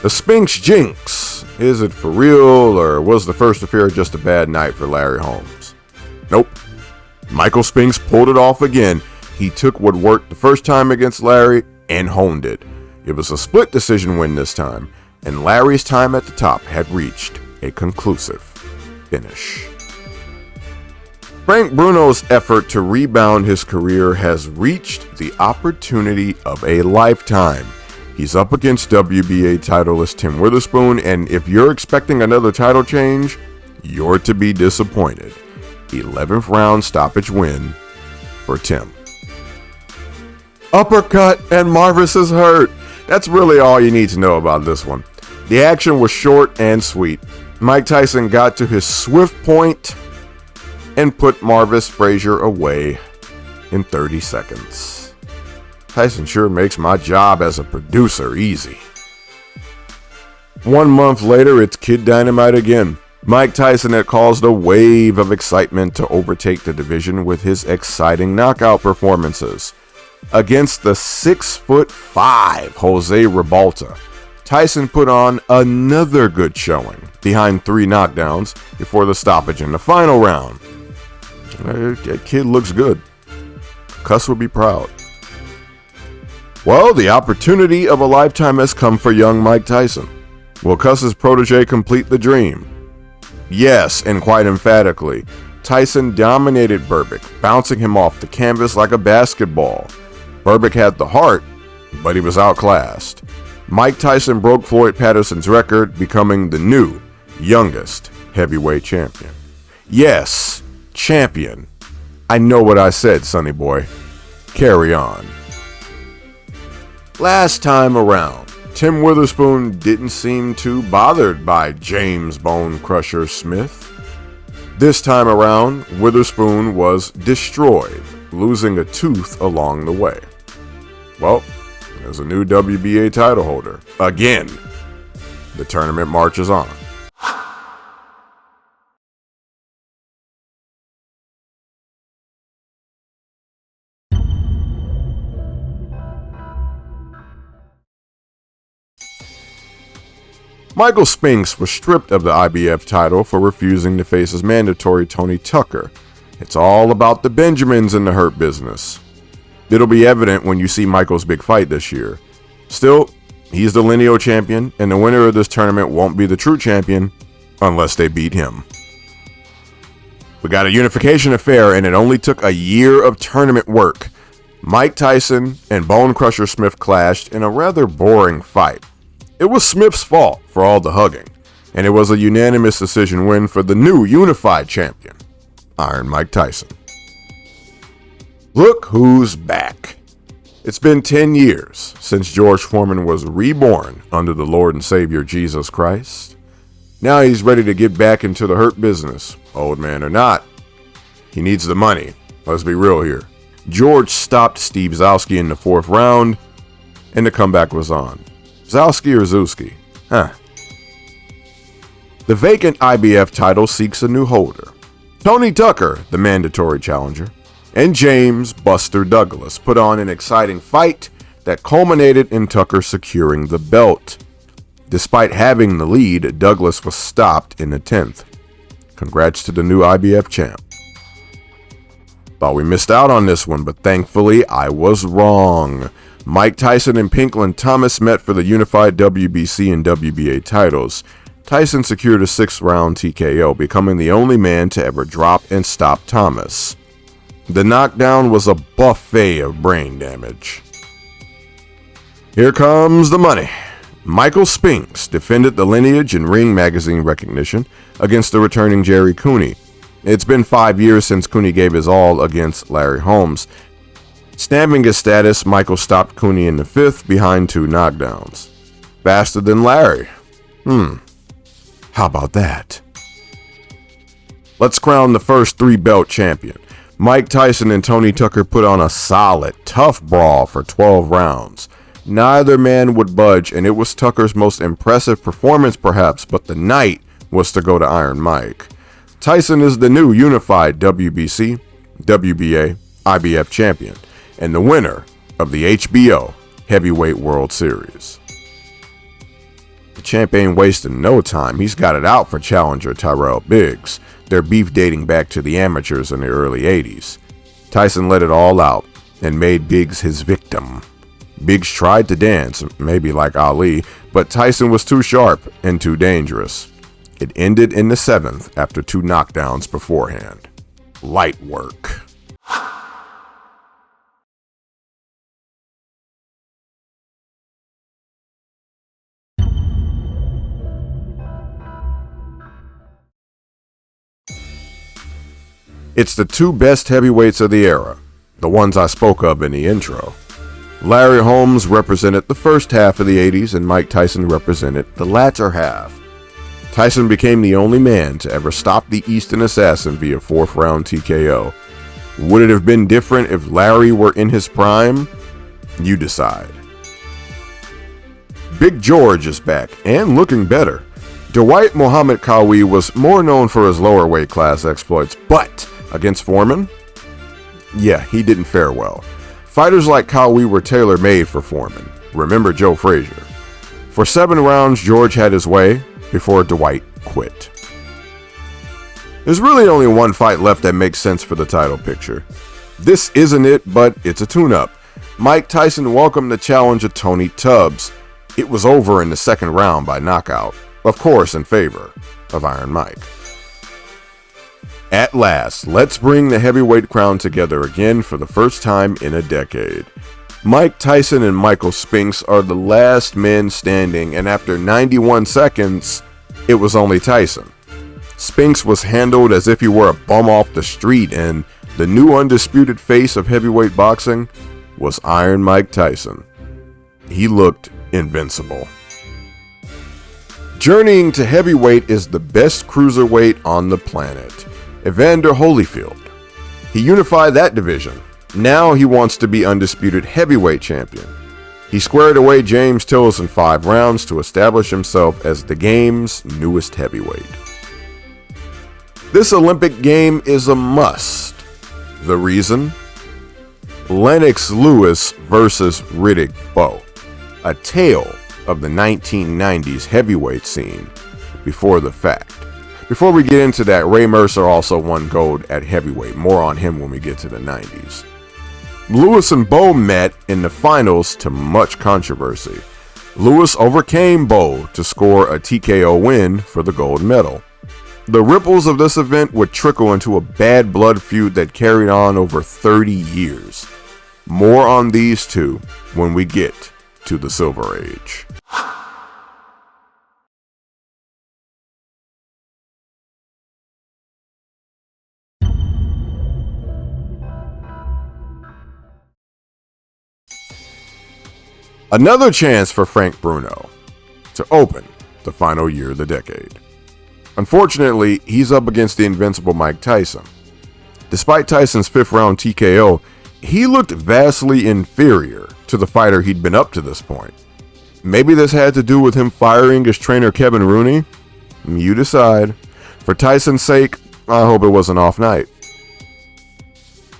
Speaker 1: The Spinks jinx. Is it for real, or was the first affair just a bad night for Larry Holmes? Nope. Michael Spinks pulled it off again. He took what worked the first time against Larry and honed it. It was a split decision win this time, and Larry's time at the top had reached a conclusive finish. Frank Bruno's effort to rebound his career has reached the opportunity of a lifetime. He's up against WBA titleist Tim Witherspoon, and if you're expecting another title change, you're to be disappointed. 11th round stoppage win for Tim. Uppercut and Marvis is hurt. That's really all you need to know about this one. The action was short and sweet. Mike Tyson got to his swift point and put Marvis Frazier away in 30 seconds. Tyson sure makes my job as a producer easy. 1 month later, it's Kid Dynamite again. Mike Tyson had caused a wave of excitement to overtake the division with his exciting knockout performances. Against the 6'5" Jose Ribalta, Tyson put on another good showing behind 3 knockdowns before the stoppage in the final round. That kid looks good. Cuss would be proud. Well, the opportunity of a lifetime has come for young Mike Tyson. Will Cuss's protege complete the dream? Yes, and quite emphatically. Tyson dominated Berbick, bouncing him off the canvas like a basketball. Berbick had the heart, but he was outclassed. Mike Tyson broke Floyd Patterson's record, becoming the new, youngest heavyweight champion. Yes, champion. I know what I said, sonny boy. Carry on. Last time around, Tim Witherspoon didn't seem too bothered by James Bone Crusher Smith. This time around, Witherspoon was destroyed, losing a tooth along the way. Well, there's a new WBA title holder. Again, the tournament marches on. Michael Spinks was stripped of the IBF title for refusing to face his mandatory Tony Tucker. It's all about the Benjamins in the Hurt business. It'll be evident when you see Michael's big fight this year. Still, he's the lineal champion, and the winner of this tournament won't be the true champion unless they beat him. We got a unification affair, and it only took a year of tournament work. Mike Tyson and Bone Crusher Smith clashed in a rather boring fight. It was Smith's fault for all the hugging, and it was a unanimous decision win for the new unified champion, Iron Mike Tyson. Look who's back. It's been 10 years since George Foreman was reborn under the Lord and Savior Jesus Christ. Now he's ready to get back into the Hurt business, old man or not. He needs the money. Let's be real here. George stopped Steve Zowski in the 4th round, and the comeback was on. Zowski or Zewski? The vacant IBF title seeks a new holder. Tony Tucker, the mandatory challenger, and James Buster Douglas put on an exciting fight that culminated in Tucker securing the belt. Despite having the lead, Douglas was stopped in the 10th. Congrats to the new IBF champ. Thought we missed out on this one, but thankfully I was wrong. Mike Tyson and Pinkland Thomas met for the unified WBC and WBA titles. Tyson secured a 6th-round TKO, becoming the only man to ever drop and stop Thomas. The knockdown was a buffet of brain damage. Here comes the money. Michael Spinks defended the lineage and Ring magazine recognition against the returning Jerry Cooney. It's been 5 years since Cooney gave his all against Larry Holmes. Stamping his status, Michael stopped Cooney in the 5th behind 2 knockdowns. Faster than Larry. How about that? Let's crown the first 3-belt champion. Mike Tyson and Tony Tucker put on a solid, tough brawl for 12 rounds. Neither man would budge, and it was Tucker's most impressive performance perhaps, but the night was to go to Iron Mike. Tyson is the new unified WBC, WBA, IBF champion, and the winner of the HBO Heavyweight World Series. The champ ain't wasting no time. He's got it out for challenger Tyrell Biggs, their beef dating back to the amateurs in the early 80s. Tyson let it all out and made Biggs his victim. Biggs tried to dance, maybe like Ali, but Tyson was too sharp and too dangerous. It ended in the 7th after 2 knockdowns beforehand. Light work. It's the 2 best heavyweights of the era, the ones I spoke of in the intro. Larry Holmes represented the first half of the 80s and Mike Tyson represented the latter half. Tyson became the only man to ever stop the Eastern Assassin via 4th-round TKO. Would it have been different if Larry were in his prime? You decide. Big George is back and looking better. Dwight Muhammad Qawi was more known for his lower weight class exploits, but against Foreman? Yeah, he didn't fare well. Fighters like Qawi were tailor-made for Foreman. Remember Joe Frazier. For 7 rounds, George had his way before Dwight quit. There's really only one fight left that makes sense for the title picture. This isn't it, but it's a tune-up. Mike Tyson welcomed the challenger Tony Tubbs. It was over in the 2nd round by knockout, of course in favor of Iron Mike. At last, let's bring the heavyweight crown together again for the first time in a decade. Mike Tyson and Michael Spinks are the last men standing, and after 91 seconds, it was only Tyson. Spinks was handled as if he were a bum off the street, and the new undisputed face of heavyweight boxing was Iron Mike Tyson. He looked invincible. Journeying to heavyweight is the best cruiserweight on the planet, Evander Holyfield. He unified that division. Now he wants to be undisputed heavyweight champion. He squared away James Tillis in 5 rounds to establish himself as the game's newest heavyweight. This Olympic game is a must. The reason? Lennox Lewis versus Riddick Bowe, a tale of the 1990s heavyweight scene before the fact. Before we get into that, Ray Mercer also won gold at heavyweight. More on him when we get to the 90s. Lewis and Bowe met in the finals to much controversy. Lewis overcame Bowe to score a TKO win for the gold medal. The ripples of this event would trickle into a bad blood feud that carried on over 30 years. More on these two when we get to the Silver Age. Another chance for Frank Bruno to open the final year of the decade. Unfortunately, he's up against the invincible Mike Tyson. Despite Tyson's 5th-round TKO, he looked vastly inferior to the fighter he'd been up to this point. Maybe this had to do with him firing his trainer Kevin Rooney? You decide. For Tyson's sake, I hope it was an off night.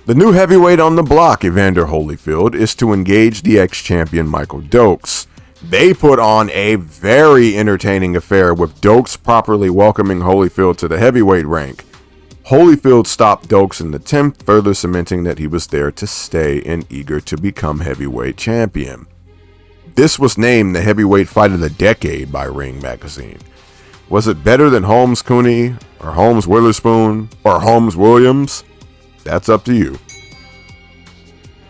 Speaker 1: The new heavyweight on the block, Evander Holyfield, is to engage the ex-champion Michael Dokes. They put on a very entertaining affair with Dokes properly welcoming Holyfield to the heavyweight rank. Holyfield stopped Dokes in the 10th, further cementing that he was there to stay and eager to become heavyweight champion. This was named the heavyweight fight of the decade by Ring magazine. Was it better than Holmes Cooney, or Holmes Witherspoon, or Holmes Williams? That's up to you.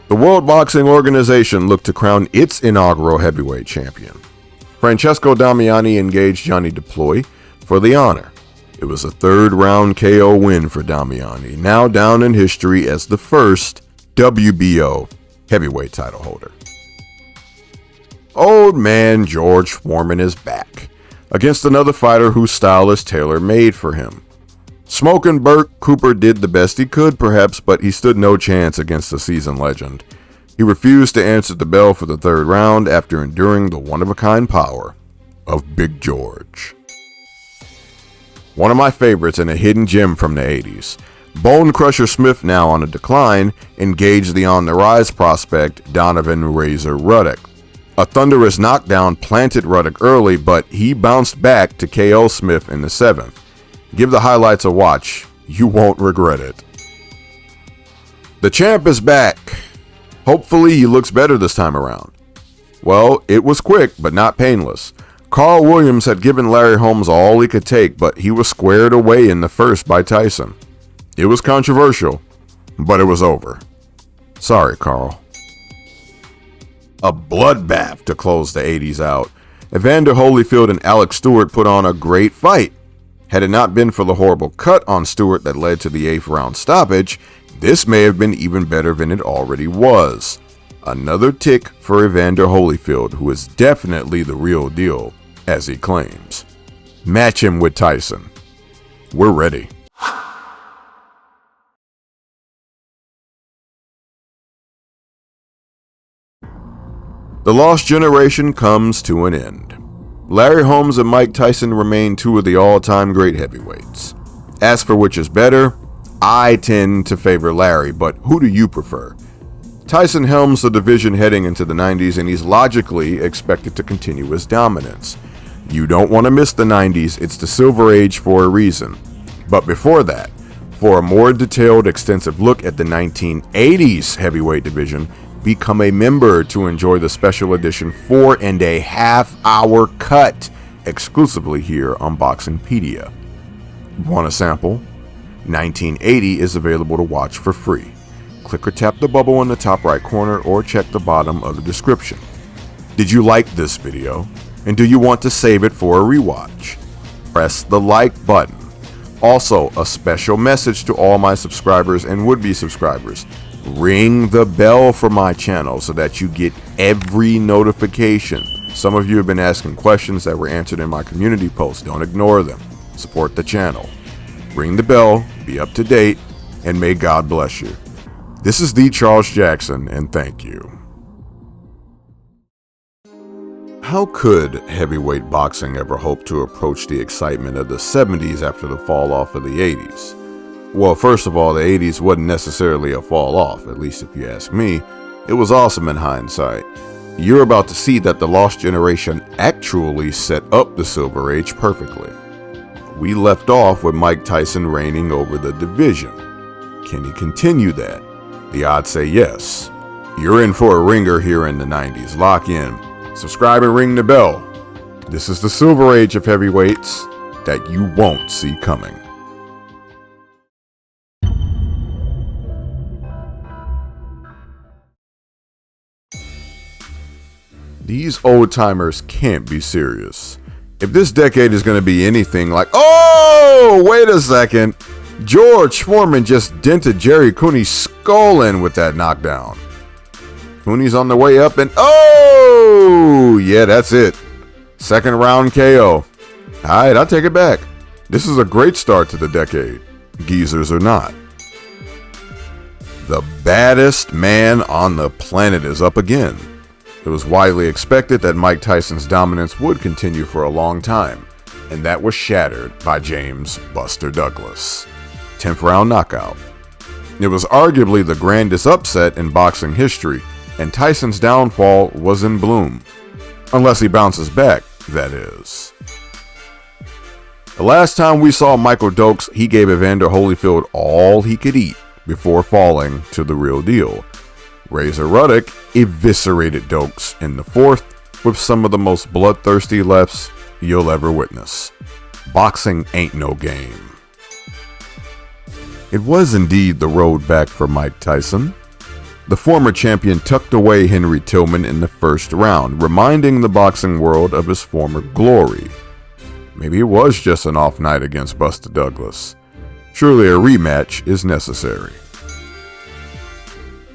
Speaker 1: The World Boxing Organization looked to crown its inaugural heavyweight champion. Francesco Damiani engaged Johnny Deploy for the honor. It was a third-round KO win for Damiani, now down in history as the first WBO heavyweight title holder. Old man George Foreman is back, against another fighter whose style is tailor-made for him. Smokin' Burt Cooper did the best he could, perhaps, but he stood no chance against the seasoned legend. He refused to answer the bell for the third round after enduring the one-of-a-kind power of Big George. One of my favorites and a hidden gem from the 80s, Bone Crusher Smith, now on a decline, engaged the on-the-rise prospect Donovan Razor Ruddock. A thunderous knockdown planted Ruddock early, but he bounced back to KO Smith in the 7th. Give the highlights a watch. You won't regret it. The champ is back. Hopefully he looks better this time around. Well, it was quick, but not painless. Carl Williams had given Larry Holmes all he could take, but he was squared away in the first by Tyson. It was controversial, but it was over. Sorry, Carl. A bloodbath to close the 80s out. Evander Holyfield and Alex Stewart put on a great fight. Had it not been for the horrible cut on Stewart that led to the 8th round stoppage, this may have been even better than it already was. Another tick for Evander Holyfield, who is definitely the real deal, as he claims. Match him with Tyson. We're ready. The lost generation comes to an end. Larry Holmes and Mike Tyson remain two of the all-time great heavyweights. As for which is better, I tend to favor Larry, but who do you prefer? Tyson helms the division heading into the 90s, and he's logically expected to continue his dominance. You don't want to miss the 90s, it's the Silver Age for a reason. But before that, for a more detailed, extensive look at the 1980s heavyweight division, become a member to enjoy the special edition 4.5-hour cut exclusively here on BoxingPedia. Want a sample? 1980 is available to watch for free. Click or tap the bubble in the top right corner or check the bottom of the description. Did you like this video? And do you want to save it for a rewatch? Press the like button. Also, a special message to all my subscribers and would-be subscribers. Ring the bell for my channel so that you get every notification. Some of you have been asking questions that were answered in my community posts. Don't ignore them. Support the channel. Ring the bell, be up to date, and may God bless you. This is the Charles Jackson, and thank you. How could heavyweight boxing ever hope to approach the excitement of the 70s after the fall off of the 80s? Well, first of all, the 80s wasn't necessarily a fall off, at least if you ask me. It was awesome in hindsight. You're about to see that the lost generation actually set up the Silver Age perfectly. We left off with Mike Tyson reigning over the division. Can he continue that? The odds say yes. You're in for a ringer here in the 90s. Lock in. Subscribe and ring the bell. This is the Silver Age of heavyweights that you won't see coming. These old timers can't be serious. If this decade is going to be anything like, oh, wait a second. George Foreman just dented Jerry Cooney's skull in with that knockdown. Cooney's on the way up and oh, yeah, that's it. Second round KO. All right, I'll take it back. This is a great start to the decade. Geezers or not. The baddest man on the planet is up again. It was widely expected that Mike Tyson's dominance would continue for a long time, and that was shattered by James Buster Douglas. 10th round knockout. It was arguably the grandest upset in boxing history, and Tyson's downfall was in bloom. Unless he bounces back, that is. The last time we saw Michael Dokes, he gave Evander Holyfield all he could eat before falling to the real deal. Razor Ruddock eviscerated Dokes in the fourth with some of the most bloodthirsty lefts you'll ever witness. Boxing ain't no game. It was indeed the road back for Mike Tyson. The former champion tucked away Henry Tillman in the first round, reminding the boxing world of his former glory. Maybe it was just an off night against Buster Douglas. Surely a rematch is necessary.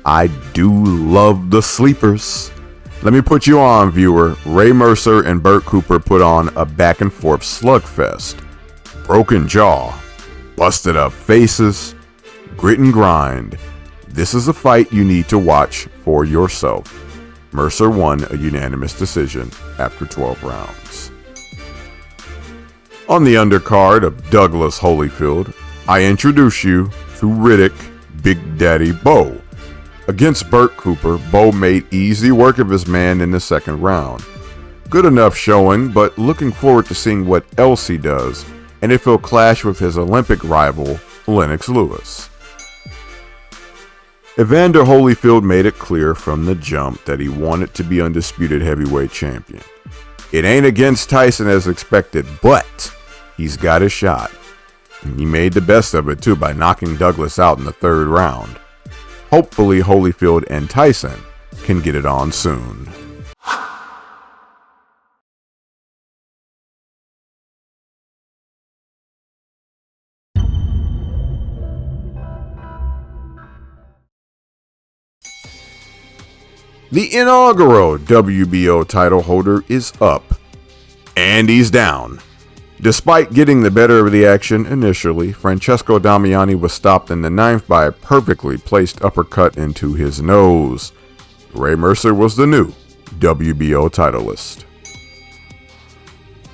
Speaker 1: I do love the sleepers. Let me put you on, viewer. Ray Mercer and Burt Cooper put on a back and forth slugfest. Broken jaw, busted up faces, grit and grind. This is a fight you need to watch for yourself. Mercer won a unanimous decision after 12 rounds. On the undercard of Douglas Holyfield, I introduce you to Riddick Big Daddy Bo. Against Burt Cooper, Bo made easy work of his man in the second round. Good enough showing, but looking forward to seeing what else he does, and if he'll clash with his Olympic rival, Lennox Lewis. Evander Holyfield made it clear from the jump that he wanted to be undisputed heavyweight champion. It ain't against Tyson as expected, but he's got his shot. And he made the best of it too by knocking Douglas out in the third round. Hopefully Holyfield and Tyson can get it on soon. The inaugural WBO title holder is up, and he's down. Despite getting the better of the action initially, Francesco Damiani was stopped in the ninth by a perfectly placed uppercut into his nose. Ray Mercer was the new WBO titleist.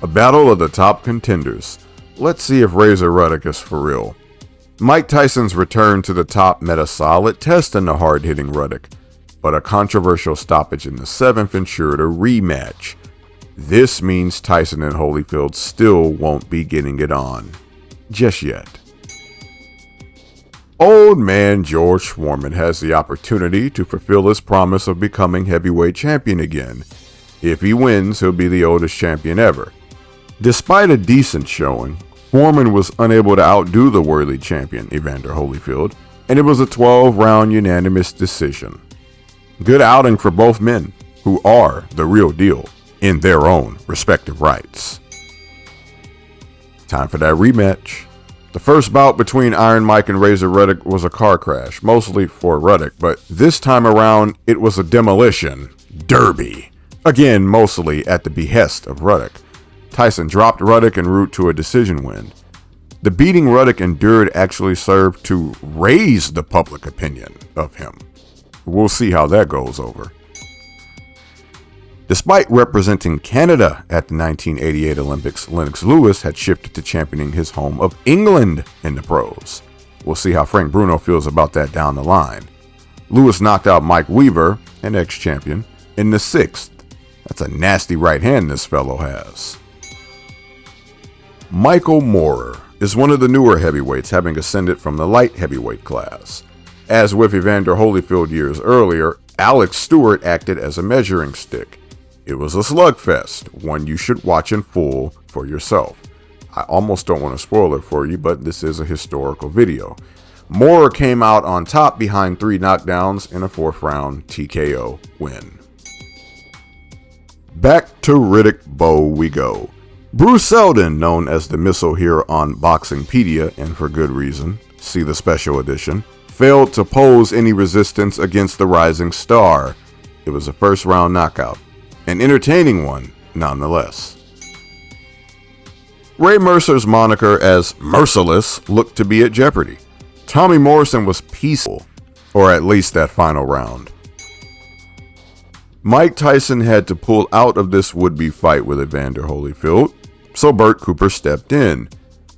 Speaker 1: A battle of the top contenders. Let's see if Razor Ruddock is for real. Mike Tyson's return to the top met a solid test in the hard-hitting Ruddock, but a controversial stoppage in the seventh ensured a rematch. This means Tyson and Holyfield still won't be getting it on. Just yet. Old man George Foreman has the opportunity to fulfill his promise of becoming heavyweight champion again. If he wins, he'll be the oldest champion ever. Despite a decent showing, Foreman was unable to outdo the worthy champion, Evander Holyfield, and it was a 12-round unanimous decision. Good outing for both men, who are the real deal in their own respective rights. Time for that rematch. The first bout between Iron Mike and Razor Ruddock was a car crash, mostly for Ruddock, but this time around it was a demolition derby. Again, mostly at the behest of Ruddock. Tyson dropped Ruddock en route to a decision win. The beating Ruddock endured actually served to raise the public opinion of him. We'll see how that goes over. Despite representing Canada at the 1988 Olympics, Lennox Lewis had shifted to championing his home of England in the pros. We'll see how Frank Bruno feels about that down the line. Lewis knocked out Mike Weaver, an ex-champion, in the sixth. That's a nasty right hand this fellow has. Michael Moorer is one of the newer heavyweights, having ascended from the light heavyweight class. As with Evander Holyfield years earlier, Alex Stewart acted as a measuring stick. It was a slugfest, one you should watch in full for yourself. I almost don't want to spoil it for you, but this is a historical video. Moorer came out on top behind 3 knockdowns in a 4th round TKO win. Back to Riddick Bowe we go. Bruce Seldon, known as the Missile here on BoxingPedia, and for good reason, see the special edition, failed to pose any resistance against the rising star. It was a 1st round knockout. An entertaining one, nonetheless. Ray Mercer's moniker as Merciless looked to be at jeopardy. Tommy Morrison was peaceful, or at least that final round. Mike Tyson had to pull out of this would-be fight with Evander Holyfield, so Burt Cooper stepped in.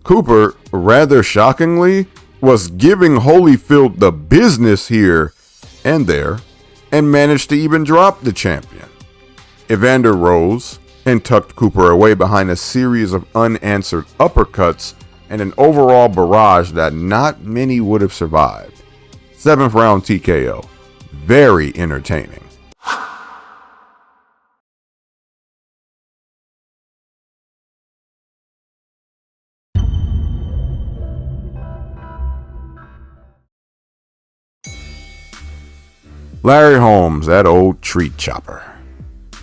Speaker 1: Cooper, rather shockingly, was giving Holyfield the business here and there, and managed to even drop the champion. Evander rose and tucked Cooper away behind a series of unanswered uppercuts and an overall barrage that not many would have survived. 7th round TKO. Very entertaining. Larry Holmes, that old treat chopper.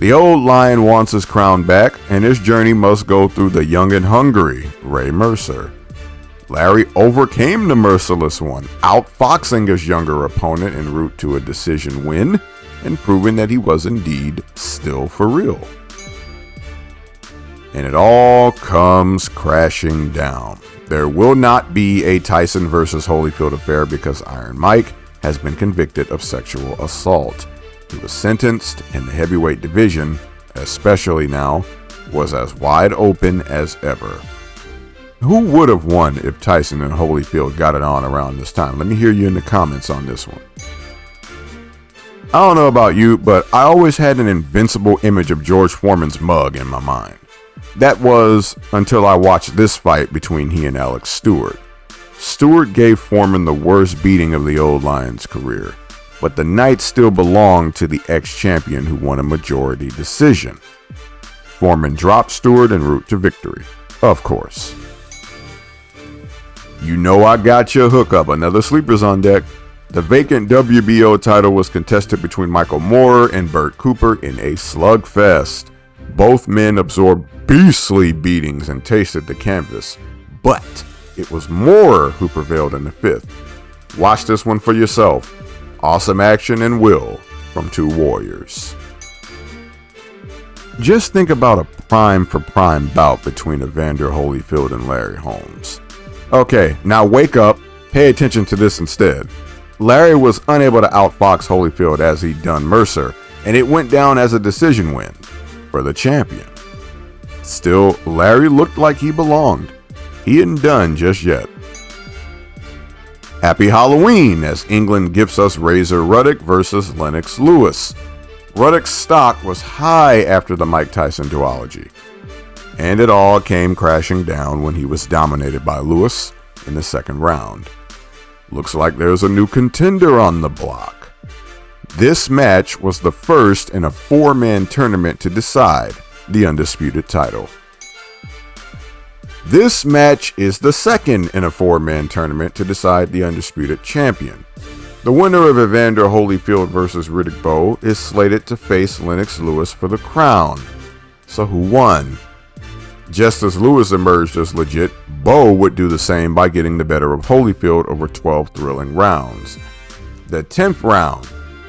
Speaker 1: The old lion wants his crown back, and his journey must go through the young and hungry, Ray Mercer. Larry overcame the merciless one, outfoxing his younger opponent en route to a decision win, and proving that he was indeed still for real. And it all comes crashing down. There will not be a Tyson versus Holyfield affair because Iron Mike has been convicted of sexual assault. He was sentenced, and the heavyweight division, especially now, was as wide open as ever. Who would have won if Tyson and Holyfield got it on around this time? Let me hear you in the comments on this one. I don't know about you, but I always had an invincible image of George Foreman's mug in my mind. That was until I watched this fight between he and Alex Stewart. Stewart gave Foreman the worst beating of the old Lion's career, but the night still belonged to the ex-champion who won a majority decision. Foreman dropped Stewart en route to victory, of course. You know I got your hookup. Another sleeper's on deck. The vacant WBO title was contested between Michael Moorer and Bert Cooper in a slugfest. Both men absorbed beastly beatings and tasted the canvas, but it was Moorer who prevailed in the 5th. Watch this one for yourself. Awesome action and will from two warriors. Just think about a prime for prime bout between Evander Holyfield and Larry Holmes. Okay, now wake up, pay attention to this instead. Larry was unable to outfox Holyfield as he'd done Mercer, and it went down as a decision win for the champion. Still, Larry looked like he belonged. He isn't done just yet. Happy Halloween as England gifts us Razor Ruddock versus Lennox Lewis. Ruddock's stock was high after the Mike Tyson duology, and it all came crashing down when he was dominated by Lewis in the 2nd round. Looks like there's a new contender on the block. This match was the first in a 4-man tournament to decide the undisputed title. This match is the second in a 4-man tournament to decide the undisputed champion. The winner of Evander Holyfield versus Riddick Bowe is slated to face Lennox Lewis for the crown. So who won? Just as Lewis emerged as legit, Bowe would do the same by getting the better of Holyfield over 12 thrilling rounds. The 10th round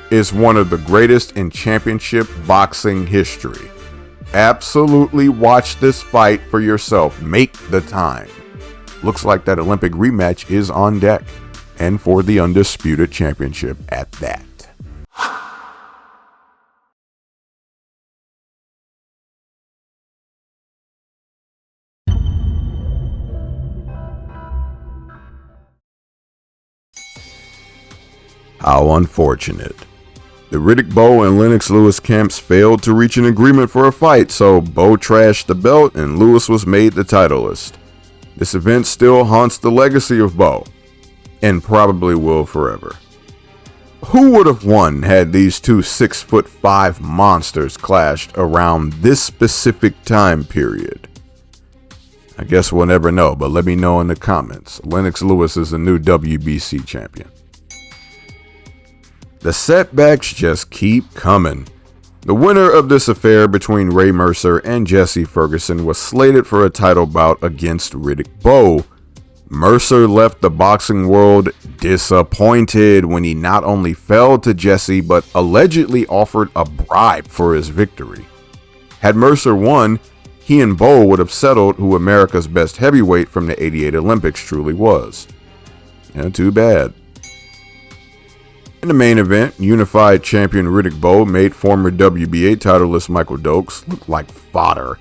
Speaker 1: is one of the greatest in championship boxing history. Absolutely watch this fight for yourself. Make the time. Looks like that Olympic rematch is on deck, and for the undisputed championship at that. How unfortunate. The Riddick Bowe and Lennox Lewis camps failed to reach an agreement for a fight, so Bowe trashed the belt and Lewis was made the titleist. This event still haunts the legacy of Bowe, and probably will forever. Who would have won had these two 6'5" monsters clashed around this specific time period? I guess we'll never know, but let me know in the comments. Lennox Lewis is the new WBC champion. The setbacks just keep coming. The winner of this affair between Ray Mercer and Jesse Ferguson was slated for a title bout against Riddick Bowe. Mercer left the boxing world disappointed when he not only fell to Jesse but allegedly offered a bribe for his victory. Had Mercer won, he and Bowe would have settled who America's best heavyweight from the '88 Olympics truly was. Yeah, too bad. In the main event, unified champion Riddick Bowe made former WBA titleist Michael Dokes look like fodder.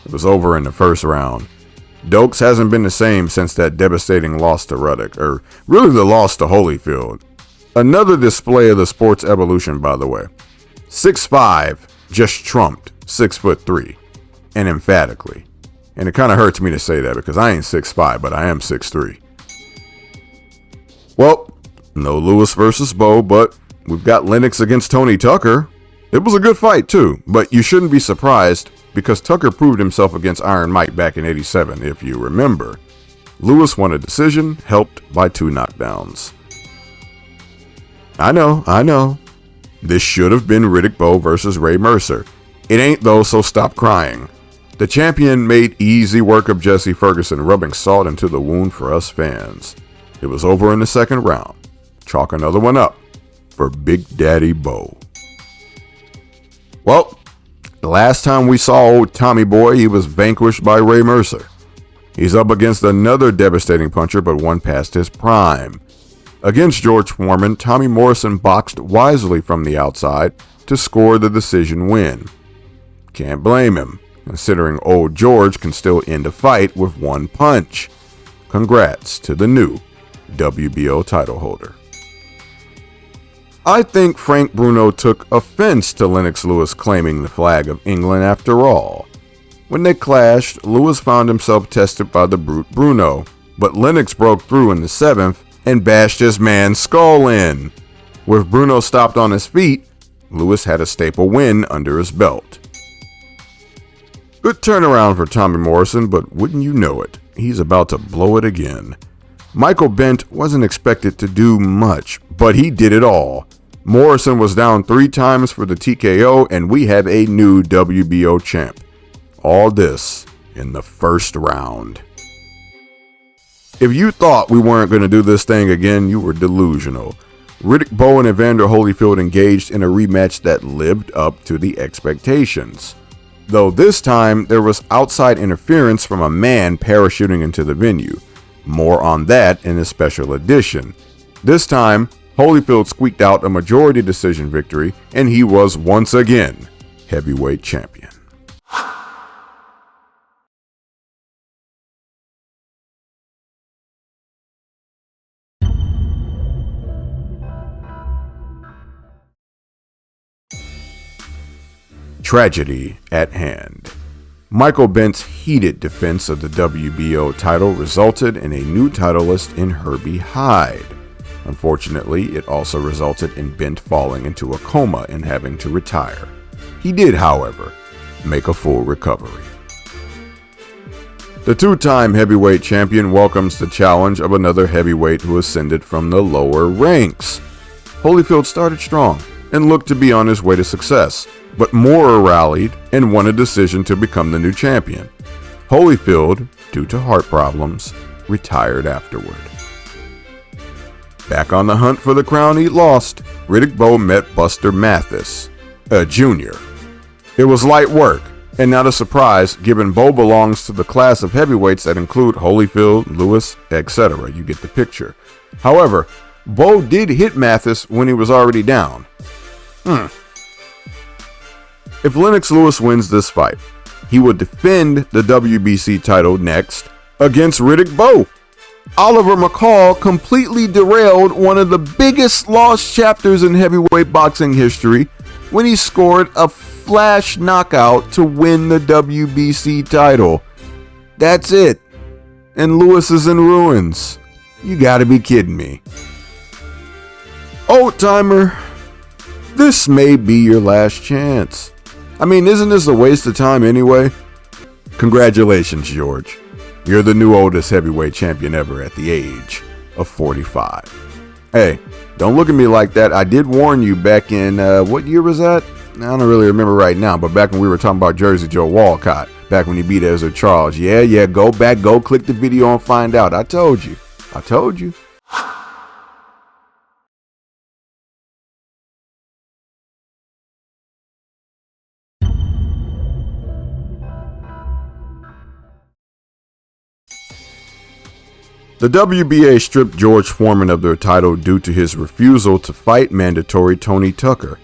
Speaker 1: It was over in the 1st round. Dokes hasn't been the same since that devastating loss to Ruddock, or really the loss to Holyfield. Another display of the sport's evolution, by the way. 6'5", just trumped 6'3". and emphatically. And it kind of hurts me to say that because I ain't 6'5", but I am 6'3". Well, no Lewis versus Bo, but we've got Lennox against Tony Tucker. It was a good fight too, but you shouldn't be surprised because Tucker proved himself against Iron Mike back in '87, if you remember. Lewis won a decision, helped by 2 knockdowns. I know. This should have been Riddick Bowe versus Ray Mercer. It ain't though, so stop crying. The champion made easy work of Jesse Ferguson, rubbing salt into the wound for us fans. It was over in the second round. Chalk another one up for Big Daddy Bowe. Well, the last time we saw old Tommy Boy, he was vanquished by Ray Mercer. He's up against another devastating puncher, but one past his prime. Against George Foreman, Tommy Morrison boxed wisely from the outside to score the decision win. Can't blame him, considering old George can still end a fight with one punch. Congrats to the new WBO title holder. I think Frank Bruno took offense to Lennox Lewis claiming the flag of England after all. When they clashed, Lewis found himself tested by the brute Bruno, but Lennox broke through in the 7th and bashed his man's skull in. With Bruno stopped on his feet, Lewis had a staple win under his belt. Good turnaround for Tommy Morrison, but wouldn't you know it, he's about to blow it again. Michael Bent wasn't expected to do much, but he did it all. Morrison was down 3 times for the TKO, and we have a new WBO champ. All this in the first round. If you thought we weren't going to do this thing again, you were delusional. Riddick Bowe and Evander Holyfield engaged in a rematch that lived up to the expectations. Though this time, there was outside interference from a man parachuting into the venue. More on that in a special edition. This time, Holyfield squeaked out a majority decision victory, and he was once again heavyweight champion. Tragedy at hand. Michael Bent's heated defense of the WBO title resulted in a new titleist in Herbie Hyde. Unfortunately, it also resulted in Bent falling into a coma and having to retire. He did, however, make a full recovery. The 2-time heavyweight champion welcomes the challenge of another heavyweight who ascended from the lower ranks. Holyfield started strong and looked to be on his way to success, but Moorer rallied and won a decision to become the new champion. Holyfield, due to heart problems, retired afterward. Back on the hunt for the crown he lost, Riddick Bowe met Buster Mathis, a junior. It was light work, and not a surprise given Bowe belongs to the class of heavyweights that include Holyfield, Lewis, etc. You get the picture. However, Bowe did hit Mathis when he was already down. If Lennox Lewis wins this fight, he would defend the WBC title next against Riddick Bowe. Oliver McCall completely derailed one of the biggest lost chapters in heavyweight boxing history when he scored a flash knockout to win the WBC title. That's it. And Lewis is in ruins. You gotta be kidding me. Old timer, this may be your last chance. I mean, isn't this a waste of time anyway? Congratulations, George. You're the new oldest heavyweight champion ever at the age of 45. Hey, don't look at me like that. I did warn you back in, what year was that? I don't really remember right now, but back when we were talking about Jersey Joe Walcott, back when he beat Ezra Charles. Yeah, go back, go click the video and find out. I told you. The WBA stripped George Foreman of their title due to his refusal to fight mandatory Tony Tucker.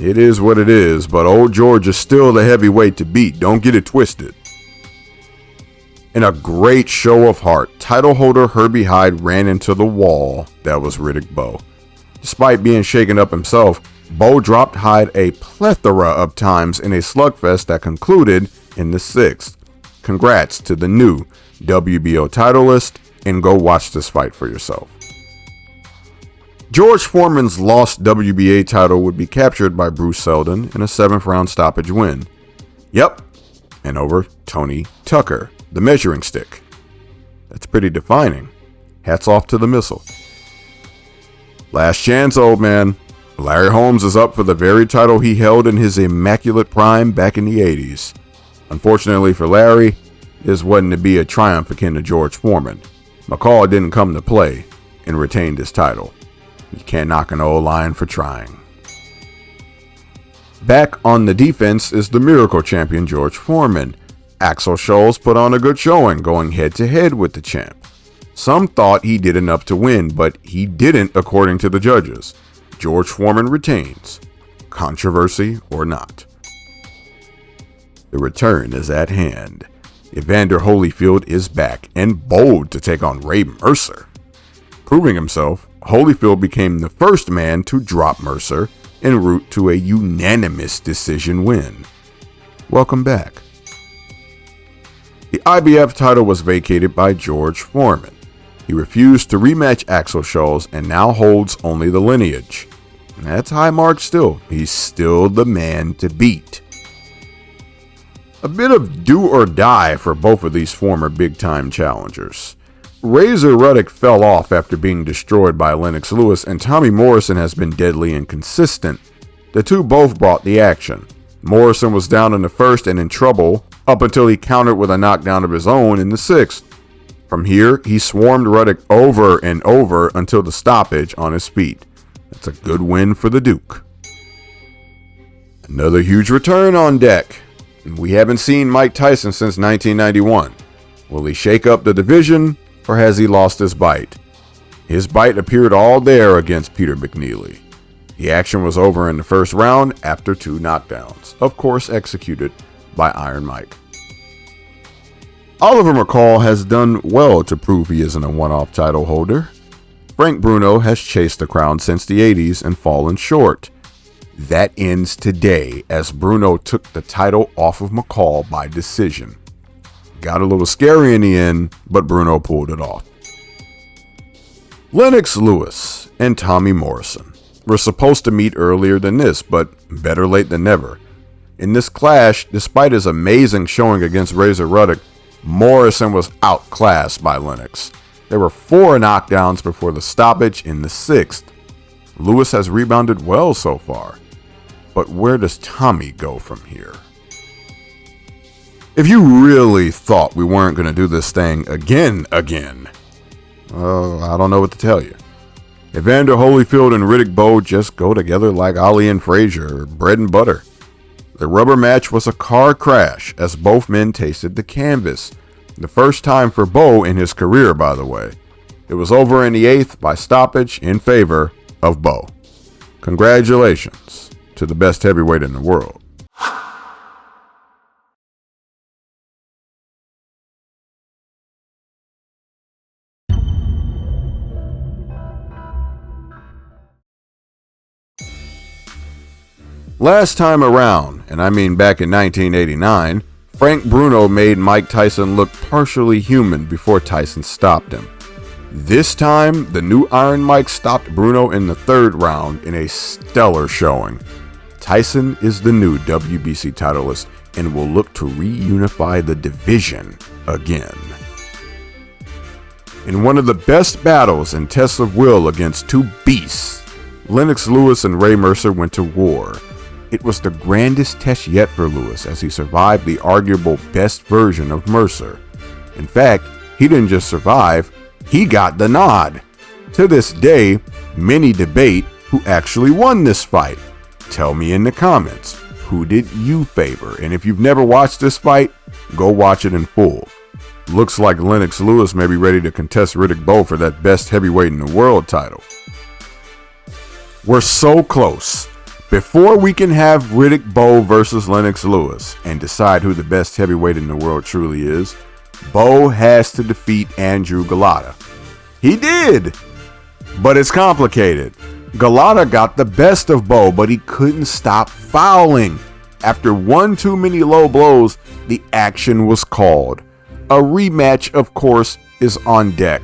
Speaker 1: It is what it is, but old George is still the heavyweight to beat. Don't get it twisted. In a great show of heart, title holder Herbie Hyde ran into the wall that was Riddick Bowe. Despite being shaken up himself, Bo dropped Hyde a plethora of times in a slugfest that concluded in the 6th. Congrats to the new WBO titleist, and go watch this fight for yourself. George Foreman's lost WBA title would be captured by Bruce Seldon in a 7th round stoppage win. Yep, and over Tony Tucker, the measuring stick. That's pretty defining. Hats off to the missile. Last chance, old man. Larry Holmes is up for the very title he held in his immaculate prime back in the 80s. Unfortunately for Larry, this wasn't to be a triumph akin to George Foreman. McCall didn't come to play and retained his title. You can't knock an old lion for trying. Back on the defense is the miracle champion George Foreman. Axel Scholes put on a good showing, going head-to-head with the champ. Some thought he did enough to win, but he didn't according to the judges. George Foreman retains, controversy or not. The return is at hand. Evander Holyfield is back and bold to take on Ray Mercer. Proving himself, Holyfield became the first man to drop Mercer en route to a unanimous decision win. Welcome back. The IBF title was vacated by George Foreman. He refused to rematch Axel Scholes and now holds only the lineage. That's high mark still. He's still the man to beat. A bit of do or die for both of these former big-time challengers. Razor Ruddock fell off after being destroyed by Lennox Lewis, and Tommy Morrison has been deadly inconsistent. The two both brought the action. Morrison was down in the 1st and in trouble up until he countered with a knockdown of his own in the 6th. From here, he swarmed Ruddock over and over until the stoppage on his feet. That's a good win for the Duke. Another huge return on deck. We haven't seen Mike Tyson since 1991. Will he shake up the division, or has he lost his bite? His bite appeared all there against Peter McNeely. The action was over in the 1st round after 2 knockdowns, of course executed by Iron Mike. Oliver McCall has done well to prove he isn't a one-off title holder. Frank Bruno has chased the crown since the 80s and fallen short. That ends today as Bruno took the title off of McCall by decision. Got a little scary in the end, but Bruno pulled it off. Lennox Lewis and Tommy Morrison were supposed to meet earlier than this, but better late than never. In this clash, despite his amazing showing against Razor Ruddock, Morrison was outclassed by Lennox. There were 4 knockdowns before the stoppage in the 6th. Lewis has rebounded well so far, but where does Tommy go from here? If you really thought we weren't going to do this thing again, I don't know what to tell you. Evander Holyfield and Riddick Bowe just go together like Ali and Frazier, bread and butter. The rubber match was a car crash as both men tasted the canvas. The first time for Bowe in his career, by the way. It was over in the 8th by stoppage in favor of Bowe. Congratulations to the best heavyweight in the world. Last time around, and I mean back in 1989, Frank Bruno made Mike Tyson look partially human before Tyson stopped him. This time, the new Iron Mike stopped Bruno in the 3rd round in a stellar showing. Tyson is the new WBC titleist and will look to reunify the division again. In one of the best battles and tests of will against 2 beasts, Lennox Lewis and Ray Mercer went to war. It was the grandest test yet for Lewis as he survived the arguable best version of Mercer. In fact, he didn't just survive, he got the nod. To this day, many debate who actually won this fight. Tell me in the comments, who did you favor? And if you've never watched this fight, go watch it in full. Looks like Lennox Lewis may be ready to contest Riddick Bowe for that best heavyweight in the world title. We're so close. Before we can have Riddick Bowe versus Lennox Lewis and decide who the best heavyweight in the world truly is, Bowe has to defeat Andrew Golota. He did, but it's complicated. Galata got the best of Bo, but he couldn't stop fouling. After one too many low blows, the action was called. A rematch, of course, is on deck.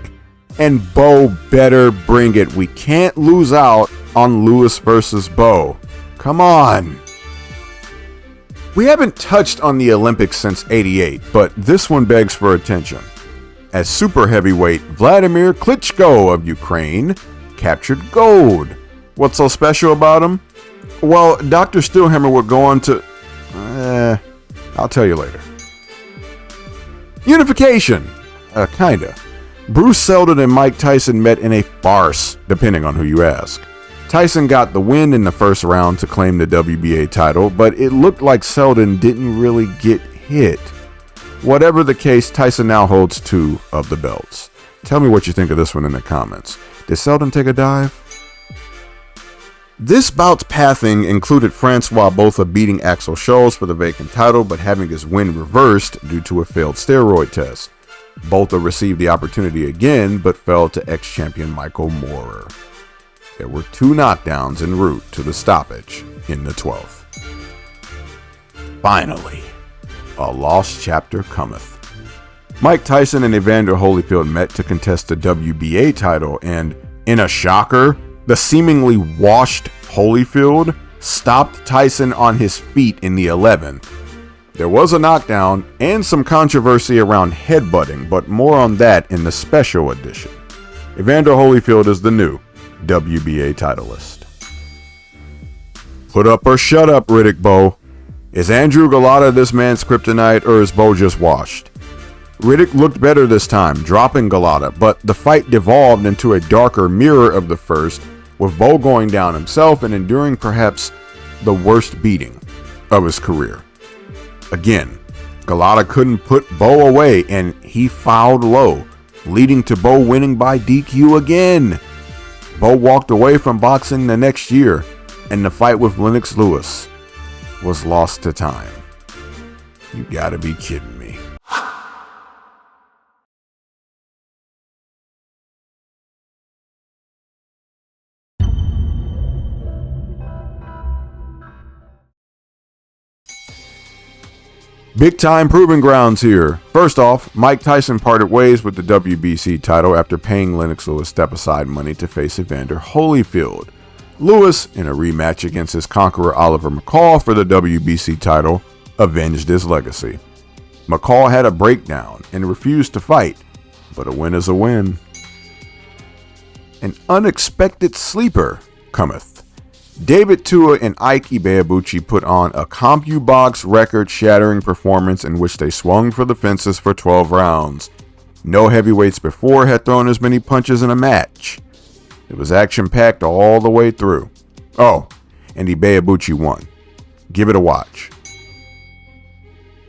Speaker 1: And Bo better bring it. We can't lose out on Lewis versus Bo. Come on. We haven't touched on the Olympics since '88, but this one begs for attention. As super heavyweight Vladimir Klitschko of Ukraine captured gold. What's so special about him? Well, Dr. Steelhammer would go on to... I'll tell you later. Unification. Kinda. Bruce Seldon and Mike Tyson met in a farce, depending on who you ask. Tyson got the win in the first round to claim the WBA title, but it looked like Seldon didn't really get hit. Whatever the case, Tyson now holds 2 of the belts. Tell me what you think of this one in the comments. Did Seldon take a dive? This bout's pathing included Francois Botha beating Axel Scholz for the vacant title, but having his win reversed due to a failed steroid test. Botha received the opportunity again, but fell to ex-champion Michael Moorer. There were 2 knockdowns en route to the stoppage in the 12th. Finally, a lost chapter cometh. Mike Tyson and Evander Holyfield met to contest the WBA title, and in a shocker, the seemingly washed Holyfield stopped Tyson on his feet in the 11th. There was a knockdown and some controversy around headbutting, but more on that in the special edition. Evander Holyfield is the new WBA titleist. Put up or shut up, Riddick Bowe. Is Andrew Galata this man's kryptonite, or is Bowe just washed? Riddick looked better this time, dropping Galata, but the fight devolved into a darker mirror of the first, with Bowe going down himself and enduring perhaps the worst beating of his career. Again, Galata couldn't put Bowe away, and he fouled low, leading to Bowe winning by DQ again. Bowe walked away from boxing the next year, and the fight with Lennox Lewis was lost to time. You gotta be kidding me. Big time proving grounds here. First off, Mike Tyson parted ways with the WBC title after paying Lennox Lewis step-aside money to face Evander Holyfield. Lewis, in a rematch against his conqueror Oliver McCall for the WBC title, avenged his legacy. McCall had a breakdown and refused to fight, but a win is a win. An unexpected sleeper cometh. David Tua and Ike Ibeabuchi put on a CompuBox record-shattering performance in which they swung for the fences for 12 rounds. No heavyweights before had thrown as many punches in a match. It was action-packed all the way through. Oh, and Ibeabuchi won. Give it a watch.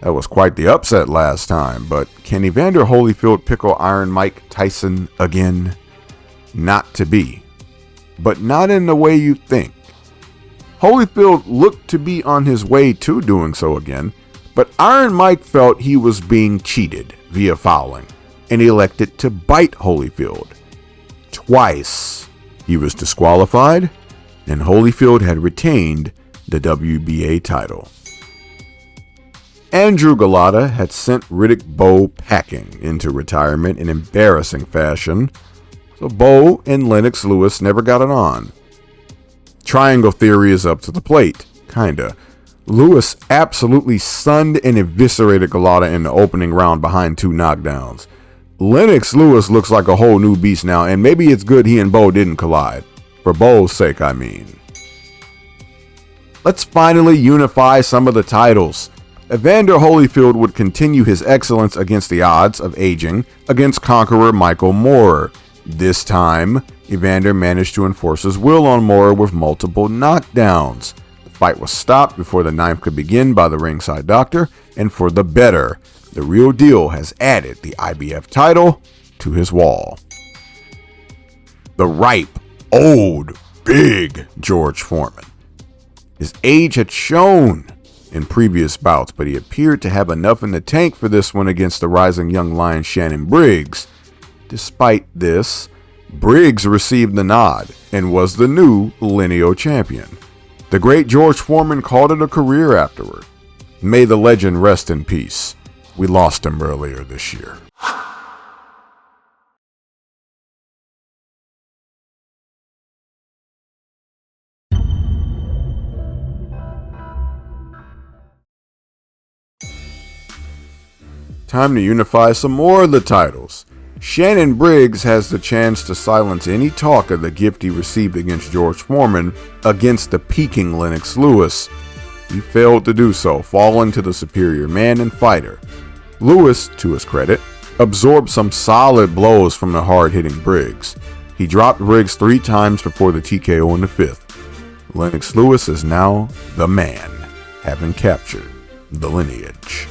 Speaker 1: That was quite the upset last time, but can Evander Holyfield pickle Iron Mike Tyson again? Not to be. But not in the way you think. Holyfield looked to be on his way to doing so again, but Iron Mike felt he was being cheated via fouling and elected to bite Holyfield. Twice he was disqualified, and Holyfield had retained the WBA title. Andrew Galata had sent Riddick Bowe packing into retirement in embarrassing fashion, so Bowe and Lennox Lewis never got it on. Triangle theory is up to the plate, kinda. Lewis absolutely stunned and eviscerated Galata in the opening round behind 2 knockdowns. Lennox Lewis looks like a whole new beast now, and maybe it's good he and Bowe didn't collide. For Bowe's sake, I mean. Let's finally unify some of the titles. Evander Holyfield would continue his excellence against the odds of aging against conqueror Michael Moorer. This time, Evander managed to enforce his will on Moorer with multiple knockdowns. The fight was stopped before the 9th could begin by the ringside doctor, and for the better, the real deal has added the IBF title to his wall. The ripe, old, big George Foreman. His age had shown in previous bouts, but he appeared to have enough in the tank for this one against the rising young lion Shannon Briggs. Despite this, Briggs received the nod, and was the new lineal champion. The great George Foreman called it a career afterward. May the legend rest in peace. We lost him earlier this year. Time to unify some more of the titles. Shannon Briggs has the chance to silence any talk of the gift he received against George Foreman against the peaking Lennox Lewis. He failed to do so, falling to the superior man and fighter. Lewis, to his credit, absorbed some solid blows from the hard-hitting Briggs. He dropped Briggs 3 times before the TKO in the 5th. Lennox Lewis is now the man, having captured the lineage.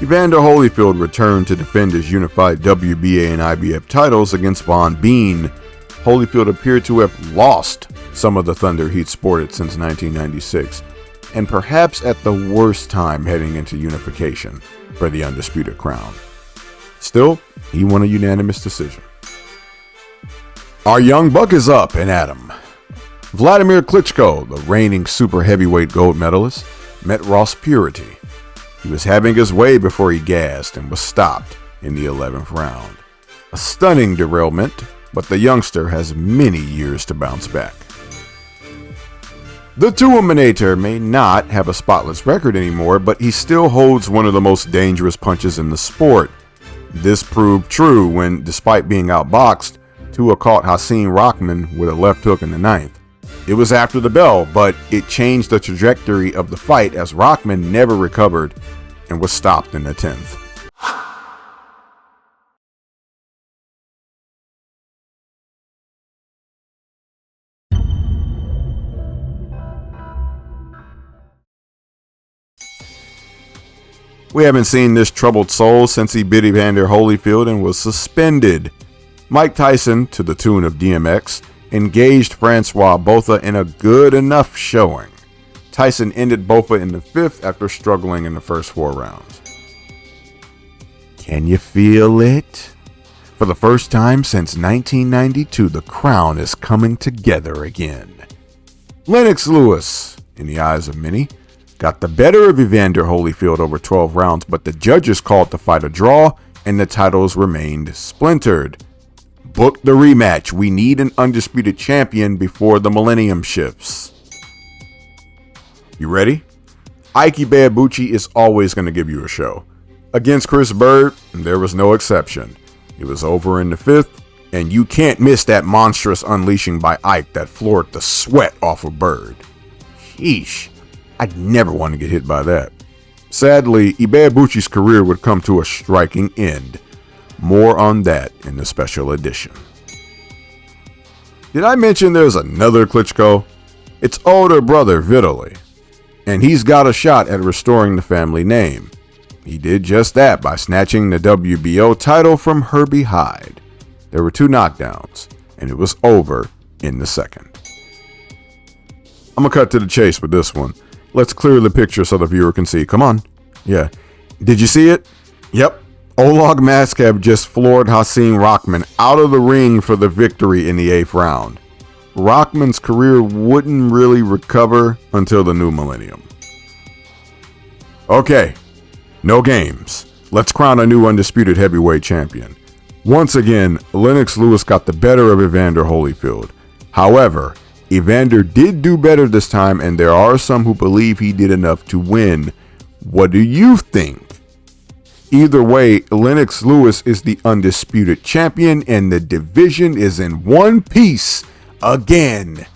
Speaker 1: Evander Holyfield returned to defend his unified WBA and IBF titles against Von Bean. Holyfield appeared to have lost some of the thunder he'd sported since 1996, and perhaps at the worst time heading into unification for the undisputed crown. Still, he won a unanimous decision. Our young buck is up and at him. Vladimir Klitschko, the reigning super heavyweight gold medalist, met Ross Purity. He was having his way before he gassed and was stopped in the 11th round. A stunning derailment, but the youngster has many years to bounce back. The Two-Wominator may not have a spotless record anymore, but he still holds one of the most dangerous punches in the sport. This proved true when, despite being outboxed, Tua caught Hasim Rahman with a left hook in the 9th. It was after the bell, but it changed the trajectory of the fight as Rahman never recovered and was stopped in the 10th. We haven't seen this troubled soul since he bit Evander Holyfield and was suspended. Mike Tyson, to the tune of DMX, engaged Francois Botha in a good enough showing. Tyson ended Botha in the 5th after struggling in the first 4 rounds. Can you feel it? For the first time since 1992, the crown is coming together again. Lennox Lewis, in the eyes of many, got the better of Evander Holyfield over 12 rounds, but the judges called the fight a draw and the titles remained splintered. Book the rematch. We need an undisputed champion before the millennium shifts. You ready? Ike Ibeabuchi is always going to give you a show. Against Chris Bird, there was no exception. It was over in the 5th, and you can't miss that monstrous unleashing by Ike that floored the sweat off of Bird. Sheesh, I'd never want to get hit by that. Sadly, Ibeabuchi's career would come to a striking end. More on that in the special edition. Did I mention there's another Klitschko? It's older brother Vitaly, and he's got a shot at restoring the family name. He did just that by snatching the WBO title from Herbie Hyde. There were 2 knockdowns, and it was over in the 2nd. I'm gonna cut to the chase with this one. Let's clear the picture so the viewer can see. Come on. Yeah. Did you see it? Yep. Oleg Maskav just floored Hasim Rahman out of the ring for the victory in the 8th round. Rahman's career wouldn't really recover until the new millennium. Okay, no games. Let's crown a new undisputed heavyweight champion. Once again, Lennox Lewis got the better of Evander Holyfield. However, Evander did do better this time, and there are some who believe he did enough to win. What do you think? Either way, Lennox Lewis is the undisputed champion, and the division is in one piece again,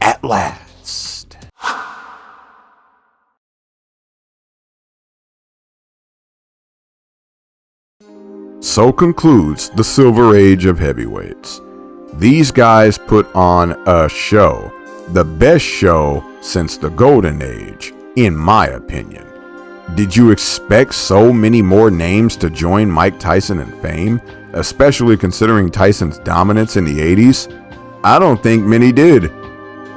Speaker 1: at last. So concludes the Silver Age of heavyweights. These guys put on a show, the best show since the Golden Age, in my opinion. Did you expect so many more names to join Mike Tyson in fame, especially considering Tyson's dominance in the 80s? I don't think many did.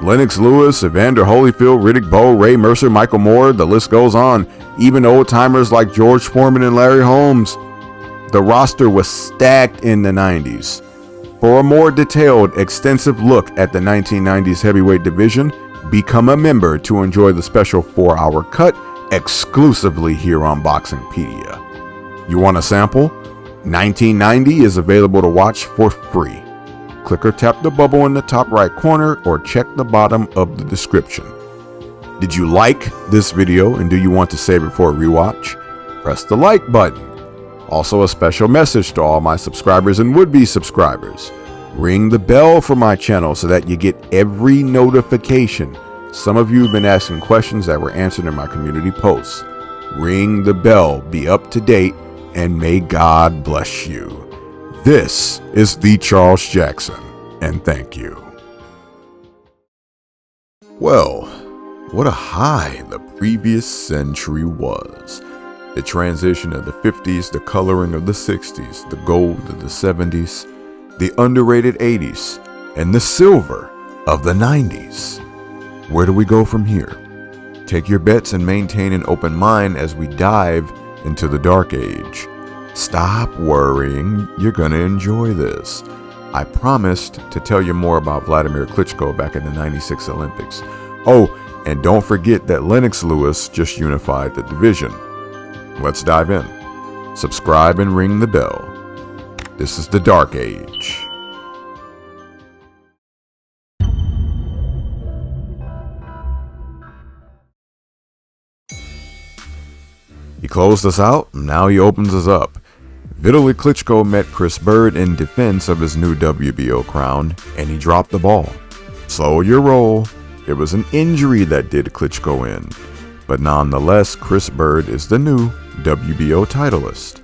Speaker 1: Lennox Lewis, Evander Holyfield, Riddick Bowe, Ray Mercer, Michael Moore, the list goes on. Even old-timers like George Foreman and Larry Holmes. The roster was stacked in the 90s. For a more detailed, extensive look at the 1990s heavyweight division, become a member to enjoy the special 4-hour cut exclusively here on BoxingPedia. You want a sample? 1990 is available to watch for free. Click or tap the bubble in the top right corner or check the bottom of the description. Did you like this video and do you want to save it for a rewatch? Press the like button. Also, a special message to all my subscribers and would-be subscribers. Ring the bell for my channel so that you get every notification. Some of you have been asking questions that were answered in my community posts. Ring the bell, be up to date, and may God bless you. This is the Charles Jackson, and thank you. Well, what a high the previous century was. The transition of the 50s, the coloring of the 60s, the gold of the 70s, the underrated 80s, and the silver of the 90s. Where do we go from here? Take your bets and maintain an open mind as we dive into the dark age. Stop worrying, you're gonna enjoy this. I promised to tell you more about Vladimir Klitschko back in the 96 Olympics. Oh, and don't forget that Lennox Lewis just unified the division. Let's dive in. Subscribe and ring the bell. This is the Dark Age. He closed us out, now he opens us up. Vitaly Klitschko met Chris Bird in defense of his new WBO crown, and he dropped the ball. Slow your roll. It was an injury that did Klitschko in. But nonetheless, Chris Bird is the new WBO titleist.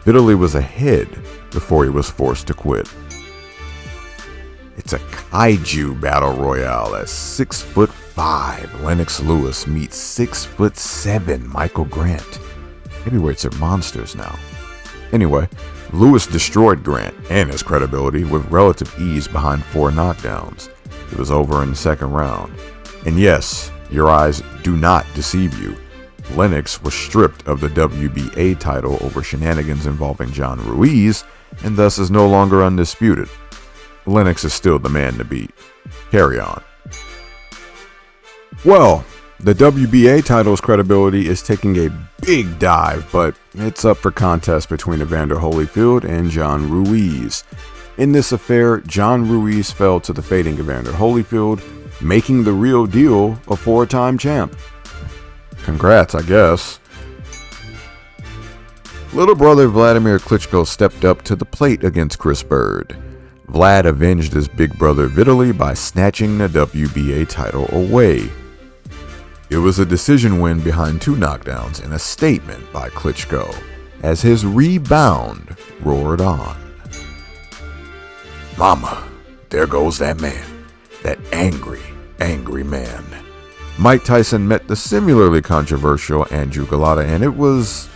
Speaker 1: Vitaly was ahead before he was forced to quit. It's a kaiju battle royale as 6'5" Lennox Lewis meets 6'7" Michael Grant. Heavyweights are monsters now. Anyway, Lewis destroyed Grant and his credibility with relative ease behind 4 knockdowns. It was over in the second round. And yes, your eyes do not deceive you. Lennox was stripped of the WBA title over shenanigans involving John Ruiz, and thus is no longer undisputed. Lennox is still the man to beat. Carry on. Well, the WBA title's credibility is taking a big dive, but it's up for contest between Evander Holyfield and John Ruiz. In this affair, John Ruiz fell to the fading Evander Holyfield, making the real deal a 4-time champ. Congrats, I guess. Little brother Vladimir Klitschko stepped up to the plate against Chris Bird. Vlad avenged his big brother Vitaly by snatching the WBA title away. It was a decision win behind 2 knockdowns and a statement by Klitschko as his rebound roared on. Mama, there goes that man. That angry, angry man. Mike Tyson met the similarly controversial Andrew Golota, and it was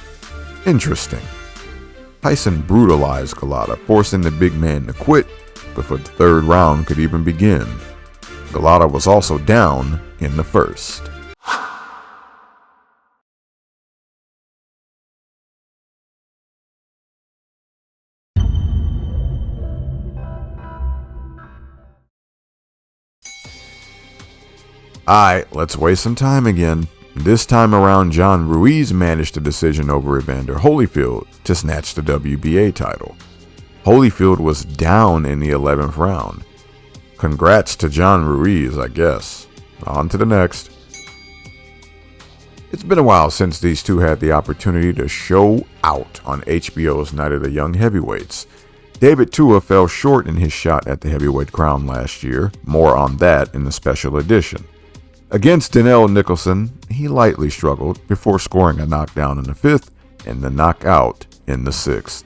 Speaker 1: interesting. Tyson brutalized Golota, forcing the big man to quit before the 3rd round could even begin. Golota was also down in the 1st. Alright, let's waste some time again. This time around, John Ruiz managed a decision over Evander Holyfield to snatch the WBA title. Holyfield was down in the 11th round. Congrats to John Ruiz, I guess. On to the next. It's been a while since these two had the opportunity to show out on HBO's Night of the Young Heavyweights. David Tua fell short in his shot at the heavyweight crown last year. More on that in the special edition. Against Danielle Nicholson, he lightly struggled before scoring a knockdown in the 5th and the knockout in the 6th.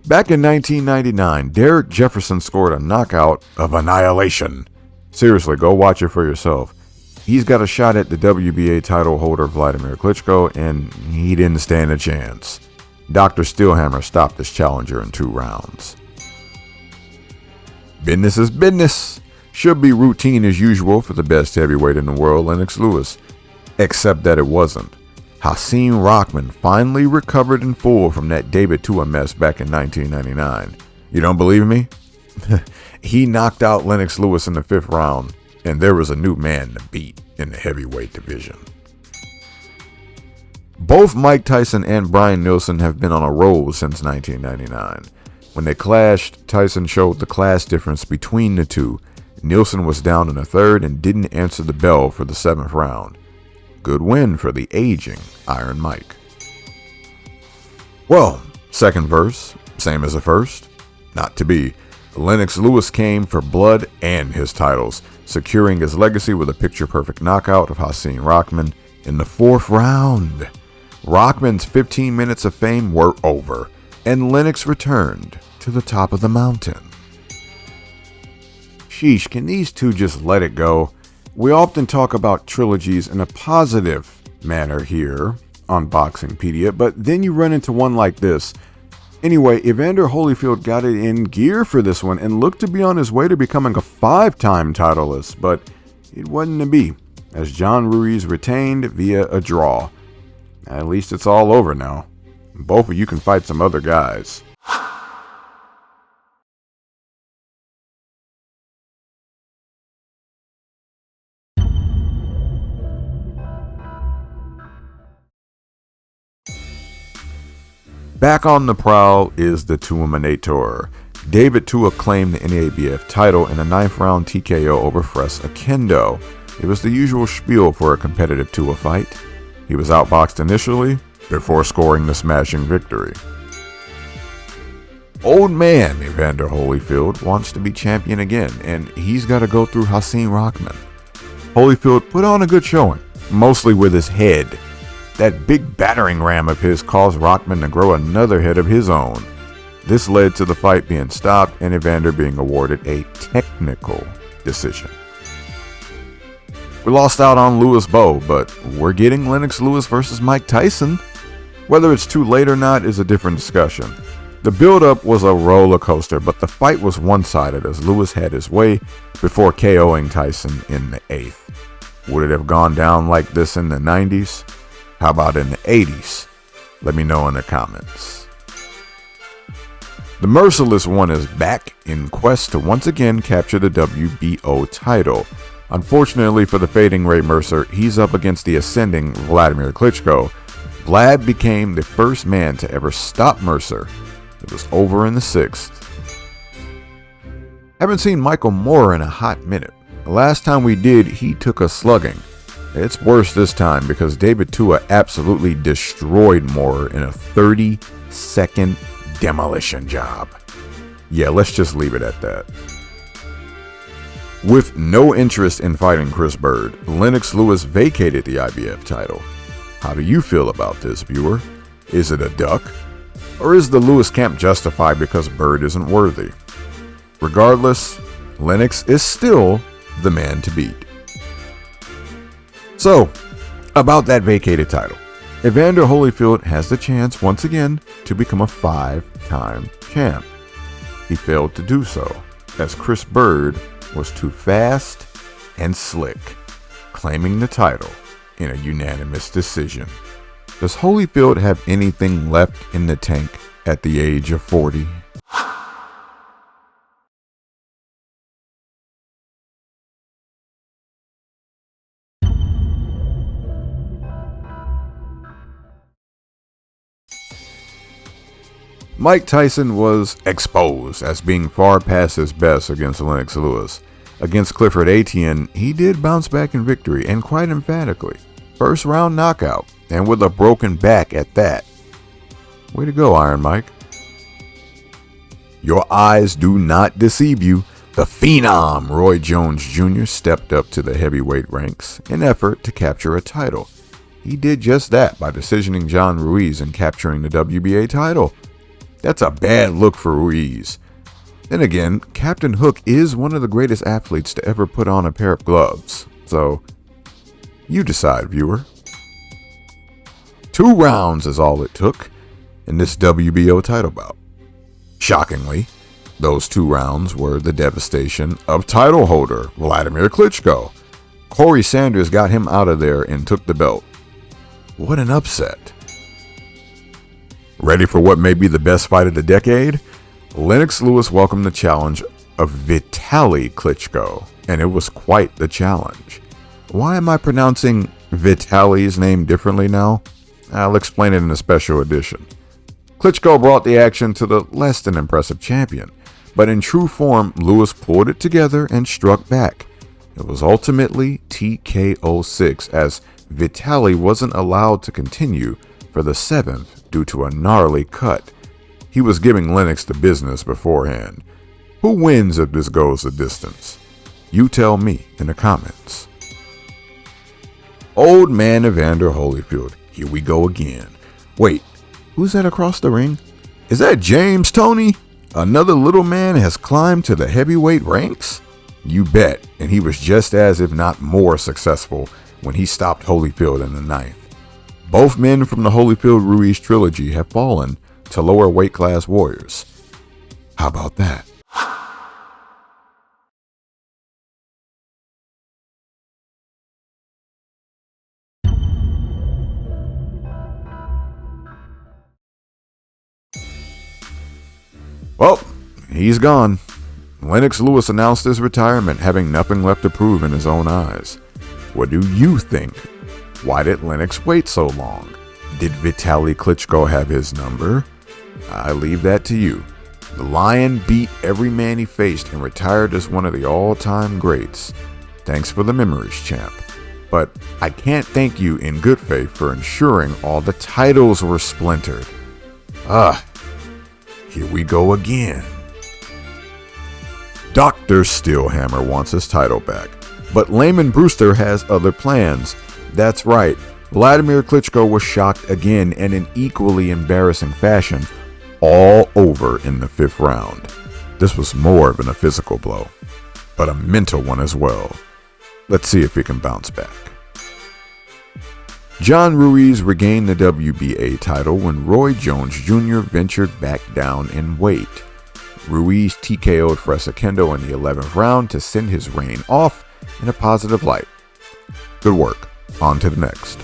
Speaker 1: Back in 1999, Derek Jefferson scored a knockout of annihilation. Seriously, go watch it for yourself. He's got a shot at the WBA title holder Vladimir Klitschko, and he didn't stand a chance. Dr. Steelhammer stopped his challenger in 2 rounds. Business is business. Should be routine as usual for the best heavyweight in the world, Lennox Lewis. Except that it wasn't. Hasim Rahman finally recovered in full from that David Tua mess back in 1999. You don't believe me? He knocked out Lennox Lewis in the 5th round, and there was a new man to beat in the heavyweight division. Both Mike Tyson and Brian Nielsen have been on a roll since 1999. When they clashed, Tyson showed the class difference between the two. Nielsen was down in the 3rd and didn't answer the bell for the 7th round. Good win for the aging Iron Mike. Well, second verse, same as the first. Not to be. Lennox Lewis came for blood and his titles, securing his legacy with a picture-perfect knockout of Hasim Rahman in the 4th round. Rahman's 15 minutes of fame were over, and Lennox returned to the top of the mountain. Sheesh, can these two just let it go? We often talk about trilogies in a positive manner here on BoxingPedia, but then you run into one like this. Anyway, Evander Holyfield got it in gear for this one and looked to be on his way to becoming a 5-time titleist, but it wasn't to be, as John Ruiz retained via a draw. At least it's all over now. Both of you can fight some other guys. Back on the prowl is the Tuaminator. David Tua claimed the NABF title in a 9th round TKO over Fres Akendo. It was the usual spiel for a competitive Tua fight. He was outboxed initially, before scoring the smashing victory. Old man Evander Holyfield wants to be champion again, and he's got to go through Hasim Rahman. Holyfield put on a good showing, mostly with his head. That big battering ram of his caused Rahman to grow another head of his own. This led to the fight being stopped and Evander being awarded a technical decision. We lost out on Louis Bowe, but we're getting Lennox Lewis versus Mike Tyson. Whether it's too late or not is a different discussion. The build-up was a roller coaster, but the fight was one-sided as Lewis had his way before KOing Tyson in the 8th. Would it have gone down like this in the 90s? How about in the 80s? Let me know in the comments. The Merciless One is back in quest to once again capture the WBO title. Unfortunately for the fading Ray Mercer, he's up against the ascending Vladimir Klitschko. Vlad became the first man to ever stop Mercer. It was over in the 6th. Haven't seen Michael Moorer in a hot minute. The last time we did, he took a slugging. It's worse this time because David Tua absolutely destroyed Moorer in a 30-second demolition job. Yeah, let's just leave it at that. With no interest in fighting Chris Bird, Lennox Lewis vacated the IBF title. How do you feel about this, viewer? Is it a duck? Or is the Lewis camp justified because Bird isn't worthy? Regardless, Lennox is still the man to beat. So, about that vacated title. Evander Holyfield has the chance once again to become a 5-time champ. He failed to do so, as Chris Bird was too fast and slick, claiming the title in a unanimous decision. Does Holyfield have anything left in the tank at the age of 40? Mike Tyson was exposed as being far past his best against Lennox Lewis. Against Clifford Etienne, he did bounce back in victory, and quite emphatically. First round knockout, and with a broken back at that. Way to go, Iron Mike. Your eyes do not deceive you. The Phenom Roy Jones Jr. stepped up to the heavyweight ranks in effort to capture a title. He did just that by decisioning John Ruiz and capturing the WBA title. That's a bad look for Ruiz. Then again, Captain Hook is one of the greatest athletes to ever put on a pair of gloves. So, you decide, viewer. 2 rounds is all it took in this WBO title bout. Shockingly, those 2 rounds were the devastation of title holder Vladimir Klitschko. Corey Sanders got him out of there and took the belt. What an upset. Ready for what may be the best fight of the decade? Lennox Lewis welcomed the challenge of Vitaly Klitschko, and it was quite the challenge. Why am I pronouncing Vitaly's name differently now? I'll explain it in a special edition. Klitschko brought the action to the less than impressive champion, but in true form, Lewis pulled it together and struck back. It was ultimately TKO 6, as Vitaly wasn't allowed to continue for the 7th due to a gnarly cut. He was giving Lennox the business beforehand. Who wins if this goes the distance? You tell me in the comments. Old man Evander Holyfield, here we go again. Wait, who's that across the ring? Is that James Toney? Another little man has climbed to the heavyweight ranks? You bet, and he was just as, if not more, successful when he stopped Holyfield in the 9th. Both men from the Holyfield-Ruiz trilogy have fallen to lower weight class warriors. How about that? Well, he's gone. Lennox Lewis announced his retirement, having nothing left to prove in his own eyes. What do you think? Why did Lennox wait so long? Did Vitaly Klitschko have his number? I leave that to you. The Lion beat every man he faced and retired as one of the all-time greats. Thanks for the memories, champ. But I can't thank you in good faith for ensuring all the titles were splintered. Here we go again. Dr. Steelhammer wants his title back, but Layman Brewster has other plans. That's right, Vladimir Klitschko was shocked again in an equally embarrassing fashion, all over in the 5th round. This was more than a physical blow, but a mental one as well. Let's see if he can bounce back. John Ruiz regained the WBA title when Roy Jones Jr. ventured back down in weight. Ruiz TKO'd Fresakendo in the 11th round to send his reign off in a positive light. Good work. On to the next.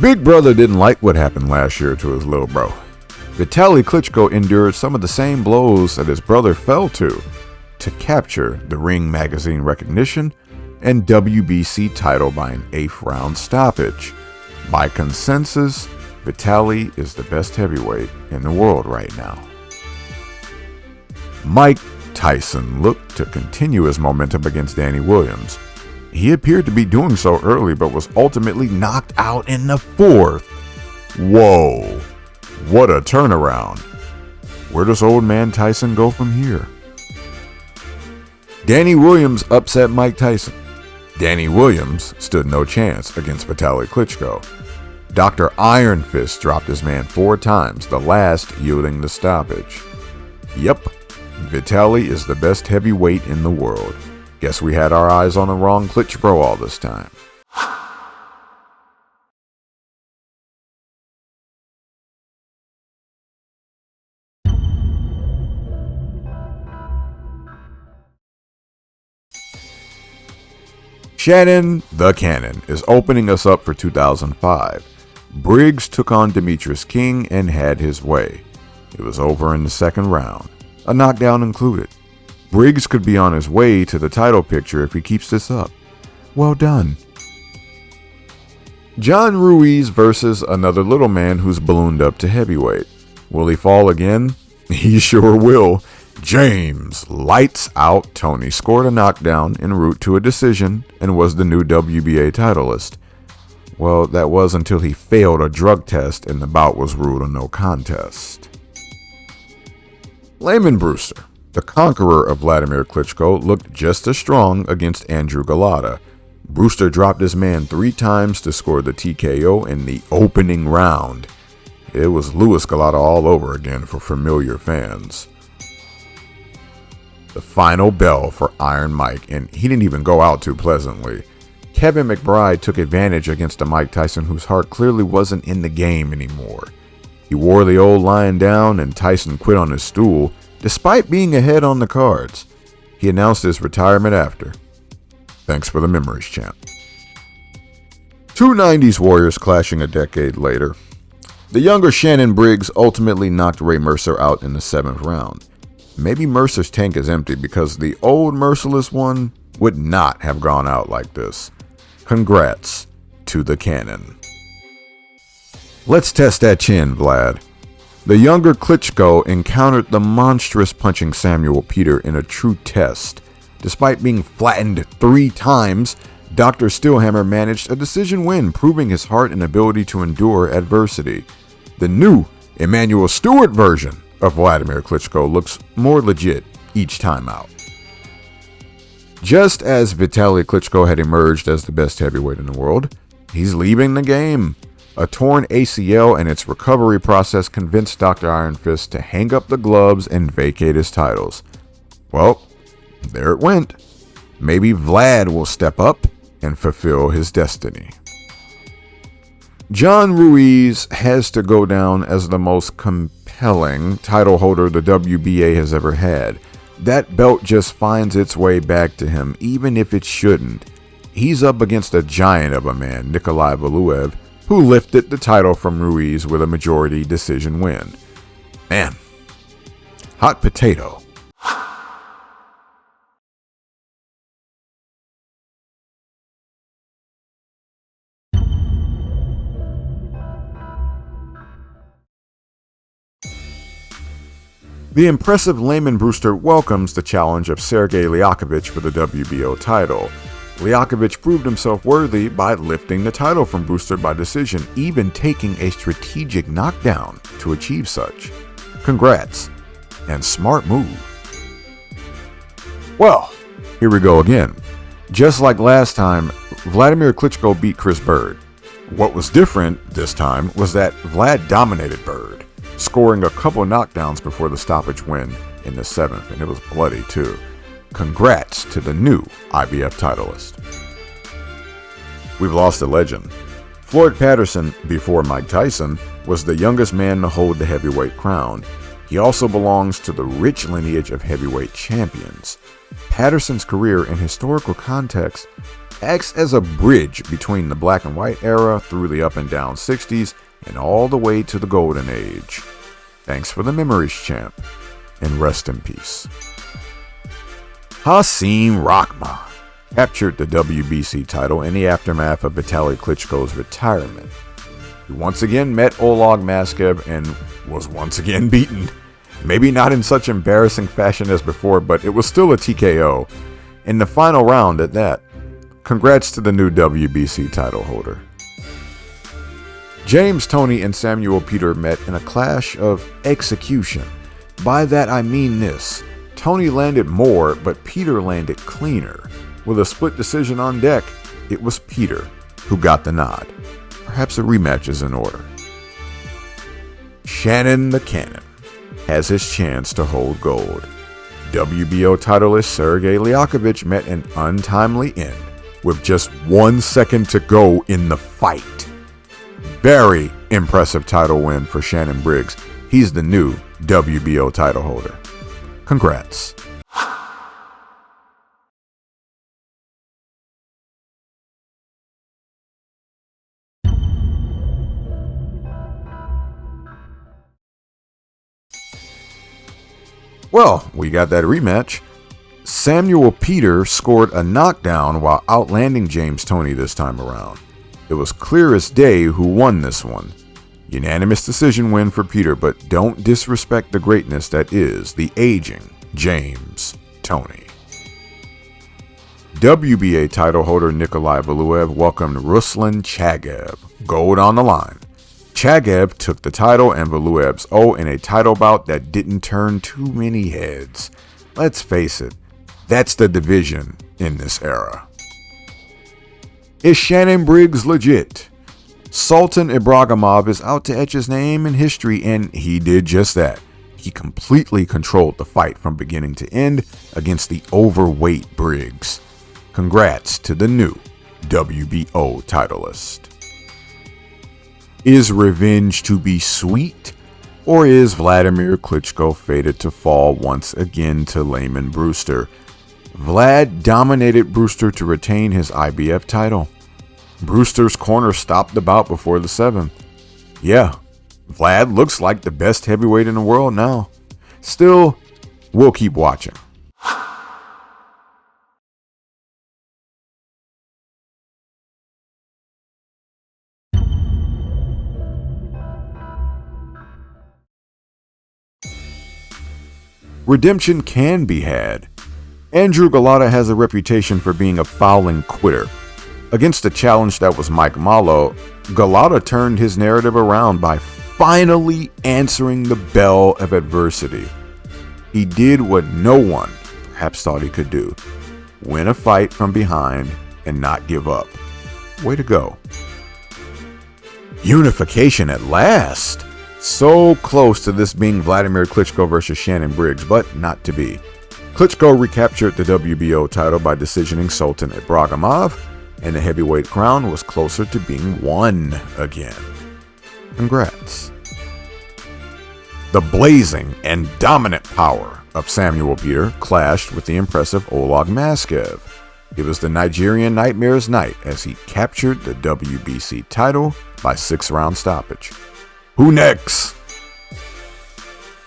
Speaker 1: Big Brother didn't like what happened last year to his little bro. Vitaly Klitschko endured some of the same blows that his brother fell to capture the Ring magazine recognition and WBC title by an 8th round stoppage. By consensus, Vitaly is the best heavyweight in the world right now. Mike Tyson looked to continue his momentum against Danny Williams. He appeared to be doing so early, but was ultimately knocked out in the 4th. Whoa, what a turnaround. Where does old man Tyson go from here? Danny Williams upset Mike Tyson. Danny Williams stood no chance against Vitaly Klitschko. Dr. Iron Fist dropped his man 4 times, the last yielding the stoppage. Yep, Vitaly is the best heavyweight in the world. Guess we had our eyes on the wrong Klitschko all this time. Shannon the Cannon is opening us up for 2005. Briggs took on Demetrius King and had his way. It was over in the 2nd round, a knockdown included. Briggs could be on his way to the title picture if he keeps this up. Well done. John Ruiz versus another little man who's ballooned up to heavyweight. Will he fall again? He sure will. James Lights Out Toney scored a knockdown en route to a decision and was the new WBA titleist. Well, that was until he failed a drug test and the bout was ruled a no contest. Layman Brewster, the conqueror of Vladimir Klitschko, looked just as strong against Andrew Galata. Brewster dropped his man 3 times to score the TKO in the opening round. It was Louis Galata all over again for familiar fans. The final bell for Iron Mike, and he didn't even go out too pleasantly. Kevin McBride took advantage against a Mike Tyson whose heart clearly wasn't in the game anymore. He wore the old lion down and Tyson quit on his stool, despite being ahead on the cards. He announced his retirement after. Thanks for the memories, champ. Two 90s warriors clashing a decade later. The younger Shannon Briggs ultimately knocked Ray Mercer out in the 7th round. Maybe Mercer's tank is empty because the old merciless one would not have gone out like this. Congrats to the Cannon. Let's test that chin, Vlad. The younger Klitschko encountered the monstrous punching Samuel Peter in a true test. Despite being flattened 3 times, Dr. Steelhammer managed a decision win, proving his heart and ability to endure adversity. The new Emmanuel Stewart version of Vladimir Klitschko looks more legit each time out. Just as Vitaly Klitschko had emerged as the best heavyweight in the world, he's leaving the game. A torn ACL and its recovery process convinced Dr. Iron Fist to hang up the gloves and vacate his titles. Well, there it went. Maybe Vlad will step up and fulfill his destiny. John Ruiz has to go down as the most compelling title holder the WBA has ever had. That belt just finds its way back to him, even if it shouldn't. He's up against a giant of a man, Nikolai Valuev, who lifted the title from Ruiz with a majority decision win. Man, hot potato. The impressive Layman Brewster welcomes the challenge of Sergey Liakovich for the WBO title. Liakovich proved himself worthy by lifting the title from Brewster by decision, even taking a strategic knockdown to achieve such. Congrats, and smart move. Well, here we go again. Just like last time, Vladimir Klitschko beat Chris Bird. What was different this time was that Vlad dominated Bird, scoring a couple knockdowns before the stoppage win in the 7th, and it was bloody too. Congrats to the new IBF titleist. We've lost a legend. Floyd Patterson, before Mike Tyson, was the youngest man to hold the heavyweight crown. He also belongs to the rich lineage of heavyweight champions. Patterson's career in historical context acts as a bridge between the black and white era through the up and down 60s and all the way to the golden age. Thanks for the memories, champ, and rest in peace. Hasim Rahman captured the WBC title in the aftermath of Vitaly Klitschko's retirement. He once again met Oleg Maskev and was once again beaten. Maybe not in such embarrassing fashion as before, but it was still a TKO. In the final round at that. Congrats to the new WBC title holder. James Toney and Samuel Peter met in a clash of execution. By that I mean this. Toney landed more, but Peter landed cleaner. With a split decision on deck, it was Peter who got the nod. Perhaps a rematch is in order. Shannon the Cannon has his chance to hold gold. WBO titleist Sergey Liakovich met an untimely end with just 1 second to go in the fight. Very impressive title win for Shannon Briggs. He's the new WBO title holder. Congrats. Well, we got that rematch. Samuel Peter scored a knockdown while outlanding James Toney this time around. It was clear as day who won this one. Unanimous decision win for Peter, but don't disrespect the greatness that is the aging James Toney. WBA title holder Nikolai Valuev welcomed Ruslan Chagaev. Gold on the line. Chagaev took the title and Valuev's O in a title bout that didn't turn too many heads. Let's face it, that's the division in this era. Is Shannon Briggs legit? Sultan Ibragimov is out to etch his name in history, and he did just that. He completely controlled the fight from beginning to end against the overweight Briggs. Congrats to the new WBO titleist. Is revenge to be sweet, or is Vladimir Klitschko fated to fall once again to Layman Brewster? Vlad dominated Brewster to retain his IBF title. Brewster's corner stopped the bout before the 7th. Yeah, Vlad looks like the best heavyweight in the world now. Still, we'll keep watching. Redemption can be had. Andrew Golota has a reputation for being a fouling quitter. Against a challenge that was Mike Mallo, Golota turned his narrative around by finally answering the bell of adversity. He did what no one perhaps thought he could do: win a fight from behind and not give up. Way to go. Unification at last! So close to this being Vladimir Klitschko versus Shannon Briggs, but not to be. Klitschko recaptured the WBO title by decisioning Sultan Ibragimov, and the heavyweight crown was closer to being won again. Congrats. The blazing and dominant power of Samuel Peter clashed with the impressive Oleg Maskev. It was the Nigerian Nightmare's night as he captured the WBC title by 6-round stoppage. Who next?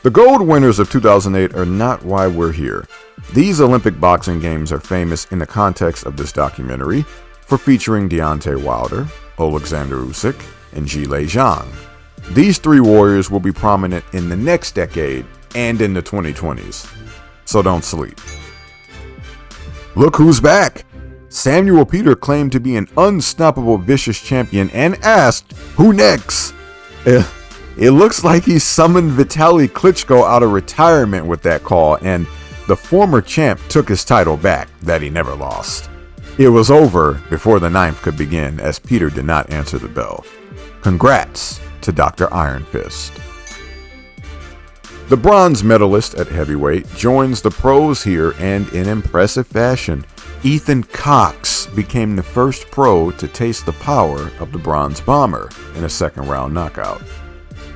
Speaker 1: The gold winners of 2008 are not why we're here. These Olympic boxing games are famous in the context of this documentary for featuring Deontay Wilder, Alexander Usyk, and Zhilei Zhang. These three warriors will be prominent in the next decade and in the 2020s. So don't sleep. Look who's back! Samuel Peter claimed to be an unstoppable vicious champion and asked, who next? It looks like he summoned Vitaly Klitschko out of retirement with that call, and the former champ took his title back that he never lost. It was over before the ninth could begin, as Peter did not answer the bell. Congrats to Dr. Iron Fist. The bronze medalist at heavyweight joins the pros here, and in impressive fashion, Ethan Cox became the first pro to taste the power of the bronze bomber in a second-round knockout.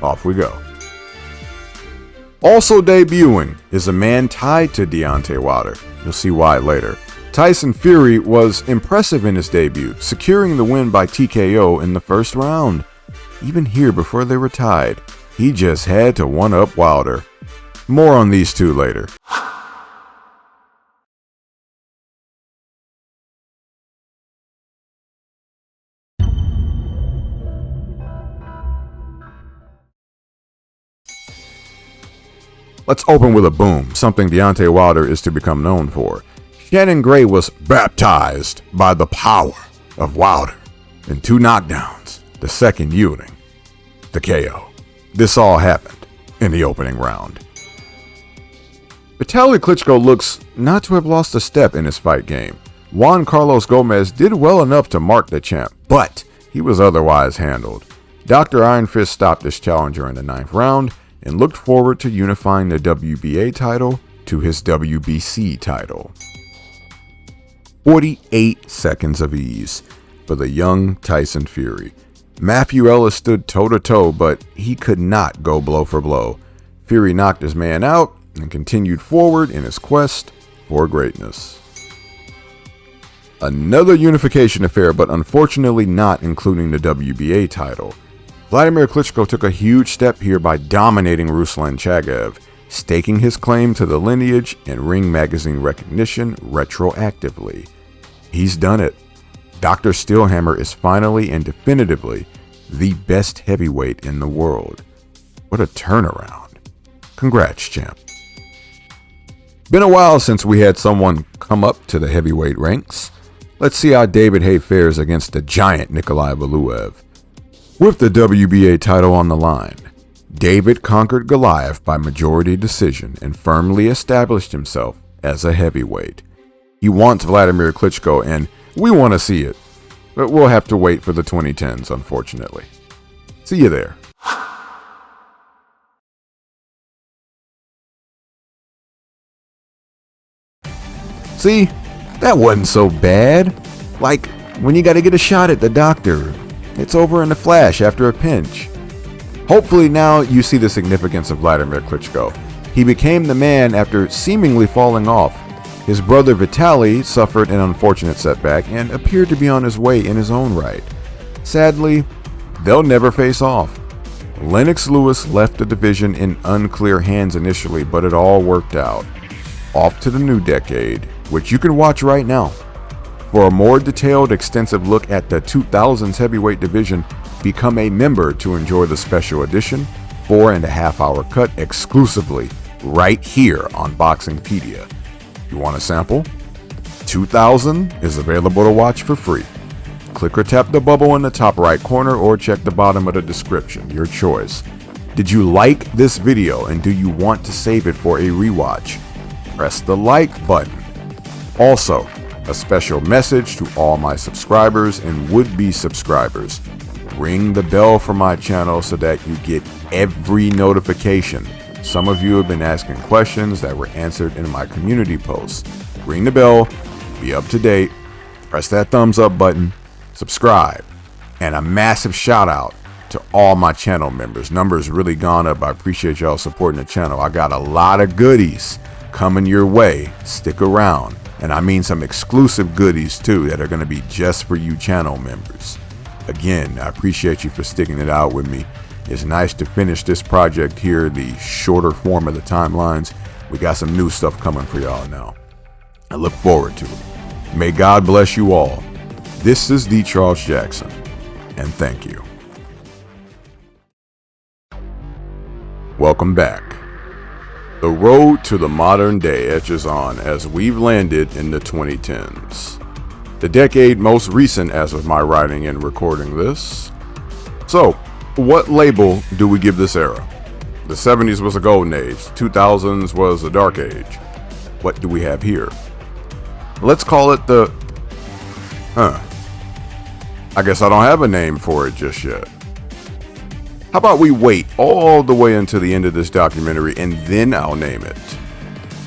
Speaker 1: Off we go. Also debuting is a man tied to Deontay Wilder. You'll see why later. Tyson Fury was impressive in his debut, securing the win by TKO in the first round. Even here before they were tied, he just had to one-up Wilder. More on these two later. Let's open with a boom, something Deontay Wilder is to become known for. Shannon Gray was baptized by the power of Wilder in 2 knockdowns, the second yielding the KO. This all happened in the opening round. Vitaly Klitschko looks not to have lost a step in his fight game. Juan Carlos Gomez did well enough to mark the champ, but he was otherwise handled. Dr. Iron Fist stopped his challenger in the 9th round and looked forward to unifying the WBA title to his WBC title. 48 seconds of ease for the young Tyson Fury. Matthew Ellis stood toe-to-toe, but he could not go blow for blow. Fury knocked his man out and continued forward in his quest for greatness. Another unification affair, but unfortunately not including the WBA title. Vladimir Klitschko took a huge step here by dominating Ruslan Chagaev, staking his claim to the lineage and Ring Magazine recognition retroactively. He's done it. Dr. Steelhammer is finally and definitively the best heavyweight in the world. What a turnaround. Congrats, champ. Been a while since we had someone come up to the heavyweight ranks. Let's see how David Haye fares against the giant Nikolai Valuev. With the WBA title on the line, David conquered Goliath by majority decision and firmly established himself as a heavyweight. He wants Vladimir Klitschko, and we want to see it, but we'll have to wait for the 2010s, unfortunately. See you there. See, that wasn't so bad. Like when you got to get a shot at the doctor. It's over in a flash after a pinch. Hopefully now you see the significance of Vladimir Klitschko. He became the man after seemingly falling off. His brother Vitaly suffered an unfortunate setback and appeared to be on his way in his own right. Sadly, they'll never face off. Lennox Lewis left the division in unclear hands initially, but it all worked out. Off to the new decade, which you can watch right now. For a more detailed, extensive look at the 2000s heavyweight division, become a member to enjoy the special edition 4.5-hour cut exclusively right here on BoxingPedia. You want a sample? 2000 is available to watch for free. Click or tap the bubble in the top right corner or check the bottom of the description, your choice. Did you like this video and do you want to save it for a rewatch? Press the like button. Also, a special message to all my subscribers and would-be subscribers. Ring the bell for my channel so that you get every notification. Some of you have been asking questions that were answered in my community posts. Ring the bell, be up to date, press that thumbs up button, subscribe, and a massive shout out to all my channel members. Numbers really gone up. I appreciate y'all supporting the channel. I got a lot of goodies coming your way. Stick around. And I mean some exclusive goodies too that are going to be just for you channel members. Again, I appreciate you for sticking it out with me. It's nice to finish this project here, the shorter form of the timelines. We got some new stuff coming for y'all now. I look forward to it. May God bless you all. This is D. Charles Jackson, and thank you. Welcome back. The road to the modern day etches on as we've landed in the 2010s. The decade most recent as of my writing and recording this. So, what label do we give this era? The 70s was a golden age, 2000s was a dark age. What do we have here? Let's call it the... I guess I don't have a name for it just yet. How about we wait all the way until the end of this documentary and then I'll name it.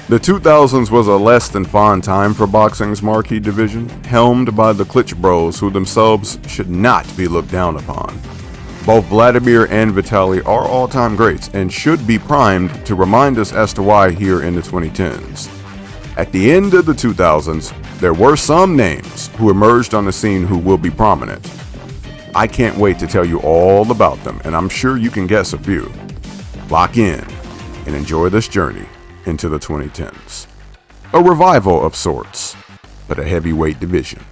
Speaker 1: The 2000s was a less than fond time for boxing's marquee division, helmed by the Klitsch Bros, who themselves should not be looked down upon. Both Vladimir and Vitaly are all-time greats and should be primed to remind us as to why here in the 2010s. At the end of the 2000s, there were some names who emerged on the scene who will be prominent. I can't wait to tell you all about them, and I'm sure you can guess a few. Lock in and enjoy this journey into the 2010s. A revival of sorts, but a heavyweight division.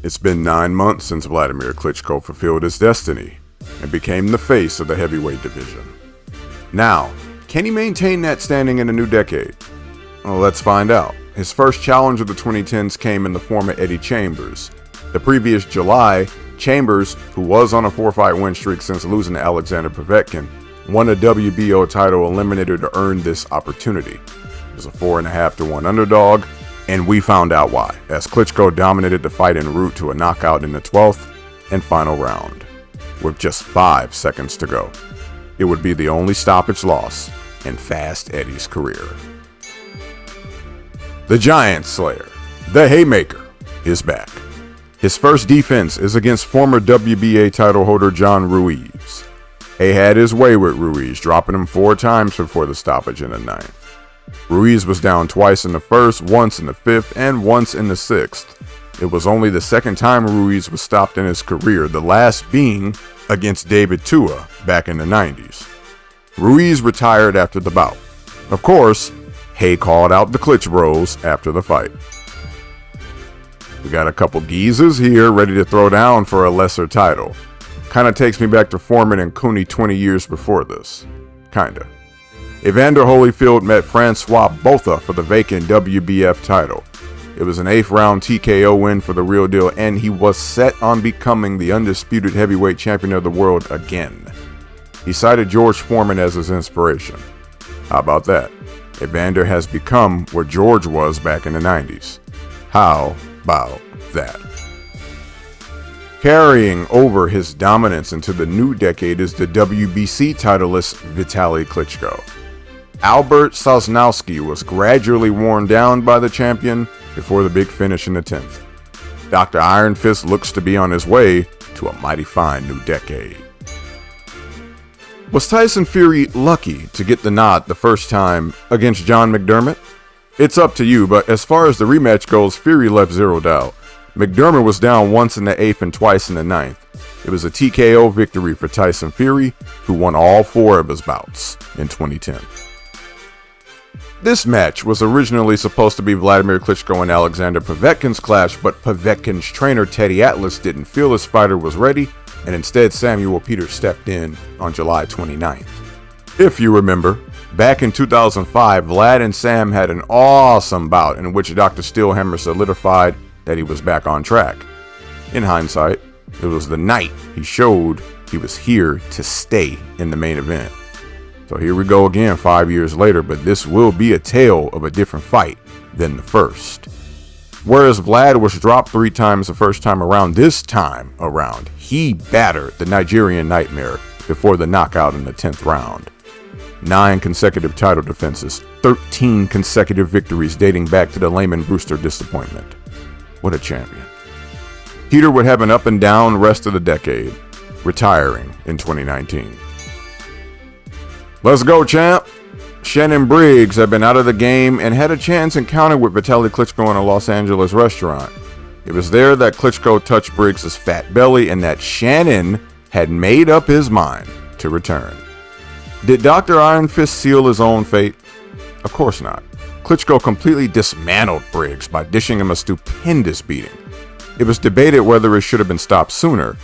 Speaker 1: It's been 9 months since Vladimir Klitschko fulfilled his destiny and became the face of the heavyweight division. Now, can he maintain that standing in a new decade? Well, let's find out. His first challenge of the 2010s came in the form of Eddie Chambers. The previous July, Chambers, who was on a 4-fight win streak since losing to Alexander Povetkin, won a WBO title eliminator to earn this opportunity. It was a 4.5-to-1 underdog, and we found out why, as Klitschko dominated the fight en route to a knockout in the 12th and final round. With just 5 seconds to go, it would be the only stoppage loss in Fast Eddie's career. The Giant Slayer, the Haymaker, is back. His first defense is against former WBA title holder John Ruiz. Hay had his way with Ruiz, dropping him 4 times before the stoppage in the 9th. Ruiz was down twice in the 1st, once in the 5th, and once in the 6th. It was only the 2nd time Ruiz was stopped in his career, the last being against David Tua back in the 90s. Ruiz retired after the bout. Of course, Hay called out the Klitsch Bros after the fight. We got a couple geezers here ready to throw down for a lesser title. Kinda takes me back to Foreman and Cooney 20 years before this. Kinda. Evander Holyfield met Francois Botha for the vacant WBF title. It was an 8th round TKO win for the real deal, and he was set on becoming the undisputed heavyweight champion of the world again. He cited George Foreman as his inspiration. How about that? Evander has become where George was back in the 90s. How about that? Carrying over his dominance into the new decade is the WBC titleist Vitaly Klitschko. Albert Sosnowski was gradually worn down by the champion before the big finish in the 10th. Dr. Iron Fist looks to be on his way to a mighty fine new decade. Was Tyson Fury lucky to get the nod the first time against John McDermott? It's up to you, but as far as the rematch goes, Fury left zero doubt. McDermott was down once in the 8th and twice in the 9th. It was a TKO victory for Tyson Fury, who won all 4 of his bouts in 2010. This match was originally supposed to be Vladimir Klitschko and Alexander Povetkin's clash, but Povetkin's trainer Teddy Atlas didn't feel his fighter was ready, and instead Samuel Peters stepped in on July 29th. If you remember, back in 2005, Vlad and Sam had an awesome bout in which Dr. Steelhammer solidified that he was back on track. In hindsight, it was the night he showed he was here to stay in the main event. So here we go again 5 years later, but this will be a tale of a different fight than the first. Whereas Vlad was dropped 3 times the first time around, this time around, he battered the Nigerian Nightmare before the knockout in the 10th round. 9 consecutive title defenses, 13 consecutive victories dating back to the Lehman Brewster disappointment. What a champion. Peter would have an up and down rest of the decade, retiring in 2019. Let's go, champ! Shannon Briggs had been out of the game and had a chance encounter with Vitaly Klitschko in a Los Angeles restaurant. It was there that Klitschko touched Briggs' fat belly and that Shannon had made up his mind to return. Did Dr. Iron Fist seal his own fate? Of course not. Klitschko completely dismantled Briggs by dishing him a stupendous beating. It was debated whether it should have been stopped sooner.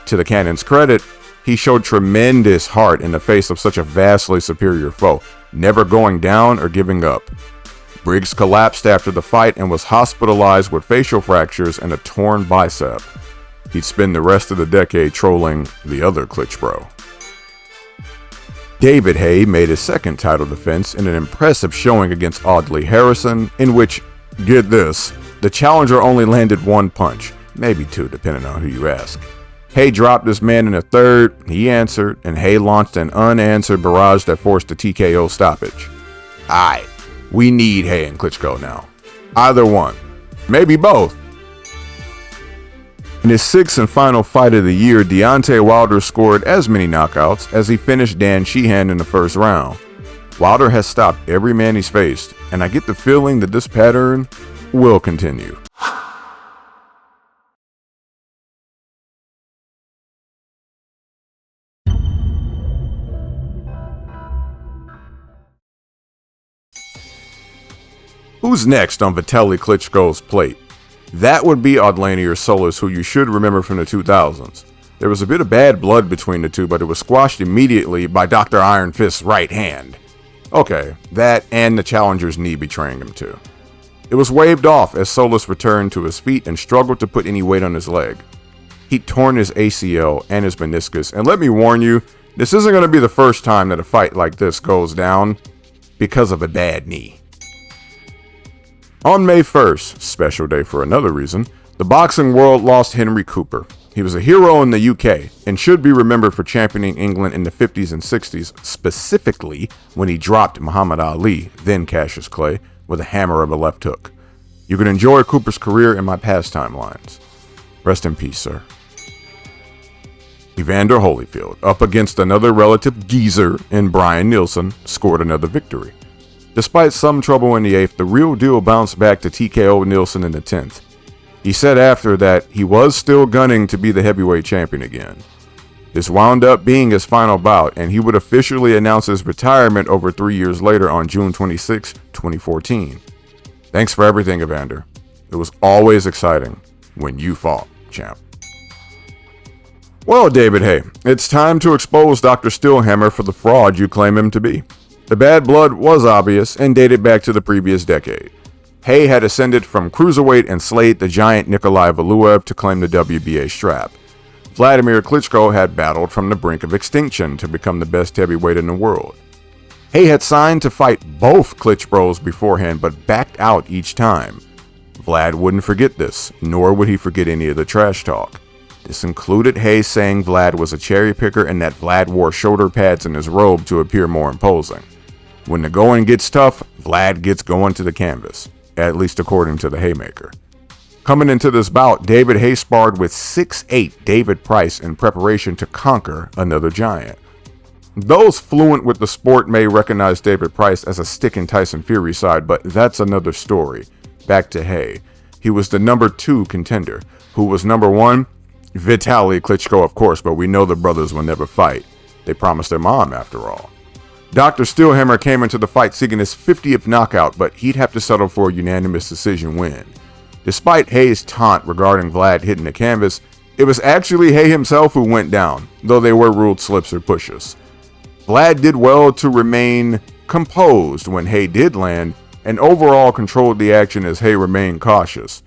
Speaker 1: To the Cannon's credit, he showed tremendous heart in the face of such a vastly superior foe, never going down or giving up. Briggs collapsed after the fight and was hospitalized with facial fractures and a torn bicep. He'd spend the rest of the decade trolling the other Klitschbro. David Haye made his second title defense in an impressive showing against Audley Harrison, in which, get this, the challenger only landed 1 punch, maybe 2 depending on who you ask. Haye dropped this man in the 3rd, he answered, and Haye launched an unanswered barrage that forced a TKO stoppage. Aight, we need Haye and Klitschko now. Either one, maybe both. In his 6th and final fight of the year, Deontay Wilder scored as many knockouts as he finished Dan Sheehan in the 1st round. Wilder has stopped every man he's faced, and I get the feeling that this pattern will continue. Who's next on Vitaly Klitschko's plate? That would be Audlanier Solis, who you should remember from the 2000s. There was a bit of bad blood between the two, but it was squashed immediately by Dr. Iron Fist's right hand. Okay, that and the challenger's knee betraying him too. It was waved off as Solis returned to his feet and struggled to put any weight on his leg. He'd torn his ACL and his meniscus, and let me warn you, this isn't going to be the first time that a fight like this goes down because of a bad knee. On May 1st, special day for another reason, the boxing world lost Henry Cooper. He was a hero in the UK and should be remembered for championing England in the 50s and 60s, specifically when he dropped Muhammad Ali, then Cassius Clay, with a hammer of a left hook. You can enjoy Cooper's career in my past timelines. Rest in peace, sir. Evander Holyfield, up against another relative geezer in Brian Nielsen, scored another victory. Despite some trouble in the 8th, the real deal bounced back to TKO Nielsen in the 10th. He said after that he was still gunning to be the heavyweight champion again. This wound up being his final bout, and he would officially announce his retirement over 3 years later on June 26, 2014. Thanks for everything, Evander. It was always exciting when you fought, champ. Well, David Haye, it's time to expose Dr. Steelhammer for the fraud you claim him to be. The bad blood was obvious and dated back to the previous decade. Haye had ascended from cruiserweight and slayed the giant Nikolai Valuev to claim the WBA strap. Vladimir Klitschko had battled from the brink of extinction to become the best heavyweight in the world. Haye had signed to fight both Klitschbros beforehand but backed out each time. Vlad wouldn't forget this, nor would he forget any of the trash talk. This included Haye saying Vlad was a cherry picker and that Vlad wore shoulder pads in his robe to appear more imposing. When the going gets tough, Vlad gets going to the canvas, at least according to the Haymaker. Coming into this bout, David Haye sparred with 6'8" David Price in preparation to conquer another giant. Those fluent with the sport may recognize David Price as a stick in Tyson Fury's side, but that's another story. Back to Hay. He was the number 2 contender. Who was number 1? Vitaly Klitschko, of course, but we know the brothers will never fight. They promised their mom, after all. Dr. Steelhammer came into the fight seeking his 50th knockout, but he'd have to settle for a unanimous decision win. Despite Hay's taunt regarding Vlad hitting the canvas, it was actually Hay himself who went down, though they were ruled slips or pushes. Vlad did well to remain composed when Hay did land, and overall controlled the action as Hay remained cautious.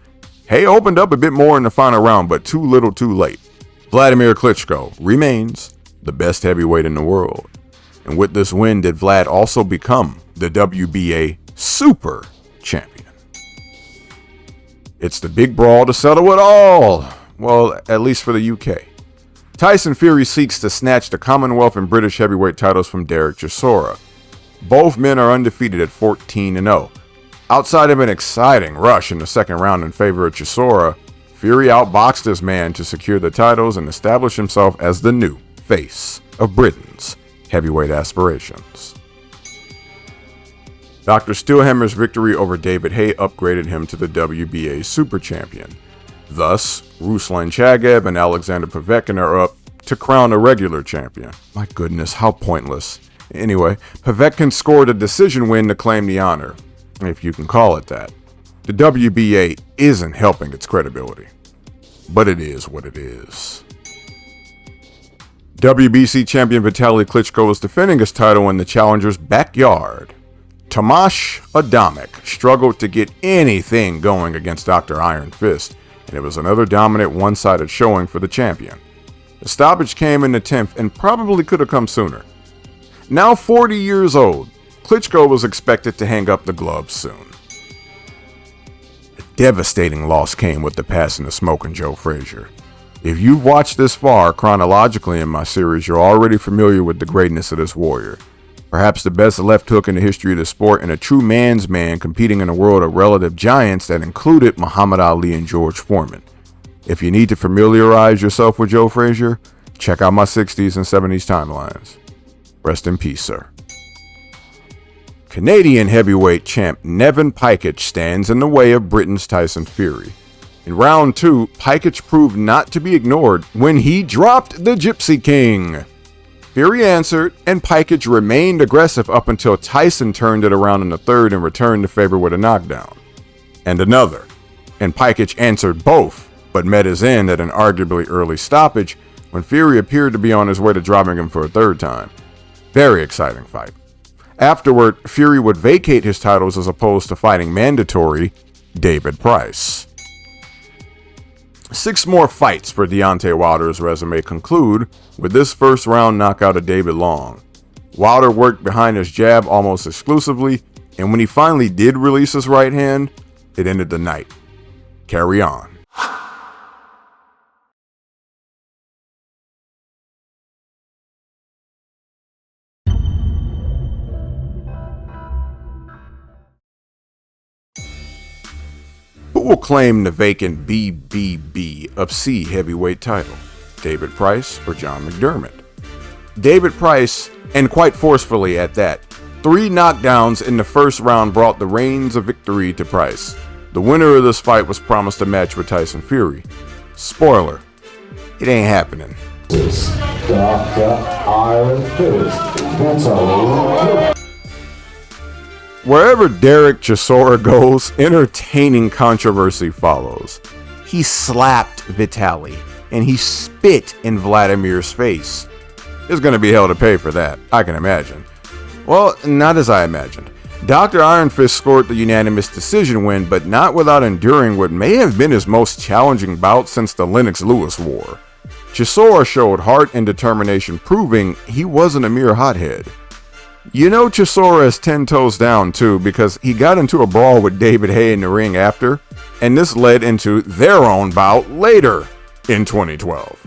Speaker 1: Hay opened up a bit more in the final round, but too little too late. Vladimir Klitschko remains the best heavyweight in the world. And with this win, did Vlad also become the WBA Super Champion. It's the big brawl to settle it all. Well, at least for the UK. Tyson Fury seeks to snatch the Commonwealth and British heavyweight titles from Derek Chisora. Both men are undefeated at 14-0. Outside of an exciting rush in the second round in favor of Chisora, Fury outboxed his man to secure the titles and establish himself as the new face of Britain's heavyweight aspirations. Dr. Steelhammer's victory over David Hay upgraded him to the WBA Super Champion. Thus, Ruslan Chagaev and Alexander Povetkin are up to crown a regular champion. My goodness, how pointless. Anyway, Povetkin scored a decision win to claim the honor, if you can call it that. The WBA isn't helping its credibility, but it is what it is. WBC champion Vitaly Klitschko is defending his title in the challenger's backyard. Tomasz Adamek struggled to get anything going against Dr. Iron Fist, and it was another dominant one-sided showing for the champion. The stoppage came in the 10th and probably could have come sooner. Now 40 years old, Klitschko was expected to hang up the gloves soon. A devastating loss came with the passing of Smokin' Joe Frazier. If you've watched this far chronologically in my series, you're already familiar with the greatness of this warrior. Perhaps the best left hook in the history of the sport and a true man's man competing in a world of relative giants that included Muhammad Ali and George Foreman. If you need to familiarize yourself with Joe Frazier, check out my 60s and 70s timelines. Rest in peace, sir. Canadian heavyweight champ Nevin Pajkic stands in the way of Britain's Tyson Fury. In round 2, Pajkic proved not to be ignored when he dropped the Gypsy King. Fury answered, and Pajkic remained aggressive up until Tyson turned it around in the 3rd and returned the favor with a knockdown. And another, and Pajkic answered both, but met his end at an arguably early stoppage when Fury appeared to be on his way to dropping him for a 3rd time. Very exciting fight. Afterward, Fury would vacate his titles as opposed to fighting mandatory David Price. 6 more fights for Deontay Wilder's resume conclude with this first round knockout of David Long. Wilder worked behind his jab almost exclusively, and when he finally did release his right hand, it ended the night. Carry on. Who will claim the vacant BBB of C heavyweight title? David Price or John McDermott? David Price, and quite forcefully at that. 3 knockdowns in the first round brought the reins of victory to Price. The winner of this fight was promised a match with Tyson Fury. Spoiler, it ain't happening.
Speaker 2: Dr. Iron Fist, Vitaly.
Speaker 1: Wherever Derek Chisora goes, entertaining controversy follows. He slapped Vitaly, and he spit in Vladimir's face. There's going to be hell to pay for that, I can imagine. Well, not as I imagined. Dr. Iron Fist scored the unanimous decision win, but not without enduring what may have been his most challenging bout since the Lennox Lewis War. Chisora showed heart and determination, proving he wasn't a mere hothead. You know Chisora is 10 toes down too, because he got into a brawl with David Hay in the ring after, and this led into their own bout later in 2012.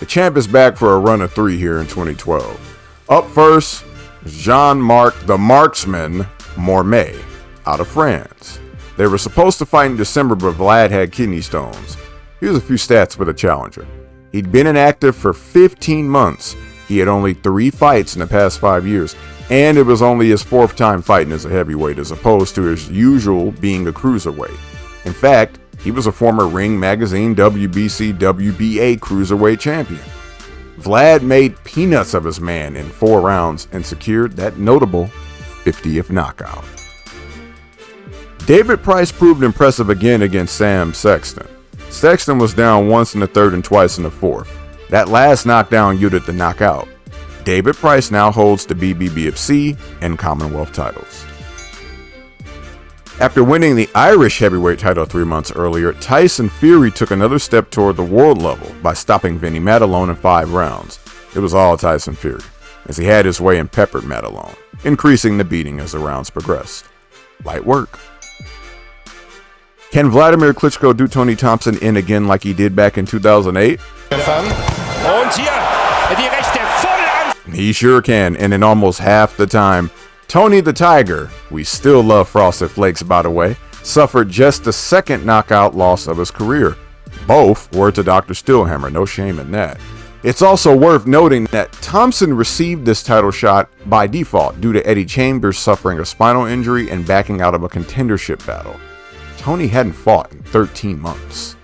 Speaker 1: The champ is back for a run of 3 here in 2012. Up first, Jean-Marc the Marksman Mormet out of France. They were supposed to fight in December, but Vlad had kidney stones. Here's a few stats for the challenger. He'd been inactive for 15 months, He had only 3 fights in the past 5 years, and it was only his 4th time fighting as a heavyweight as opposed to his usual being a cruiserweight. In fact, he was a former Ring Magazine WBC WBA cruiserweight champion. Vlad made peanuts of his man in 4 rounds and secured that notable 50th knockout. David Price proved impressive again against Sam Sexton. Sexton was down once in the 3rd and twice in the 4th. That last knockdown yielded the knockout. David Price now holds the BBBFC and Commonwealth titles. After winning the Irish heavyweight title 3 months earlier, Tyson Fury took another step toward the world level by stopping Vinny Matalone in 5 rounds. It was all Tyson Fury, as he had his way and peppered Matalone, increasing the beating as the rounds progressed. Light work. Can Vladimir Klitschko do Tony Thompson in again like he did back in 2008? He sure can, and in almost half the time. Tony the Tiger, we still love Frosted Flakes by the way, suffered just the 2nd knockout loss of his career. Both were to Dr. Stillhammer, no shame in that. It's also worth noting that Thompson received this title shot by default due to Eddie Chambers suffering a spinal injury and backing out of a contendership battle. Tony hadn't fought in 13 months.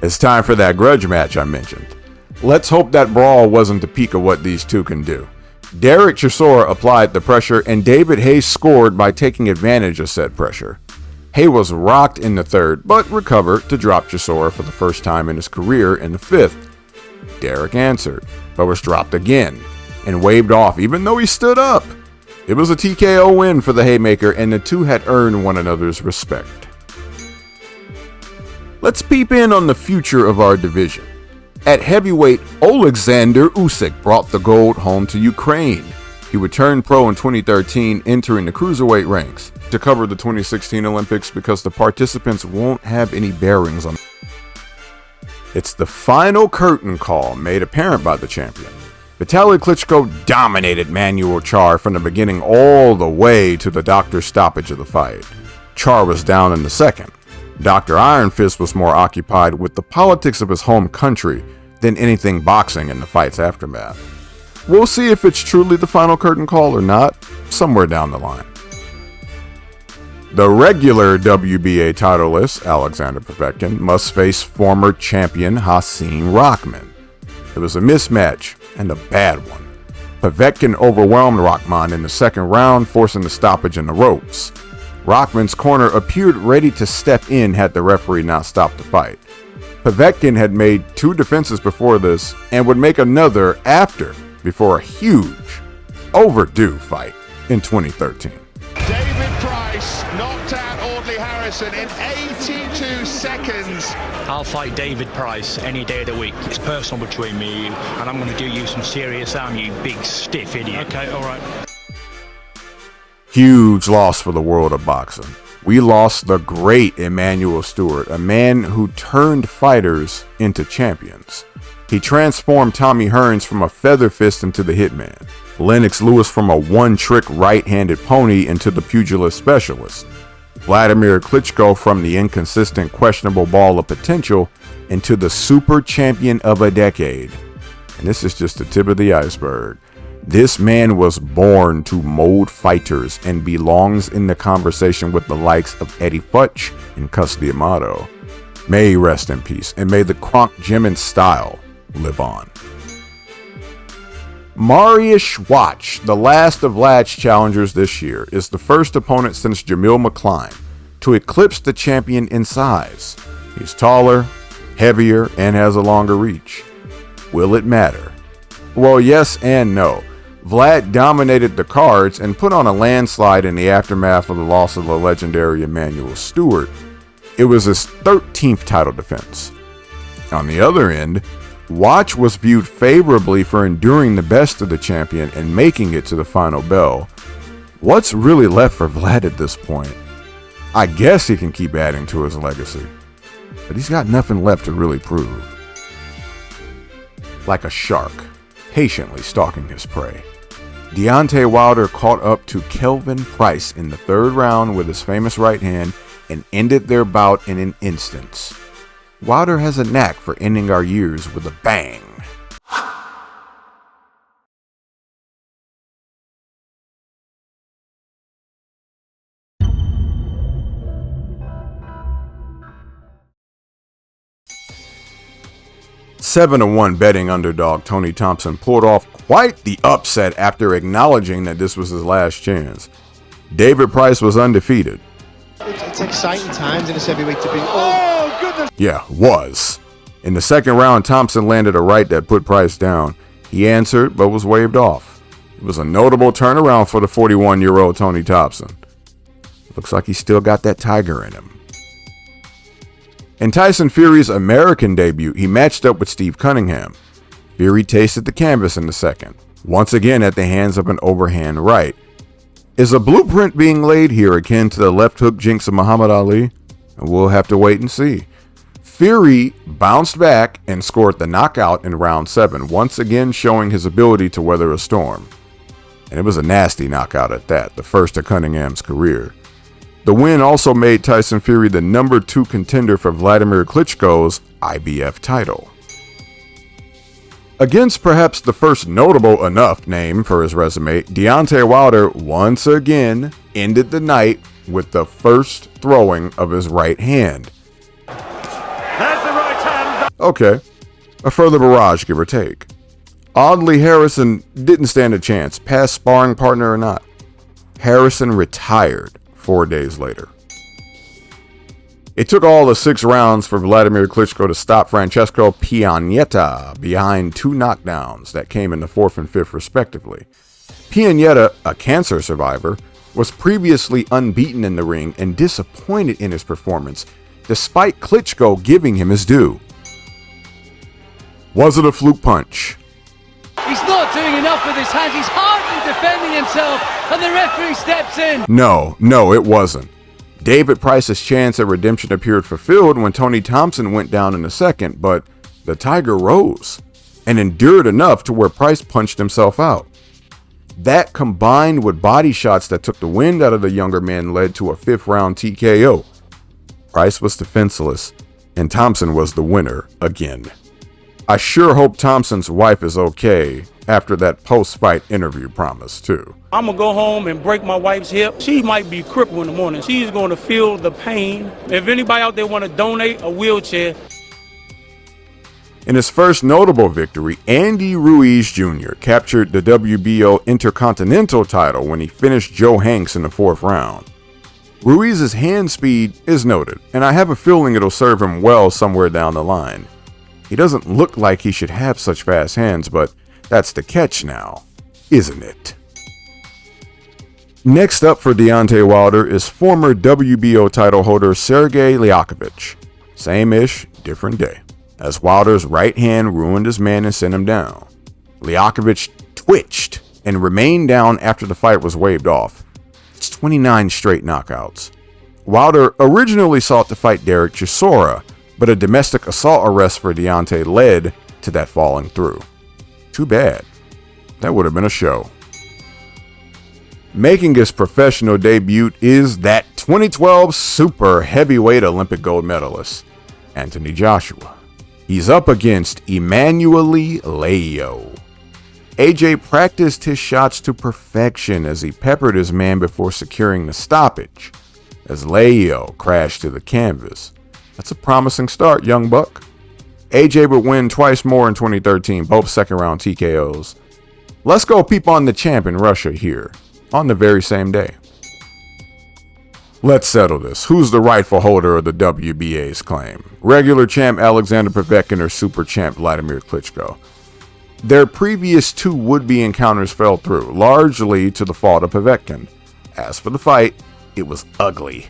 Speaker 1: It's time for that grudge match I mentioned. Let's hope that brawl wasn't the peak of what these two can do. Derek Chisora applied the pressure, and David Hayes scored by taking advantage of said pressure. Hay was rocked in the 3rd, but recovered to drop Chisora for the first time in his career in the 5th. Derek answered, but was dropped again, and waved off even though he stood up. It was a TKO win for the Haymaker, and the two had earned one another's respect. Let's peep in on the future of our division. At heavyweight, Oleksandr Usyk brought the gold home to Ukraine. He would turn pro in 2013, entering the cruiserweight ranks to cover the 2016 Olympics because the participants won't have any bearings on. It's the final curtain call made apparent by the champion. Vitaly Klitschko dominated Manuel Charr from the beginning all the way to the doctor's stoppage of the fight. Charr was down in the 2nd. Dr. Iron Fist was more occupied with the politics of his home country than anything boxing in the fight's aftermath. We'll see if it's truly the final curtain call or not, somewhere down the line. The regular WBA titleist, Alexander Povetkin, must face former champion Hasim Rahman. It was a mismatch, and a bad one. Povetkin overwhelmed Rahman in the 2nd round, forcing the stoppage in the ropes. Rahman's corner appeared ready to step in had the referee not stopped the fight. Povetkin had made 2 defenses before this and would make another after before a huge, overdue fight in 2013.
Speaker 3: David Price knocked out Audley Harrison in 82 seconds.
Speaker 4: I'll fight David Price any day of the week. It's personal between me and you, and I'm going to do you some serious harm, you big stiff idiot. Okay, all right.
Speaker 1: Huge loss for the world of boxing. We lost the great Emanuel Stewart, a man who turned fighters into champions. He transformed Tommy Hearns from a feather fist into the hitman, Lennox Lewis from a one-trick right-handed pony into the pugilist specialist, Vladimir Klitschko from the inconsistent, questionable ball of potential into the super champion of a decade. And this is just the tip of the iceberg. This man was born to mold fighters and belongs in the conversation with the likes of Eddie Futch and Cus D'Amato. May he rest in peace, and may the Kronk Gym and style live on. Mariusz Schwartz, the last of Vlad's challengers this year, is the first opponent since Jamil McCline to eclipse the champion in size. He's taller, heavier, and has a longer reach. Will it matter? Well, yes and no. Vlad dominated the cards and put on a landslide in the aftermath of the loss of the legendary Emanuel Stewart. It was his 13th title defense. On the other end, Watch was viewed favorably for enduring the best of the champion and making it to the final bell. What's really left for Vlad at this point? I guess he can keep adding to his legacy, but he's got nothing left to really prove. Like a shark, patiently stalking his prey, Deontay Wilder caught up to Kelvin Price in the 3rd round with his famous right hand and ended their bout in an instant. Wilder has a knack for ending our years with a bang. 7-1 betting underdog Tony Thompson pulled off quite the upset after acknowledging that this was his last chance. David Price was undefeated.
Speaker 5: It's exciting times in this heavyweight division. Oh, goodness!
Speaker 1: Yeah, was. In the second round, Thompson landed a right that put Price down. He answered, but was waved off. It was a notable turnaround for the 41-year-old Tony Thompson. Looks like he still got that tiger in him. In Tyson Fury's American debut, he matched up with Steve Cunningham. Fury tasted the canvas in the second, once again at the hands of an overhand right. Is a blueprint being laid here akin to the left hook jinx of Muhammad Ali? We'll have to wait and see. Fury bounced back and scored the knockout in round 7, once again showing his ability to weather a storm. And it was a nasty knockout at that, the first of Cunningham's career. The win also made Tyson Fury the number 2 contender for Vladimir Klitschko's IBF title. Against perhaps the first notable enough name for his resume, Deontay Wilder once again ended the night with the first throwing of his right hand.
Speaker 6: There's the right hand.
Speaker 1: Okay, a further barrage, give or take. Oddly, Harrison didn't stand a chance, past sparring partner or not. Harrison retired 4 days later. It took all of 6 rounds for Vladimir Klitschko to stop Francesco Pianeta behind 2 knockdowns that came in the 4th and 5th respectively. Pianeta, a cancer survivor, was previously unbeaten in the ring and disappointed in his performance, despite Klitschko giving him his due. Was it a fluke punch?
Speaker 7: He's not doing enough with his hands. He's hardly defending himself, and the referee steps in.
Speaker 1: No, it wasn't. David Price's chance at redemption appeared fulfilled when Tony Thompson went down in the second, but the Tiger rose and endured enough to where Price punched himself out. That, combined with body shots that took the wind out of the younger man, led to a 5th round TKO. Price was defenseless, and Thompson was the winner again. I sure hope Thompson's wife is okay after that post-fight interview promise, too.
Speaker 6: I'm going to go home and break my wife's hip. She might be crippled in the morning. She's going to feel the pain. If anybody out there want to donate a wheelchair.
Speaker 1: In his first notable victory, Andy Ruiz Jr. captured the WBO Intercontinental title when he finished Joe Hanks in the 4th round. Ruiz's hand speed is noted, and I have a feeling it'll serve him well somewhere down the line. He doesn't look like he should have such fast hands, but that's the catch now, isn't it? Next up for Deontay Wilder is former WBO title holder Sergey Liakhovich. Same-ish, different day, as Wilder's right hand ruined his man and sent him down. Liakhovich twitched and remained down after the fight was waved off. It's 29 straight knockouts. Wilder originally sought to fight Derek Chisora, but a domestic assault arrest for Deontay led to that falling through. Too bad. That would have been a show. Making his professional debut is that 2012 super heavyweight Olympic gold medalist, Anthony Joshua. He's up against Emanuele Leao. AJ practiced his shots to perfection as he peppered his man before securing the stoppage, as Leao crashed to the canvas. That's a promising start, young buck. AJ would win twice more in 2013, both second-round TKOs. Let's go peep on the champ in Russia here, on the very same day. Let's settle this. Who's the rightful holder of the WBA's claim? Regular champ Alexander Povetkin or super champ Vladimir Klitschko? Their previous 2 would-be encounters fell through, largely to the fault of Povetkin. As for the fight, it was ugly.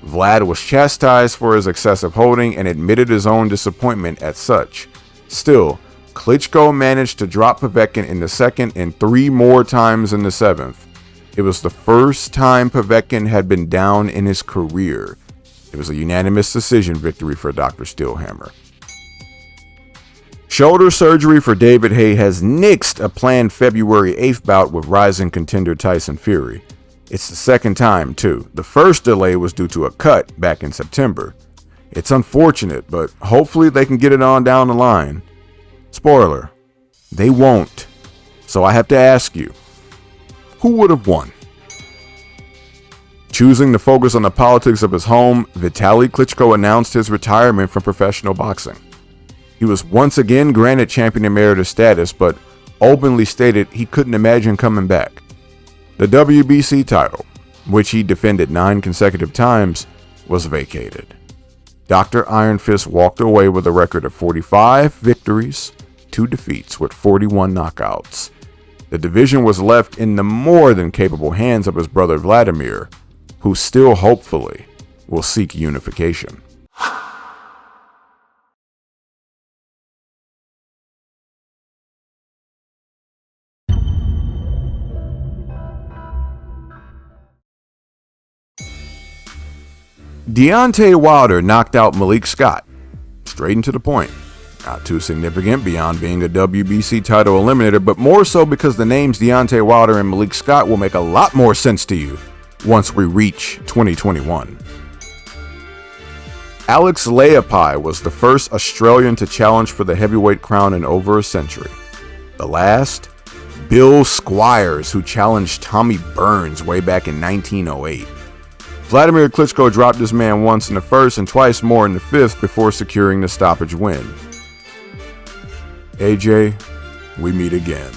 Speaker 1: Vlad was chastised for his excessive holding and admitted his own disappointment at such. Still, Klitschko managed to drop Povetkin in the second and 3 more times in the 7th. It was the first time Povetkin had been down in his career. It was a unanimous decision victory for Dr. Steelhammer. Shoulder surgery for David Haye has nixed a planned February 8th bout with rising contender Tyson Fury. It's the second time, too. The first delay was due to a cut back in September. It's unfortunate, but hopefully they can get it on down the line. Spoiler, they won't. So I have to ask you, who would have won? Choosing to focus on the politics of his home, Vitaly Klitschko announced his retirement from professional boxing. He He was once again granted champion emeritus status, but openly stated he couldn't imagine coming back. The WBC title, which he defended 9 consecutive times, was vacated. Dr. Iron Fist walked away with a record of 45 victories, 2 defeats with 41 knockouts. The division was left in the more than capable hands of his brother Vladimir, who still hopefully will seek unification. Deontay Wilder knocked out Malik Scott, straight and to the point. Not too significant beyond being a WBC title eliminator, but more so because the names Deontay Wilder and Malik Scott will make a lot more sense to you once we reach 2021. Alex Leapai was the first Australian to challenge for the heavyweight crown in over a century. The last, Bill Squires, who challenged Tommy Burns way back in 1908. Vladimir Klitschko dropped this man once in the first and twice more in the fifth before securing the stoppage win. AJ, we meet again.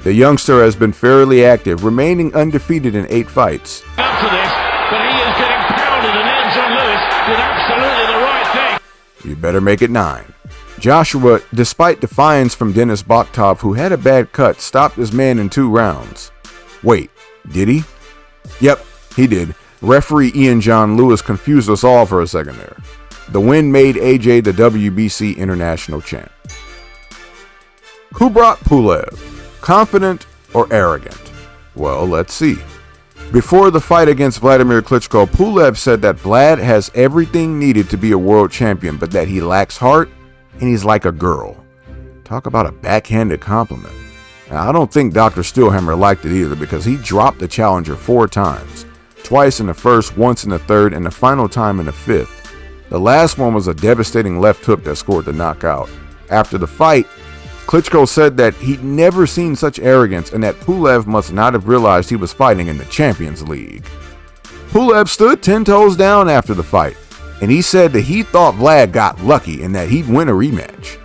Speaker 1: The youngster has been fairly active, remaining undefeated in 8 fights.
Speaker 8: Up to this, but he is getting pounded, and Anton Lewis did absolutely the right thing.
Speaker 1: You better make it 9. Joshua, despite defiance from Denis Bogtov, who had a bad cut, stopped his man in 2 rounds. Wait, did he? Yep, he did. Referee Ian John Lewis confused us all for a second there. The win made AJ the WBC International Champ. Kubrat Pulev, confident or arrogant? Well, let's see. Before the fight against Vladimir Klitschko, Pulev said that Vlad has everything needed to be a world champion, but that he lacks heart and he's like a girl. Talk about a backhanded compliment. Now, I don't think Dr. Steelhammer liked it either, because he dropped the challenger 4 times. Twice in the first, once in the third, and the final time in the 5th. The last one was a devastating left hook that scored the knockout. After the fight, Klitschko said that he'd never seen such arrogance and that Pulev must not have realized he was fighting in the Champions League. Pulev stood 10 toes down after the fight, and he said that he thought Vlad got lucky and that he'd win a rematch.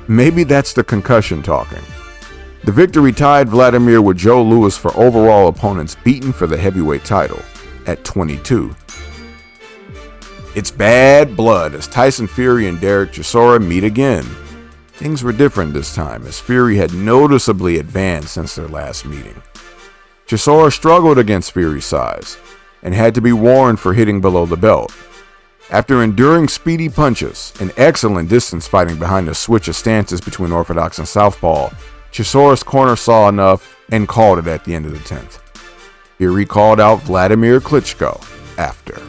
Speaker 1: Maybe that's the concussion talking. The victory tied Vladimir with Joe Louis for overall opponents beaten for the heavyweight title at 22. It's bad blood as Tyson Fury and Derek Chisora meet again. Things were different this time, as Fury had noticeably advanced since their last meeting. Chisora struggled against Fury's size and had to be warned for hitting below the belt. After enduring speedy punches and excellent distance fighting behind a switch of stances between orthodox and southpaw, Chisora's corner saw enough and called it at the end of the 10th. Fury called out Vladimir Klitschko after.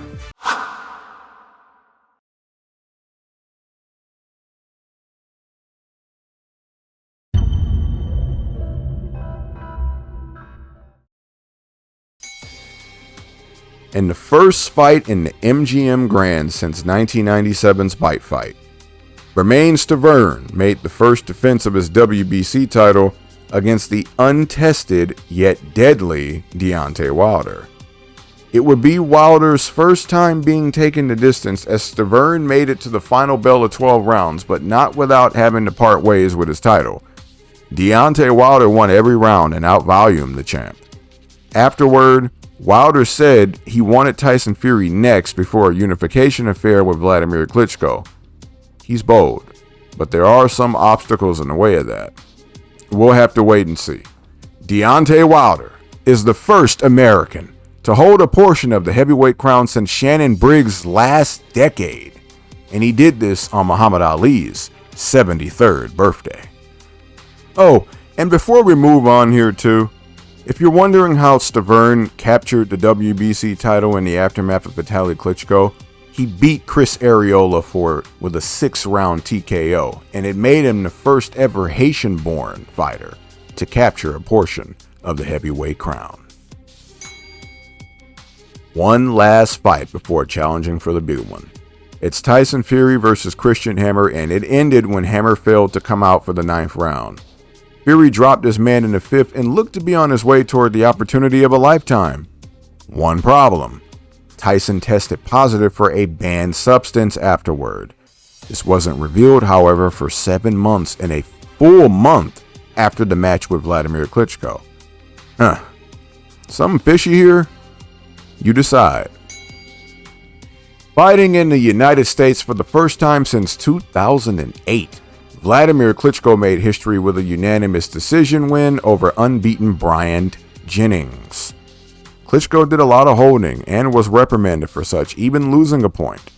Speaker 1: In the first fight in the MGM Grand since 1997's Bite Fight, Bermane Stiverne made the first defense of his WBC title against the untested yet deadly Deontay Wilder. It would be Wilder's first time being taken the distance, as Stiverne made it to the final bell of 12 rounds, but not without having to part ways with his title. Deontay Wilder won every round and outvolumed the champ. Afterward, Wilder said he wanted Tyson Fury next before a unification affair with Vladimir Klitschko. He's bold, but there are some obstacles in the way of that. We'll have to wait and see. Deontay Wilder is the first American to hold a portion of the heavyweight crown since Shannon Briggs' last decade, and he did this on Muhammad Ali's 73rd birthday. Oh, and before we move on here too, if you're wondering how Stiverne captured the WBC title in the aftermath of Vitaly Klitschko, he beat Chris Arreola for it with a 6-round TKO, and it made him the first ever Haitian-born fighter to capture a portion of the heavyweight crown. One last fight before challenging for the big one. It's Tyson Fury versus Christian Hammer, and it ended when Hammer failed to come out for the 9th round. Fury dropped his man in the 5th and looked to be on his way toward the opportunity of a lifetime. One problem: Tyson tested positive for a banned substance afterward. This wasn't revealed, however, for 7 months and a full month after the match with Vladimir Klitschko. Something fishy here? You decide. Fighting in the United States for the first time since 2008, Vladimir Klitschko made history with a unanimous decision win over unbeaten Brian Jennings. Klitschko did a lot of holding and was reprimanded for such, even losing a point.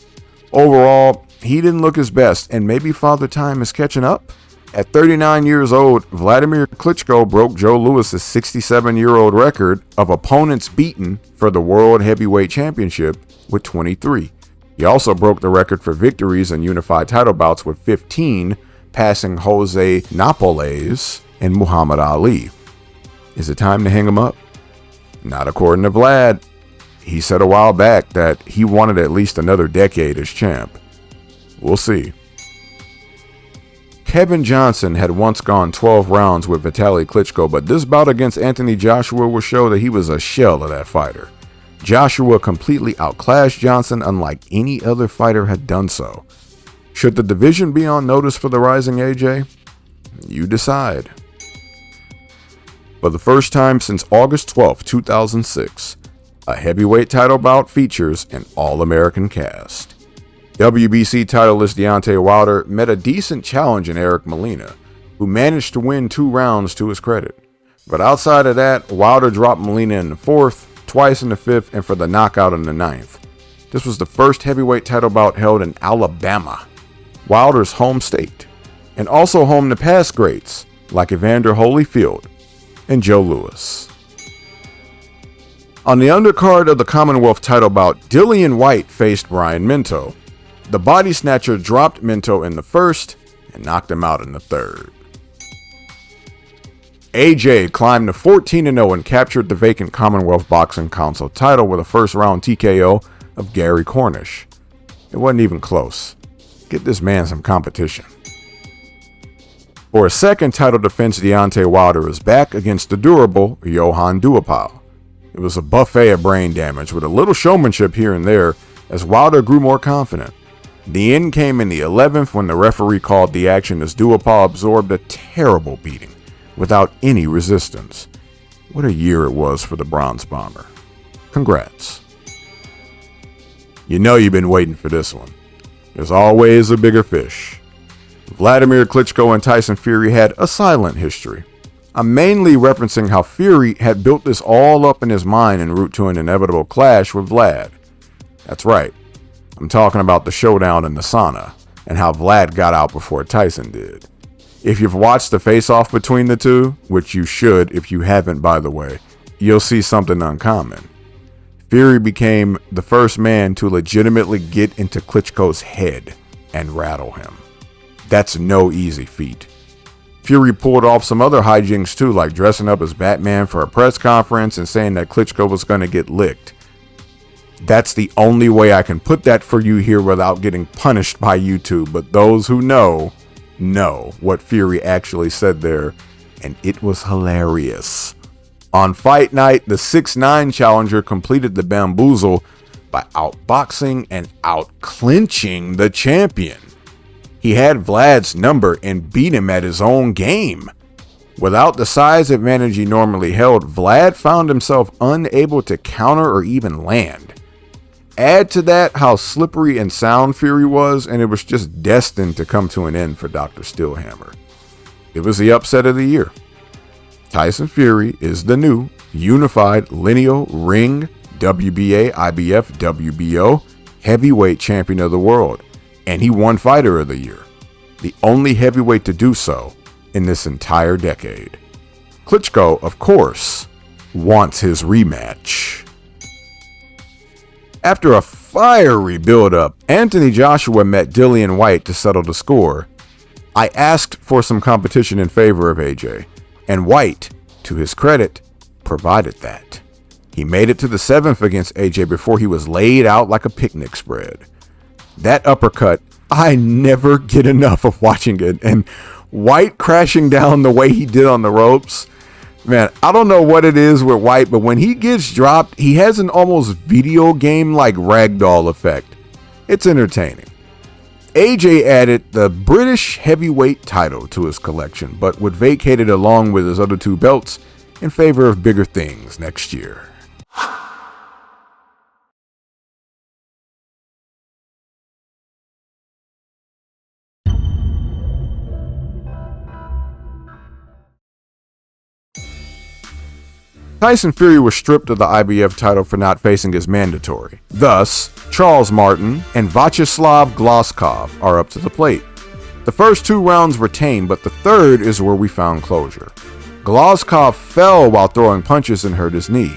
Speaker 1: Overall, he didn't look his best, and maybe Father Time is catching up? At 39 years old, Vladimir Klitschko broke Joe Louis's 67-year-old record of opponents beaten for the World Heavyweight Championship with 23. He also broke the record for victories in unified title bouts with 15, passing Jose Napoles and Muhammad Ali. Is it time to hang him up? Not according to Vlad. He said a while back that he wanted at least another decade as champ. We'll see. Kevin Johnson had once gone 12 rounds with Vitaly Klitschko, but this bout against Anthony Joshua will show that he was a shell of that fighter. Joshua completely outclassed Johnson, unlike any other fighter had done so. Should the division be on notice for the rising AJ? You decide. For the first time since August 12, 2006, a heavyweight title bout features an All-American cast. WBC titleist Deontay Wilder met a decent challenge in Eric Molina, who managed to win 2 rounds to his credit. But outside of that, Wilder dropped Molina in the 4th, twice in the 5th, and for the knockout in the 9th. This was the first heavyweight title bout held in Alabama, Wilder's home state, and also home to past greats like Evander Holyfield and Joe Louis. On the undercard of the Commonwealth title bout, Dillian Whyte faced Brian Minto. The body snatcher dropped Minto in the 1st and knocked him out in the 3rd. AJ climbed to 14-0 and captured the vacant Commonwealth Boxing Council title with a first-round TKO of Gary Cornish. It wasn't even close. Get this man some competition. For a second title defense, Deontay Wilder is back against the durable Johann Duhaupas. It was a buffet of brain damage with a little showmanship here and there as Wilder grew more confident. The end came in the 11th when the referee called the action as Duhaupas absorbed a terrible beating without any resistance. What a year it was for the Bronze Bomber. Congrats. You know you've been waiting for this one. There's always a bigger fish. Vladimir Klitschko and Tyson Fury had a silent history. I'm mainly referencing how Fury had built this all up in his mind en route to an inevitable clash with Vlad. That's right. I'm talking about the showdown in the sauna and how Vlad got out before Tyson did. If you've watched the face-off between the two, which you should if you haven't by the way, you'll see something uncommon. Fury became the first man to legitimately get into Klitschko's head and rattle him. That's no easy feat. Fury pulled off some other hijinks too, like dressing up as Batman for a press conference and saying that Klitschko was going to get licked. That's the only way I can put that for you here without getting punished by YouTube, but those who know what Fury actually said there, and it was hilarious. On fight night, the 6'9" challenger completed the bamboozle by outboxing and outclinching the champion. He had Vlad's number and beat him at his own game. Without the size advantage he normally held, Vlad found himself unable to counter or even land. Add to that how slippery and sound Fury was, and it was just destined to come to an end for Dr. Steelhammer. It was the upset of the year. Tyson Fury is the new unified lineal ring WBA, IBF, WBO heavyweight champion of the world, and he won Fighter of the Year, the only heavyweight to do so in this entire decade. Klitschko, of course, wants his rematch. After a fiery build-up, Anthony Joshua met Dillian Whyte to settle the score. I asked for some competition in favor of AJ, and Whyte, to his credit, provided that. He made it to the 7th against AJ before he was laid out like a picnic spread. That uppercut, I never get enough of watching it, and Whyte crashing down the way he did on the ropes. Man, I don't know what it is with Whyte, but when he gets dropped, he has an almost video game-like ragdoll effect. It's entertaining. AJ added the British heavyweight title to his collection, but would vacate it along with his other 2 belts in favor of bigger things next year. Tyson Fury was stripped of the IBF title for not facing his mandatory. Thus, Charles Martin and Vyacheslav Glazkov are up to the plate. The first 2 rounds were tame, but the third is where we found closure. Glazkov fell while throwing punches and hurt his knee.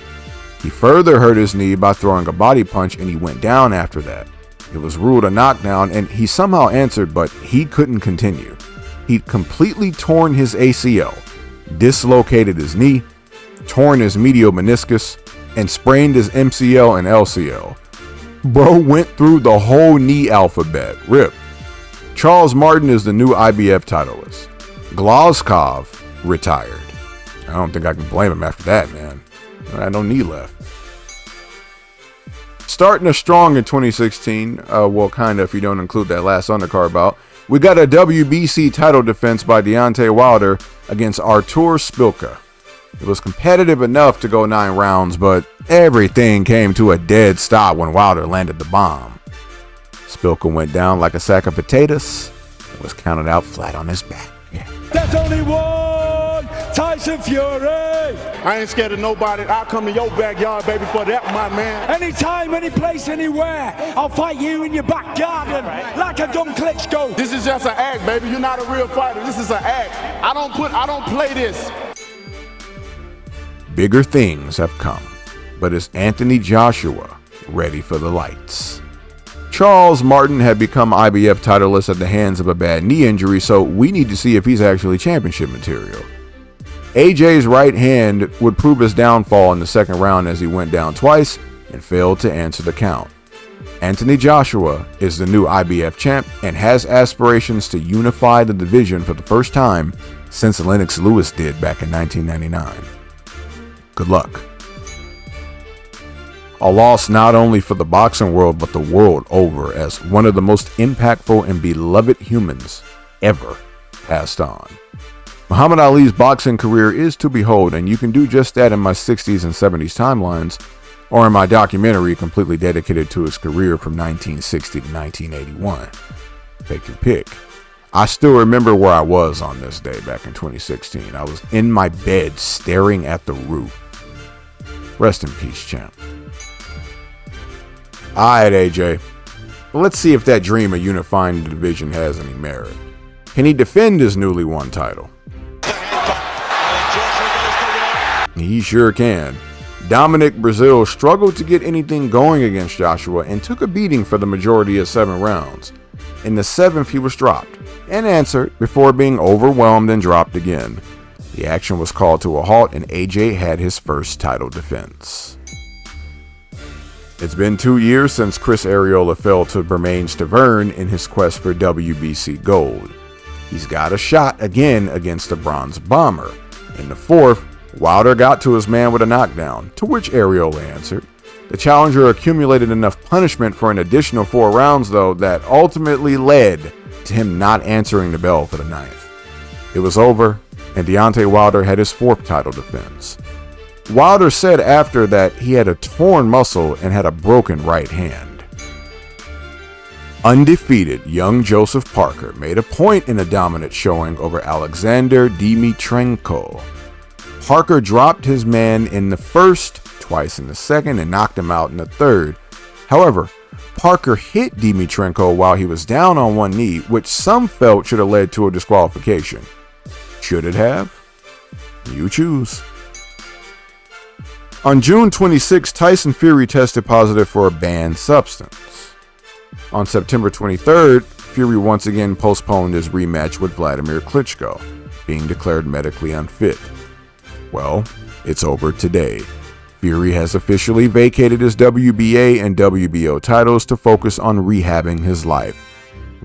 Speaker 1: He further hurt his knee by throwing a body punch, and he went down after that. It was ruled a knockdown, and he somehow answered, but he couldn't continue. He'd completely torn his ACL, dislocated his knee, torn his medial meniscus, and sprained his MCL and LCL. Bro went through the whole knee alphabet. Rip. Charles Martin is the new IBF titleist. Glazkov retired. I don't think I can blame him after that, man. I had no knee left. Starting us strong in 2016, well, kind of if you don't include that last undercard bout, we got a WBC title defense by Deontay Wilder against Artur Szpilka. It was competitive enough to go 9 rounds, but everything came to a dead stop when Wilder landed the bomb. Szpilka went down like a sack of potatoes and was counted out flat on his back.
Speaker 9: There's only one Tyson Fury.
Speaker 10: I ain't scared of nobody. I'll come in your backyard, baby, for that, my man.
Speaker 9: Anytime, any place, anywhere. I'll fight you in your back garden like a dumb Klitschko.
Speaker 10: This is just an act, baby. You're not a real fighter. This is an act. I don't play this.
Speaker 1: Bigger things have come, but is Anthony Joshua ready for the lights? Charles Martin had become IBF titleist at the hands of a bad knee injury, so we need to see if he's actually championship material. AJ's right hand would prove his downfall in the second round as he went down twice and failed to answer the count. Anthony Joshua is the new IBF champ and has aspirations to unify the division for the first time since Lennox Lewis did back in 1999. Good luck. A loss not only for the boxing world, but the world over, as one of the most impactful and beloved humans ever passed on. Muhammad Ali's boxing career is to behold, and you can do just that in my 60s and 70s timelines, or in my documentary completely dedicated to his career from 1960 to 1981. Take your pick. I still remember where I was on this day back in 2016. I was in my bed staring at the roof. Rest in peace, champ. Alright, AJ. Well, let's see if that dream of unifying the division has any merit. Can he defend his newly won title? He sure can. Dominic Breazeale struggled to get anything going against Joshua and took a beating for the majority of 7 rounds. In the 7th, he was dropped and answered before being overwhelmed and dropped again. The action was called to a halt and AJ had his first title defense. It's been 2 years since Chris Arreola fell to Bermane Stiverne in his quest for WBC gold. He's got a shot again against the Bronze Bomber. In the 4th, Wilder got to his man with a knockdown, to which Arreola answered. The challenger accumulated enough punishment for an additional 4 rounds, though, that ultimately led to him not answering the bell for the 9th. It was over, and Deontay Wilder had his 4th title defense. Wilder said after that he had a torn muscle and had a broken right hand. Undefeated young Joseph Parker made a point in a dominant showing over Alexander Dimitrenko. Parker dropped his man in the 1st, twice in the 2nd, and knocked him out in the 3rd. However, Parker hit Dimitrenko while he was down on one knee, which some felt should have led to a disqualification. Should it have? You choose. On June 26, Tyson Fury tested positive for a banned substance. On September 23rd, Fury once again postponed his rematch with Vladimir Klitschko, being declared medically unfit. Well, it's over today. Fury has officially vacated his WBA and WBO titles to focus on rehabbing his life.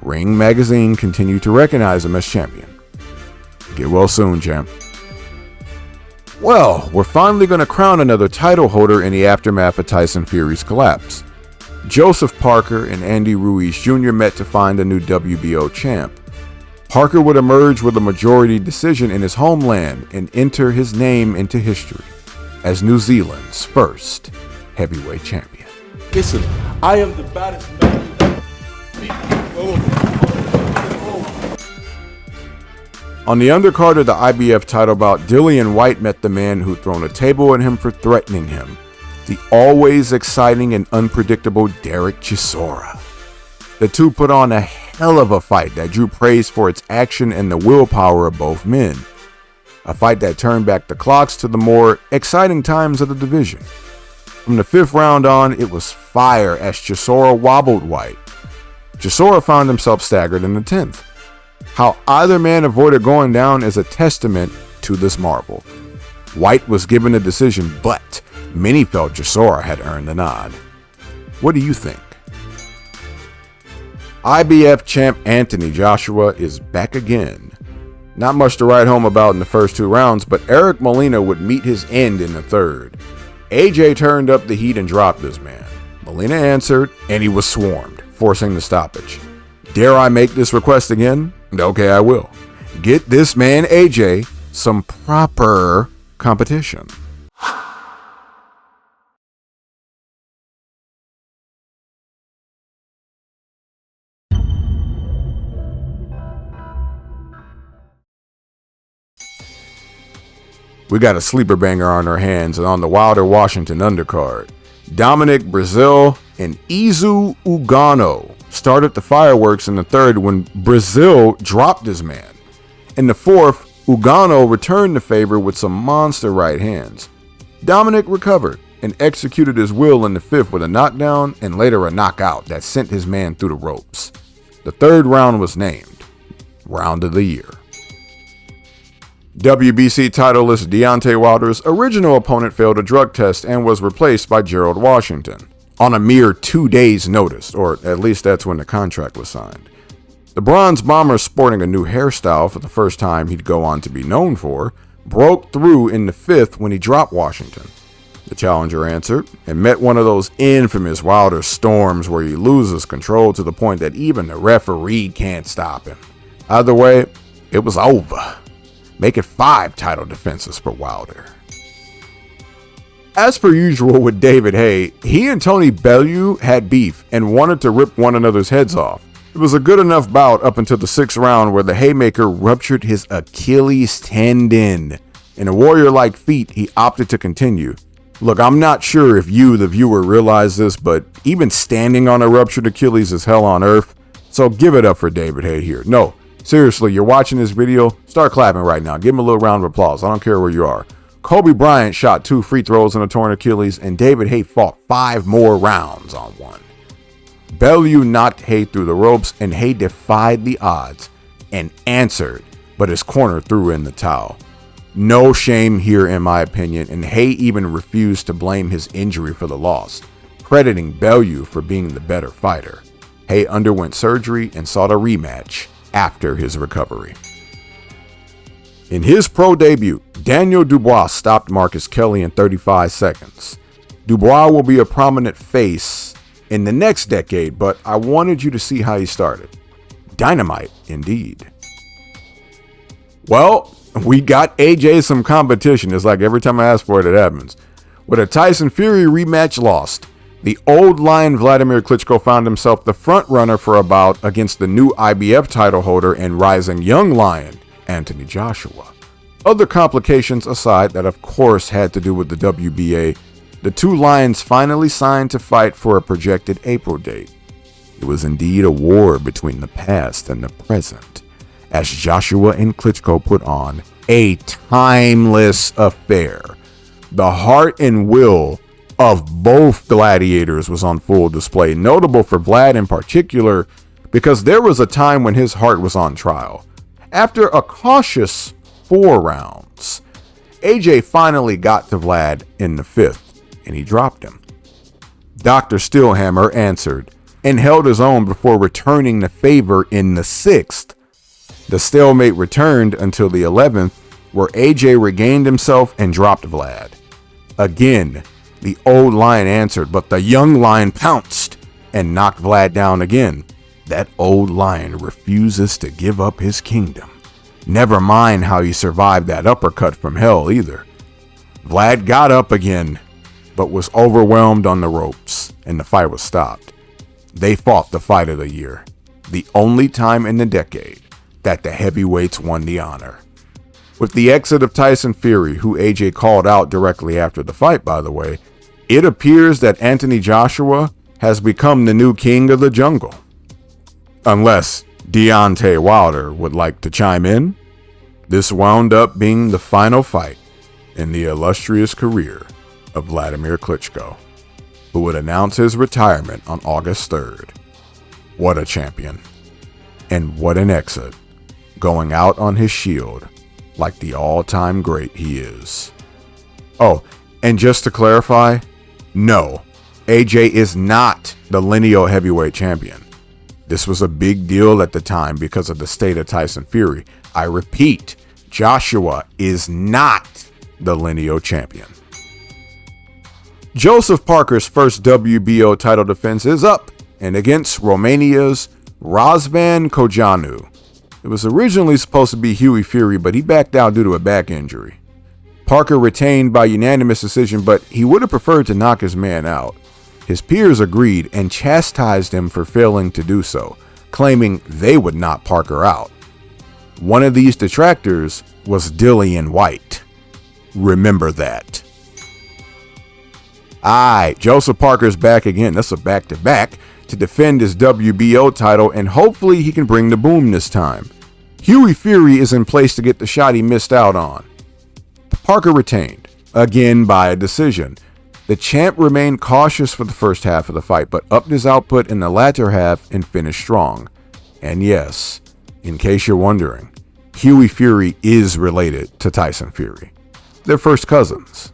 Speaker 1: Ring Magazine continued to recognize him as champion. Get well soon, champ. Well, we're finally going to crown another title holder in the aftermath of Tyson Fury's collapse. Joseph Parker and Andy Ruiz Jr. met to find a new WBO champ. Parker would emerge with a majority decision in his homeland and enter his name into history as New Zealand's first heavyweight champion.
Speaker 10: Listen, I am the baddest man.
Speaker 1: On the undercard of the IBF title bout, Dillian Whyte met the man who'd thrown a table at him for threatening him, the always exciting and unpredictable Derek Chisora. The two put on a hell of a fight that drew praise for its action and the willpower of both men. A fight that turned back the clocks to the more exciting times of the division. From the 5th round on, it was fire as Chisora wobbled Whyte. Chisora found himself staggered in the 10th. How either man avoided going down is a testament to this marvel. Whyte was given a decision, but many felt Chisora had earned the nod. What do you think? IBF champ Anthony Joshua is back again. Not much to write home about in the first 2 rounds, but Eric Molina would meet his end in the 3rd. AJ turned up the heat and dropped this man. Molina answered, and he was swarmed, forcing the stoppage. Dare I make this request again? Okay, I will. Get this man AJ some proper competition. We got a sleeper banger on our hands and on the Wilder Washington undercard. Dominic Breazeale and Izu Ugano started the fireworks in the 3rd when Breazeale dropped his man. In the 4th, Ugano returned the favor with some monster right hands. Dominic recovered and executed his will in the 5th with a knockdown and later a knockout that sent his man through the ropes. The 3rd round was named Round of the Year. WBC titleist Deontay Wilder's original opponent failed a drug test and was replaced by Gerald Washington on a mere 2 days' notice, or at least that's when the contract was signed. The Bronze Bomber, sporting a new hairstyle for the first time he'd go on to be known for, broke through in the 5th when he dropped Washington. The challenger answered and met one of those infamous Wilder storms where he loses control to the point that even the referee can't stop him. Either way, it was over. Make it 5 title defenses for Wilder. As per usual with David Haye, he and Tony Bellew had beef and wanted to rip one another's heads off. It was a good enough bout up until the 6th round where the Haymaker ruptured his Achilles tendon. In a warrior-like feat, he opted to continue. Look, I'm not sure if you, the viewer, realize this, but even standing on a ruptured Achilles is hell on earth. So give it up for David Haye here. No, seriously, you're watching this video, start clapping right now. Give him a little round of applause. I don't care where you are. Kobe Bryant shot 2 free throws in a torn Achilles, and David Haye fought 5 more rounds on one. Bellew knocked Haye through the ropes, and Haye defied the odds and answered, but his corner threw in the towel. No shame here in my opinion, and Haye even refused to blame his injury for the loss, crediting Bellew for being the better fighter. Haye underwent surgery and sought a rematch after his recovery. In his pro debut, Daniel Dubois stopped Marcus Kelly in 35 seconds. Dubois will be a prominent face in the next decade, but I wanted you to see how he started. Dynamite, indeed. Well, we got AJ some competition. It's like every time I ask for it, it happens. With a Tyson Fury rematch lost, the old lion Vladimir Klitschko found himself the front runner for a bout against the new IBF title holder and rising young lion, Anthony Joshua. Other complications aside that of course had to do with the WBA, the two lions finally signed to fight for a projected April date. It was indeed a war between the past and the present, as Joshua and Klitschko put on a timeless affair. The heart and will of both gladiators was on full display, notable for Vlad in particular, because there was a time when his heart was on trial. After a cautious 4 rounds, AJ finally got to Vlad in the 5th, and he dropped him. Dr. Steelhammer answered and held his own before returning the favor in the 6th. The stalemate returned until the 11th, where AJ regained himself and dropped Vlad. Again, the old lion answered, but the young lion pounced and knocked Vlad down again. That old lion refuses to give up his kingdom. Never mind how he survived that uppercut from hell either. Vlad got up again, but was overwhelmed on the ropes, and the fight was stopped. They fought the fight of the year, the only time in the decade that the heavyweights won the honor. With the exit of Tyson Fury, who AJ called out directly after the fight, by the way, it appears that Anthony Joshua has become the new king of the jungle. Unless Deontay Wilder would like to chime in, this wound up being the final fight in the illustrious career of Vladimir Klitschko, who would announce his retirement on August 3rd. What a champion. And what an exit, going out on his shield like the all-time great he is. Oh, and just to clarify, no, AJ is not the lineal heavyweight champion. This was a big deal at the time because of the state of Tyson Fury. I repeat, Joshua is not the lineal champion. Joseph Parker's first WBO title defense is up and against Romania's Razvan Kojanu. It was originally supposed to be Hughie Fury, but he backed out due to a back injury. Parker retained by unanimous decision, but he would have preferred to knock his man out. His peers agreed and chastised him for failing to do so, claiming they would knock Parker out. One of these detractors was Dillian White. Remember that. Joseph Parker's back again. That's a back-to-back to defend his WBO title, and hopefully he can bring the boom this time. Hughie Fury is in place to get the shot he missed out on. Parker retained, again by a decision. The champ remained cautious for the first half of the fight, but upped his output in the latter half and finished strong. And yes, in case you're wondering, Hughie Fury is related to Tyson Fury. They're first cousins.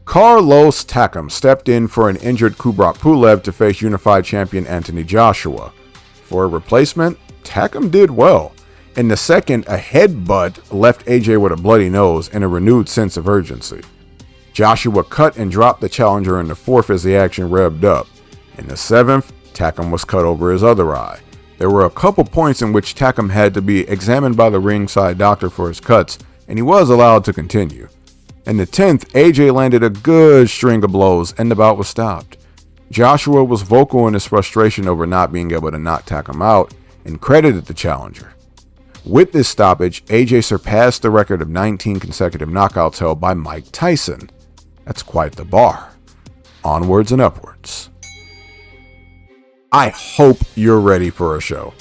Speaker 1: Carlos Takam stepped in for an injured Kubrat Pulev to face unified champion Anthony Joshua. For a replacement, Takam did well. In the second, a headbutt left AJ with a bloody nose and a renewed sense of urgency. Joshua cut and dropped the challenger in the fourth as the action revved up. In the seventh, Takam was cut over his other eye. There were a couple points in which Takam had to be examined by the ringside doctor for his cuts, and he was allowed to continue. In the 10th, AJ landed a good string of blows and the bout was stopped. Joshua was vocal in his frustration over not being able to knock Takam out and credited the challenger. With this stoppage, AJ surpassed the record of 19 consecutive knockouts held by Mike Tyson. That's quite the bar. Onwards and upwards. I hope you're ready for a show.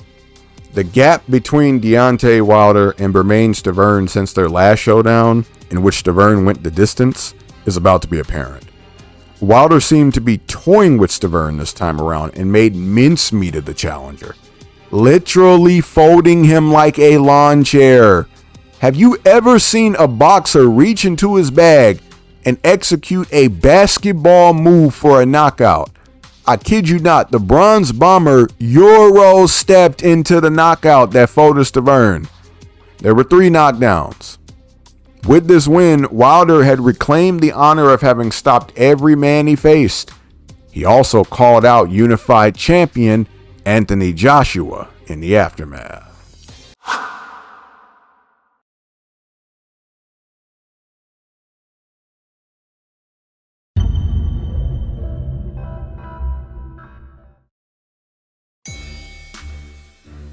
Speaker 1: The gap between Deontay Wilder and Bermane Stiverne since their last showdown, in which Stiverne went the distance, is about to be apparent. Wilder seemed to be toying with Stiverne this time around and made mincemeat of the challenger, literally folding him like a lawn chair. Have you ever seen a boxer reach into his bag and execute a basketball move for a knockout? I kid you not, the Bronze Bomber Euro stepped into the knockout that folded Stiverne. There were 3 knockdowns. With this win, Wilder had reclaimed the honor of having stopped every man he faced. He also called out unified champion Anthony Joshua in the aftermath.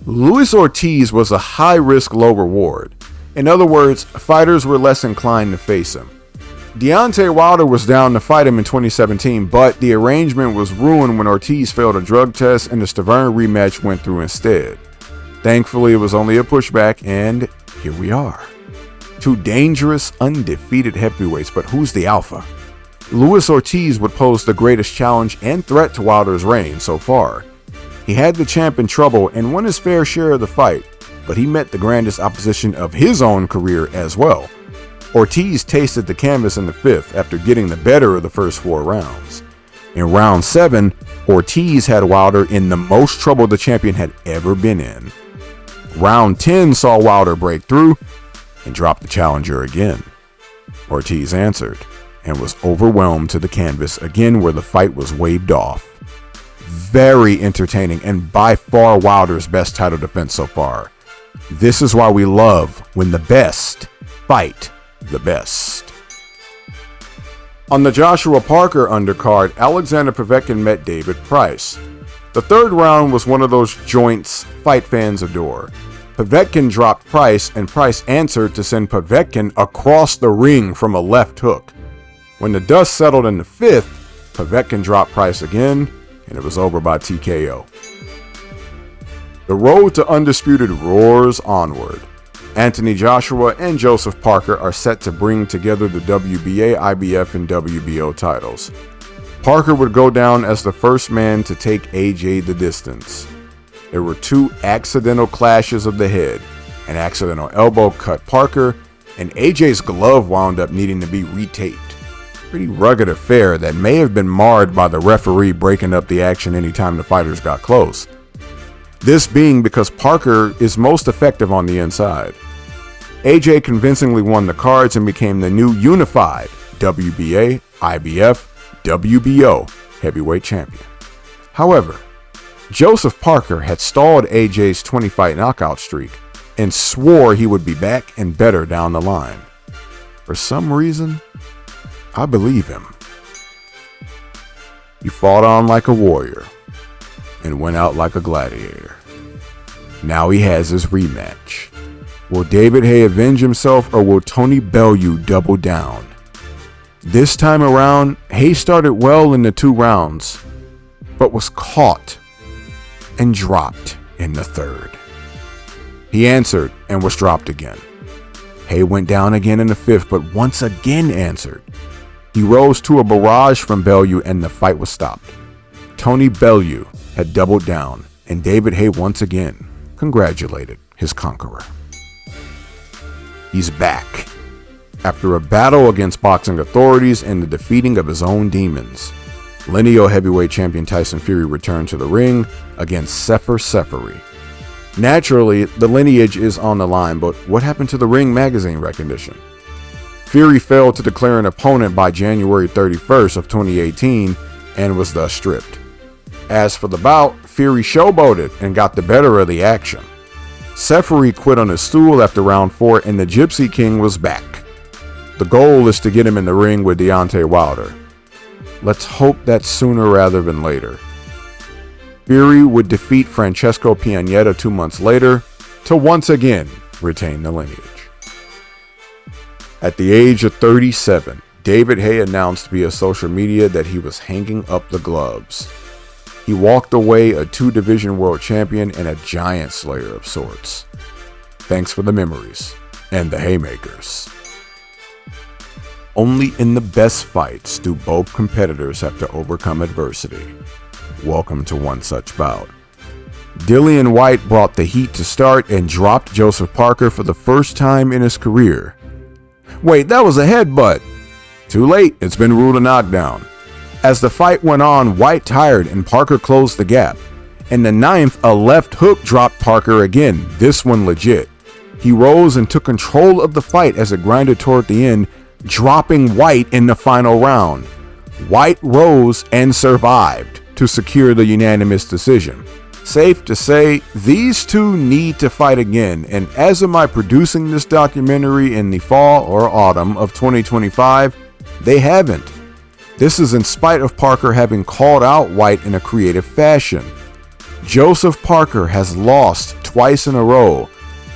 Speaker 1: Luis Ortiz was a high-risk, low-reward. In other words, fighters were less inclined to face him. Deontay Wilder was down to fight him in 2017, but the arrangement was ruined when Ortiz failed a drug test and the Stiverne rematch went through instead. Thankfully, it was only a pushback, and here we are. 2 dangerous, undefeated heavyweights, but who's the alpha? Luis Ortiz would pose the greatest challenge and threat to Wilder's reign so far. He had the champ in trouble and won his fair share of the fight, but he met the grandest opposition of his own career as well. Ortiz tasted the canvas in the 5th after getting the better of the first 4 rounds. In round 7, Ortiz had Wilder in the most trouble the champion had ever been in. Round 10 saw Wilder break through and drop the challenger again. Ortiz answered and was overwhelmed to the canvas again, where the fight was waved off. very entertaining and by far Wilder's best title defense so far. This is why we love when the best fight the best. On the Joshua Parker undercard, Alexander Povetkin met David Price. The third round was one of those joints fight fans adore. Povetkin dropped Price, and Price answered to send Povetkin across the ring from a left hook. When the dust settled in the fifth, Povetkin dropped Price again, and it was over by TKO. The road to undisputed roars onward. Anthony Joshua and Joseph Parker are set to bring together the WBA, IBF, and WBO titles. Parker would go down as the first man to take AJ the distance. There were two accidental clashes of the head. An accidental elbow cut Parker, and AJ's glove wound up needing to be retaped. Pretty rugged affair that may have been marred by the referee breaking up the action anytime the fighters got close. This being because Parker is most effective on the inside. AJ convincingly won the cards and became the new unified WBA, IBF, WBO heavyweight champion. However, Joseph Parker had stalled AJ's 20-fight knockout streak and swore he would be back and better down the line. For some reason, I believe him. He fought on like a warrior and went out like a gladiator. Now he has his rematch. Will David Haye avenge himself, or will Tony Bellew double down? This time around, Haye started well in the 2 rounds, but was caught and dropped in the third. He answered and was dropped again. Haye went down again in the 5th, but once again answered. He rose to a barrage from Bellew and the fight was stopped. Tony Bellew had doubled down, and David Haye once again congratulated his conqueror. He's back. After a battle against boxing authorities and the defeating of his own demons, lineal heavyweight champion Tyson Fury returned to the ring against Sefer Seferi. Naturally, the lineage is on the line, but what happened to the Ring magazine recognition? Fury failed to declare an opponent by January 31st of 2018 and was thus stripped. As for the bout, Fury showboated and got the better of the action. Seferi quit on his stool after round 4 and the Gypsy King was back. The goal is to get him in the ring with Deontay Wilder. Let's hope that's sooner rather than later. Fury would defeat Francesco Pianeta 2 months later to once again retain the lineage. At the age of 37, David Haye announced via social media that he was hanging up the gloves. He walked away a 2-division world champion and a giant slayer of sorts. Thanks for the memories and the haymakers. Only in the best fights do both competitors have to overcome adversity. Welcome to one such bout. Dillian Whyte brought the heat to start and dropped Joseph Parker for the first time in his career. Wait, that was a headbutt. Too late, it's been ruled a knockdown. As the fight went on, Whyte tired and Parker closed the gap. In the 9th, a left hook dropped Parker again, this one legit. He rose and took control of the fight as it grinded toward the end, dropping Whyte in the final round. Whyte rose and survived to secure the unanimous decision. Safe to say, these two need to fight again, and as of my producing this documentary in the fall or autumn of 2025, they haven't. This is in spite of Parker having called out Whyte in a creative fashion. Joseph Parker has lost twice in a row,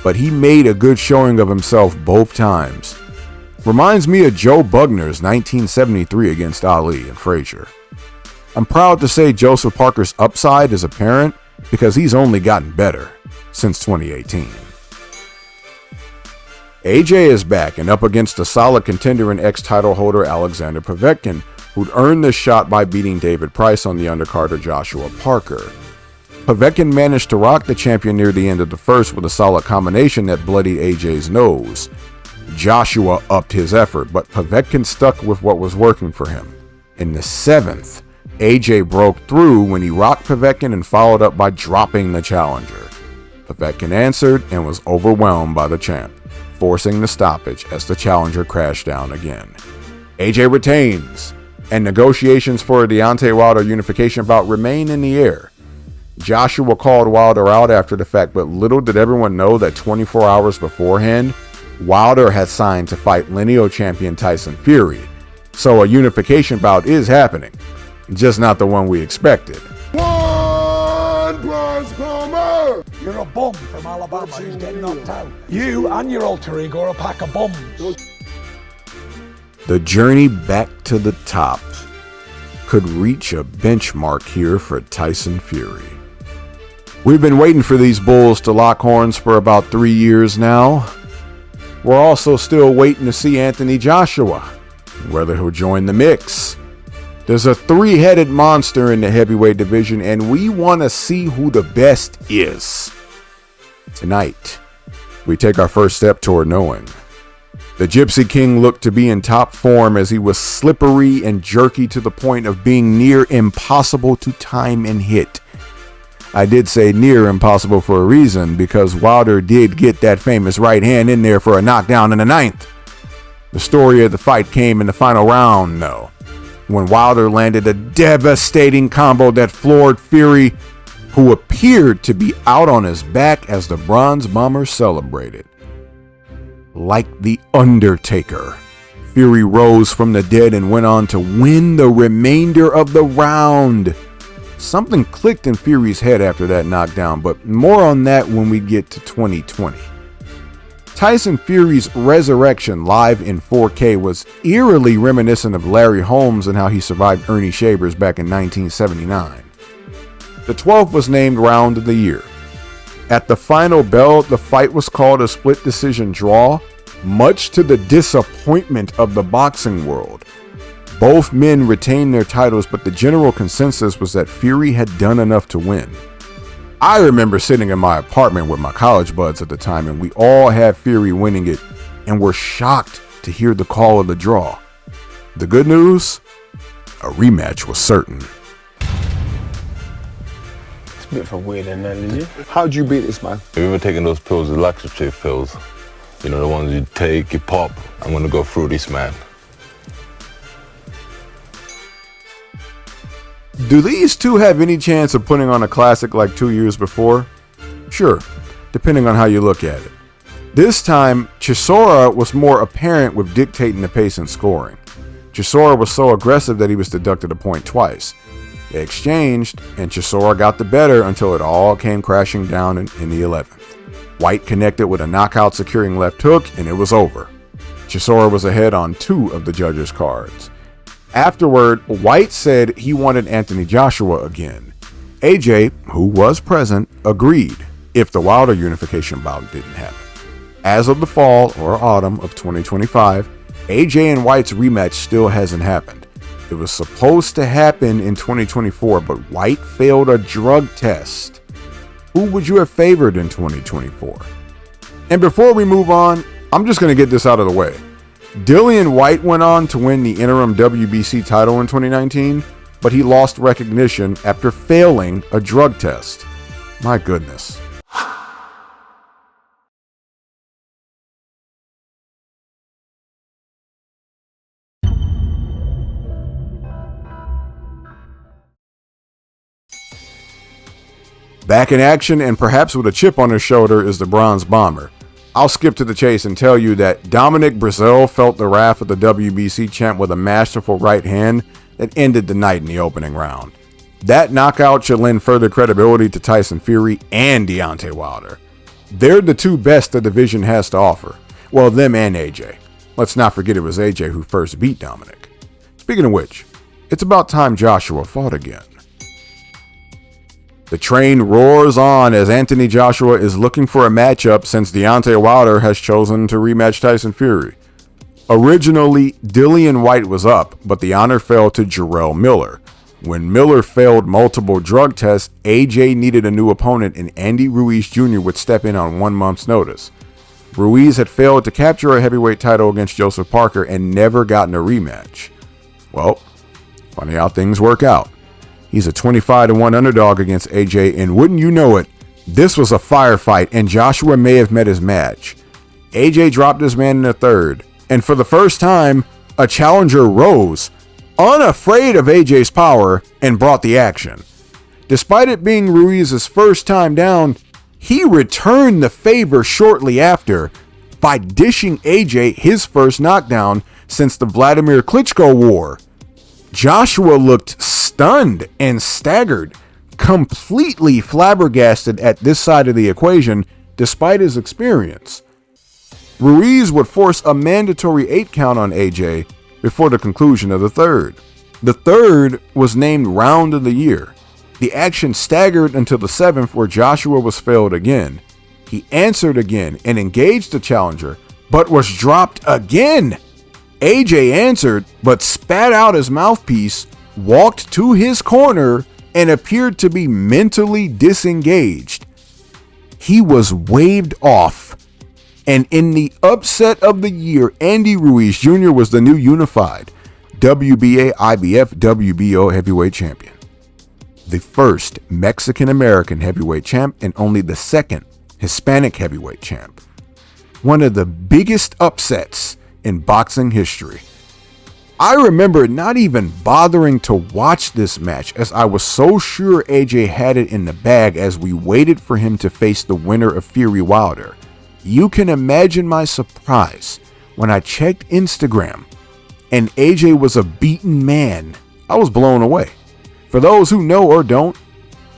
Speaker 1: but he made a good showing of himself both times. Reminds me of Joe Bugner's 1973 against Ali and Frazier. I'm proud to say Joseph Parker's upside is apparent because he's only gotten better since 2018. AJ is back and up against a solid contender and ex-title holder Alexander Povetkin, who'd earned this shot by beating David Price on the undercard of Joshua Parker. Povetkin managed to rock the champion near the end of the first with a solid combination that bloodied AJ's nose. Joshua upped his effort, but Povetkin stuck with what was working for him. In the 7th, AJ broke through when he rocked Povetkin and followed up by dropping the challenger. Povetkin answered and was overwhelmed by the champ, forcing the stoppage as the challenger crashed down again. AJ retains. and negotiations for a Deontay Wilder unification bout remain in the air. Joshua called Wilder out after the fact, but little did everyone know that 24 hours beforehand, Wilder had signed to fight lineal champion Tyson Fury. So a unification bout is happening, just not the one we expected.
Speaker 10: One bronze bomber!
Speaker 9: You're a bum from Alabama who's getting knocked out. You and your alter ego are a pack of bums.
Speaker 1: The journey back to the top could reach a benchmark here for Tyson Fury. We've been waiting for these bulls to lock horns for about 3 years now. We're also still waiting to see Anthony Joshua, whether he'll join the mix. There's a three-headed monster in the heavyweight division, and we want to see who the best is. Tonight, we take our first step toward knowing. The Gypsy King looked to be in top form as he was slippery and jerky to the point of being near impossible to time and hit. I did say near impossible for a reason, because Wilder did get that famous right hand in there for a knockdown in the 9th. The story of the fight came in the final round, though, when Wilder landed a devastating combo that floored Fury, who appeared to be out on his back as the Bronze Bomber celebrated. Like the Undertaker, Fury rose from the dead and went on to win the remainder of the round. Something clicked in Fury's head after that knockdown, but more on that when we get to 2020. Tyson Fury's resurrection live in 4K was eerily reminiscent of Larry Holmes and how he survived Ernie Shavers back in 1979. The 12th was named Round of the Year. At the final bell, the fight was called a split decision draw, much to the disappointment of the boxing world. Both men retained their titles, but the general consensus was that Fury had done enough to win. I remember sitting in my apartment with my college buds at the time, and we all had Fury winning it and were shocked to hear the call of the draw. The good news? A rematch was certain.
Speaker 11: It's a bit of a weird analogy.
Speaker 10: How'd you beat this man?
Speaker 12: Have you ever taken those pills, the laxative pills? You know, the ones you take, you pop. I'm gonna go through this, man.
Speaker 1: Do these two have any chance of putting on a classic like 2 years before? Sure, depending on how you look at it. This time, Chisora was more apparent with dictating the pace and scoring. Chisora was so aggressive that he was deducted a point twice. They exchanged, and Chisora got the better until it all came crashing down in the 11th. White connected with a knockout securing left hook, and it was over. Chisora was ahead on 2 of the judges' cards. Afterward, White said he wanted Anthony Joshua again. AJ, who was present, agreed if the Wilder unification bout didn't happen. As of the fall or autumn of 2025, AJ and White's rematch still hasn't happened. It was supposed to happen in 2024, but White failed a drug test. Who would you have favored in 2024? And before we move on, I'm just going to get this out of the way. Dillian Whyte went on to win the interim WBC title in 2019, but he lost recognition after failing a drug test. My goodness. Back in action and perhaps with a chip on his shoulder is the Bronze Bomber. I'll skip to the chase and tell you that Dominic Breazeale felt the wrath of the WBC champ with a masterful right hand that ended the night in the opening round. That knockout should lend further credibility to Tyson Fury and Deontay Wilder. They're the two best the division has to offer. Well, them and AJ. Let's not forget it was AJ who first beat Dominic. Speaking of which, it's about time Joshua fought again. The train roars on as Anthony Joshua is looking for a matchup since Deontay Wilder has chosen to rematch Tyson Fury. Originally, Dillian Whyte was up, but the honor fell to Jarrell Miller. When Miller failed multiple drug tests, AJ needed a new opponent and Andy Ruiz Jr. would step in on 1 month's notice. Ruiz had failed to capture a heavyweight title against Joseph Parker and never gotten a rematch. Well, funny how things work out. He's a 25-1 underdog against AJ, and wouldn't you know it, this was a firefight and Joshua may have met his match. AJ dropped his man in the 3rd, and for the first time, a challenger rose. unafraid of AJ's power, and brought the action. Despite it being Ruiz's first time down, he returned the favor shortly after by dishing AJ his first knockdown since the Vladimir Klitschko war. Joshua looked stunned and staggered, completely flabbergasted at this side of the equation despite his experience. Ruiz would force a mandatory 8 count on AJ before the conclusion of the third. The third was named Round of the Year. The action staggered until the 7th, where Joshua was failed again. He answered again and engaged the challenger, but was dropped again. AJ answered, but spat out his mouthpiece, walked to his corner, and appeared to be mentally disengaged. He was waved off, and in the upset of the year, Andy Ruiz Jr. was the new unified WBA, IBF, WBO heavyweight champion. The first Mexican-American heavyweight champ and only the second Hispanic heavyweight champ. One of the biggest upsets in boxing history. I remember not even bothering to watch this match as I was so sure AJ had it in the bag as we waited for him to face the winner of Fury Wilder. You can imagine my surprise when I checked Instagram and AJ was a beaten man. I was blown away. For those who know or don't,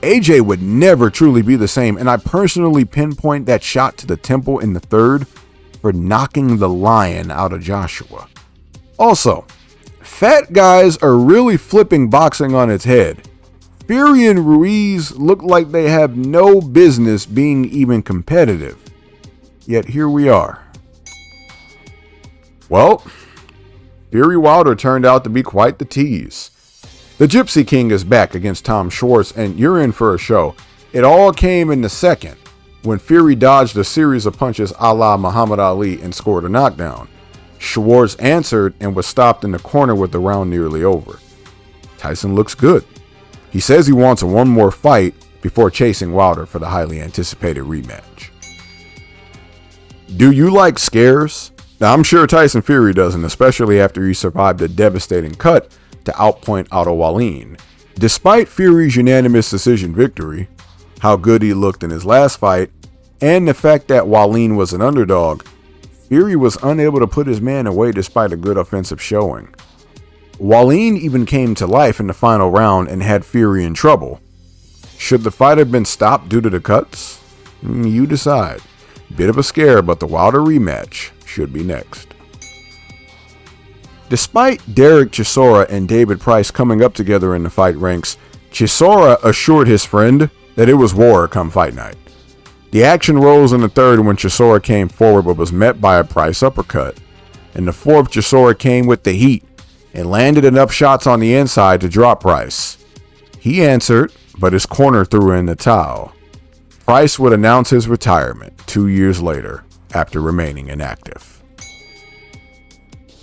Speaker 1: AJ would never truly be the same, and I personally pinpoint that shot to the temple in the third for knocking the lion out of Joshua. Also, fat guys are really flipping boxing on its head. Fury and Ruiz look like they have no business being even competitive. Yet here we are. Well, Fury Wilder turned out to be quite the tease. The Gypsy King is back against Tom Schwartz, and you're in for a show. It all came in the second, when Fury dodged a series of punches a la Muhammad Ali and scored a knockdown. Schwartz answered and was stopped in the corner with the round nearly over. Tyson looks good. He says he wants one more fight before chasing Wilder for the highly anticipated rematch. Do you like scares? Now, I'm sure Tyson Fury doesn't, especially after he survived a devastating cut to outpoint Otto Wallin. Despite Fury's unanimous decision victory, how good he looked in his last fight, and the fact that Wallin was an underdog, Fury was unable to put his man away despite a good offensive showing. Wallin even came to life in the final round and had Fury in trouble. Should the fight have been stopped due to the cuts? You decide. Bit of a scare, but the Wilder rematch should be next. Despite Derek Chisora and David Price coming up together in the fight ranks, Chisora assured his friend that it was war come fight night. The action rose in the third when Chisora came forward but was met by a Price uppercut. In the fourth, Chisora came with the heat and landed enough shots on the inside to drop Price. He answered, but his corner threw in the towel. Price would announce his retirement 2 years later after remaining inactive.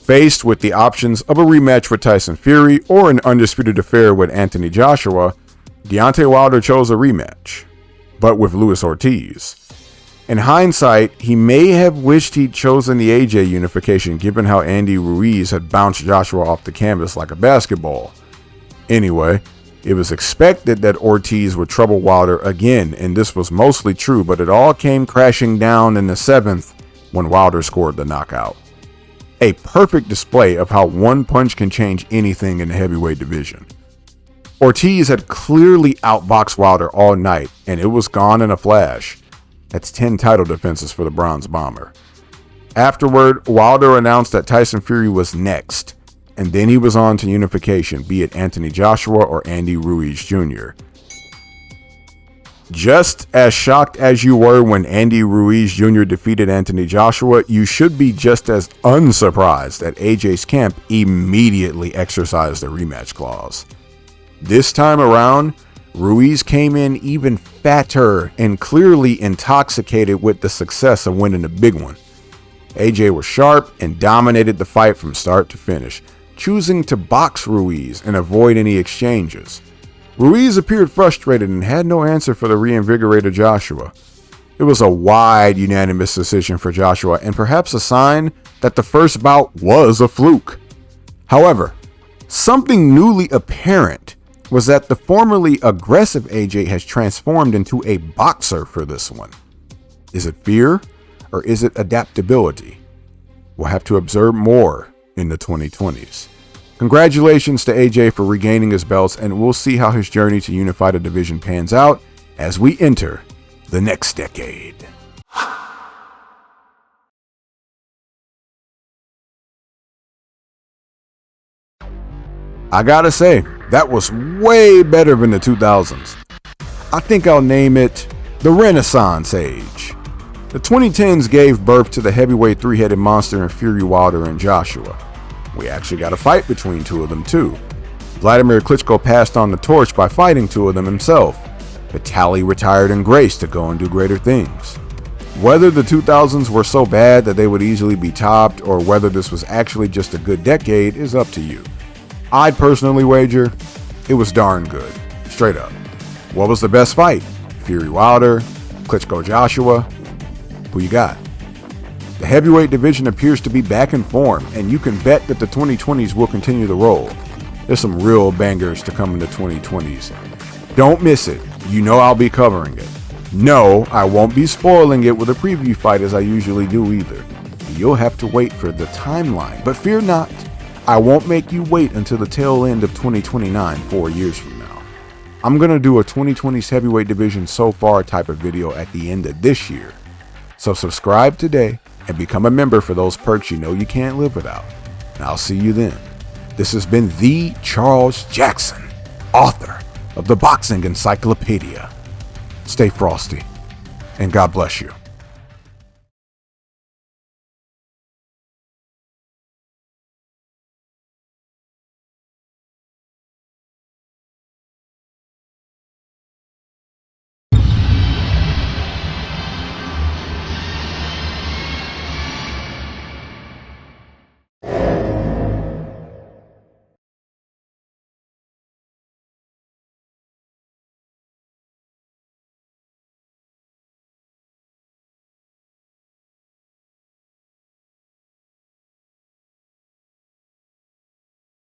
Speaker 1: Faced with the options of a rematch with Tyson Fury or an undisputed affair with Anthony Joshua, Deontay Wilder chose a rematch, but with Luis Ortiz. In hindsight, he may have wished he'd chosen the AJ unification given how Andy Ruiz had bounced Joshua off the canvas like a basketball. Anyway, it was expected that Ortiz would trouble Wilder again, and this was mostly true, but it all came crashing down in the 7th when Wilder scored the knockout. A perfect display of how one punch can change anything in the heavyweight division. Ortiz had clearly outboxed Wilder all night, and it was gone in a flash. That's 10 title defenses for the Bronze Bomber. Afterward, Wilder announced that Tyson Fury was next, and then he was on to unification, be it Anthony Joshua or Andy Ruiz Jr. Just as shocked as you were when Andy Ruiz Jr. defeated Anthony Joshua, you should be just as unsurprised that AJ's camp immediately exercised the rematch clause. This time around, Ruiz came in even fatter and clearly intoxicated with the success of winning the big one. AJ was sharp and dominated the fight from start to finish, choosing to box Ruiz and avoid any exchanges. Ruiz appeared frustrated and had no answer for the reinvigorated Joshua. It was a wide unanimous decision for Joshua and perhaps a sign that the first bout was a fluke. However, Something newly apparent was that the formerly aggressive AJ has transformed into a boxer for this one. Is it fear or is it adaptability? We'll have to observe more in the 2020s. Congratulations to AJ for regaining his belts, and we'll see how his journey to unify the division pans out as we enter the next decade. I gotta say, that was way better than the 2000s. I think I'll name it the Renaissance Age. The 2010s gave birth to the heavyweight three-headed monster in Fury Wilder and Joshua. We actually got a fight between two of them too. Vladimir Klitschko passed on the torch by fighting two of them himself. Vitaly retired in grace to go and do greater things. Whether the 2000s were so bad that they would easily be topped, or whether this was actually just a good decade, is up to you. I'd personally wager it was darn good, straight up. What was the best fight? Fury Wilder, Klitschko Joshua? Who you got? The heavyweight division appears to be back in form, and you can bet that the 2020s will continue to roll. There's some real bangers to come in the 2020s. Don't miss it. You know I'll be covering it. No, I won't be spoiling it with a preview fight as I usually do either. You'll have to wait for the timeline, but fear not. I won't make you wait until the tail end of 2029, 4 years from now. I'm going to do a 2020s heavyweight division so far type of video at the end of this year. So subscribe today and become a member for those perks you know you can't live without. And I'll see you then. This has been the Charles Jackson, author of the Boxing Encyclopedia. Stay frosty, and God bless you.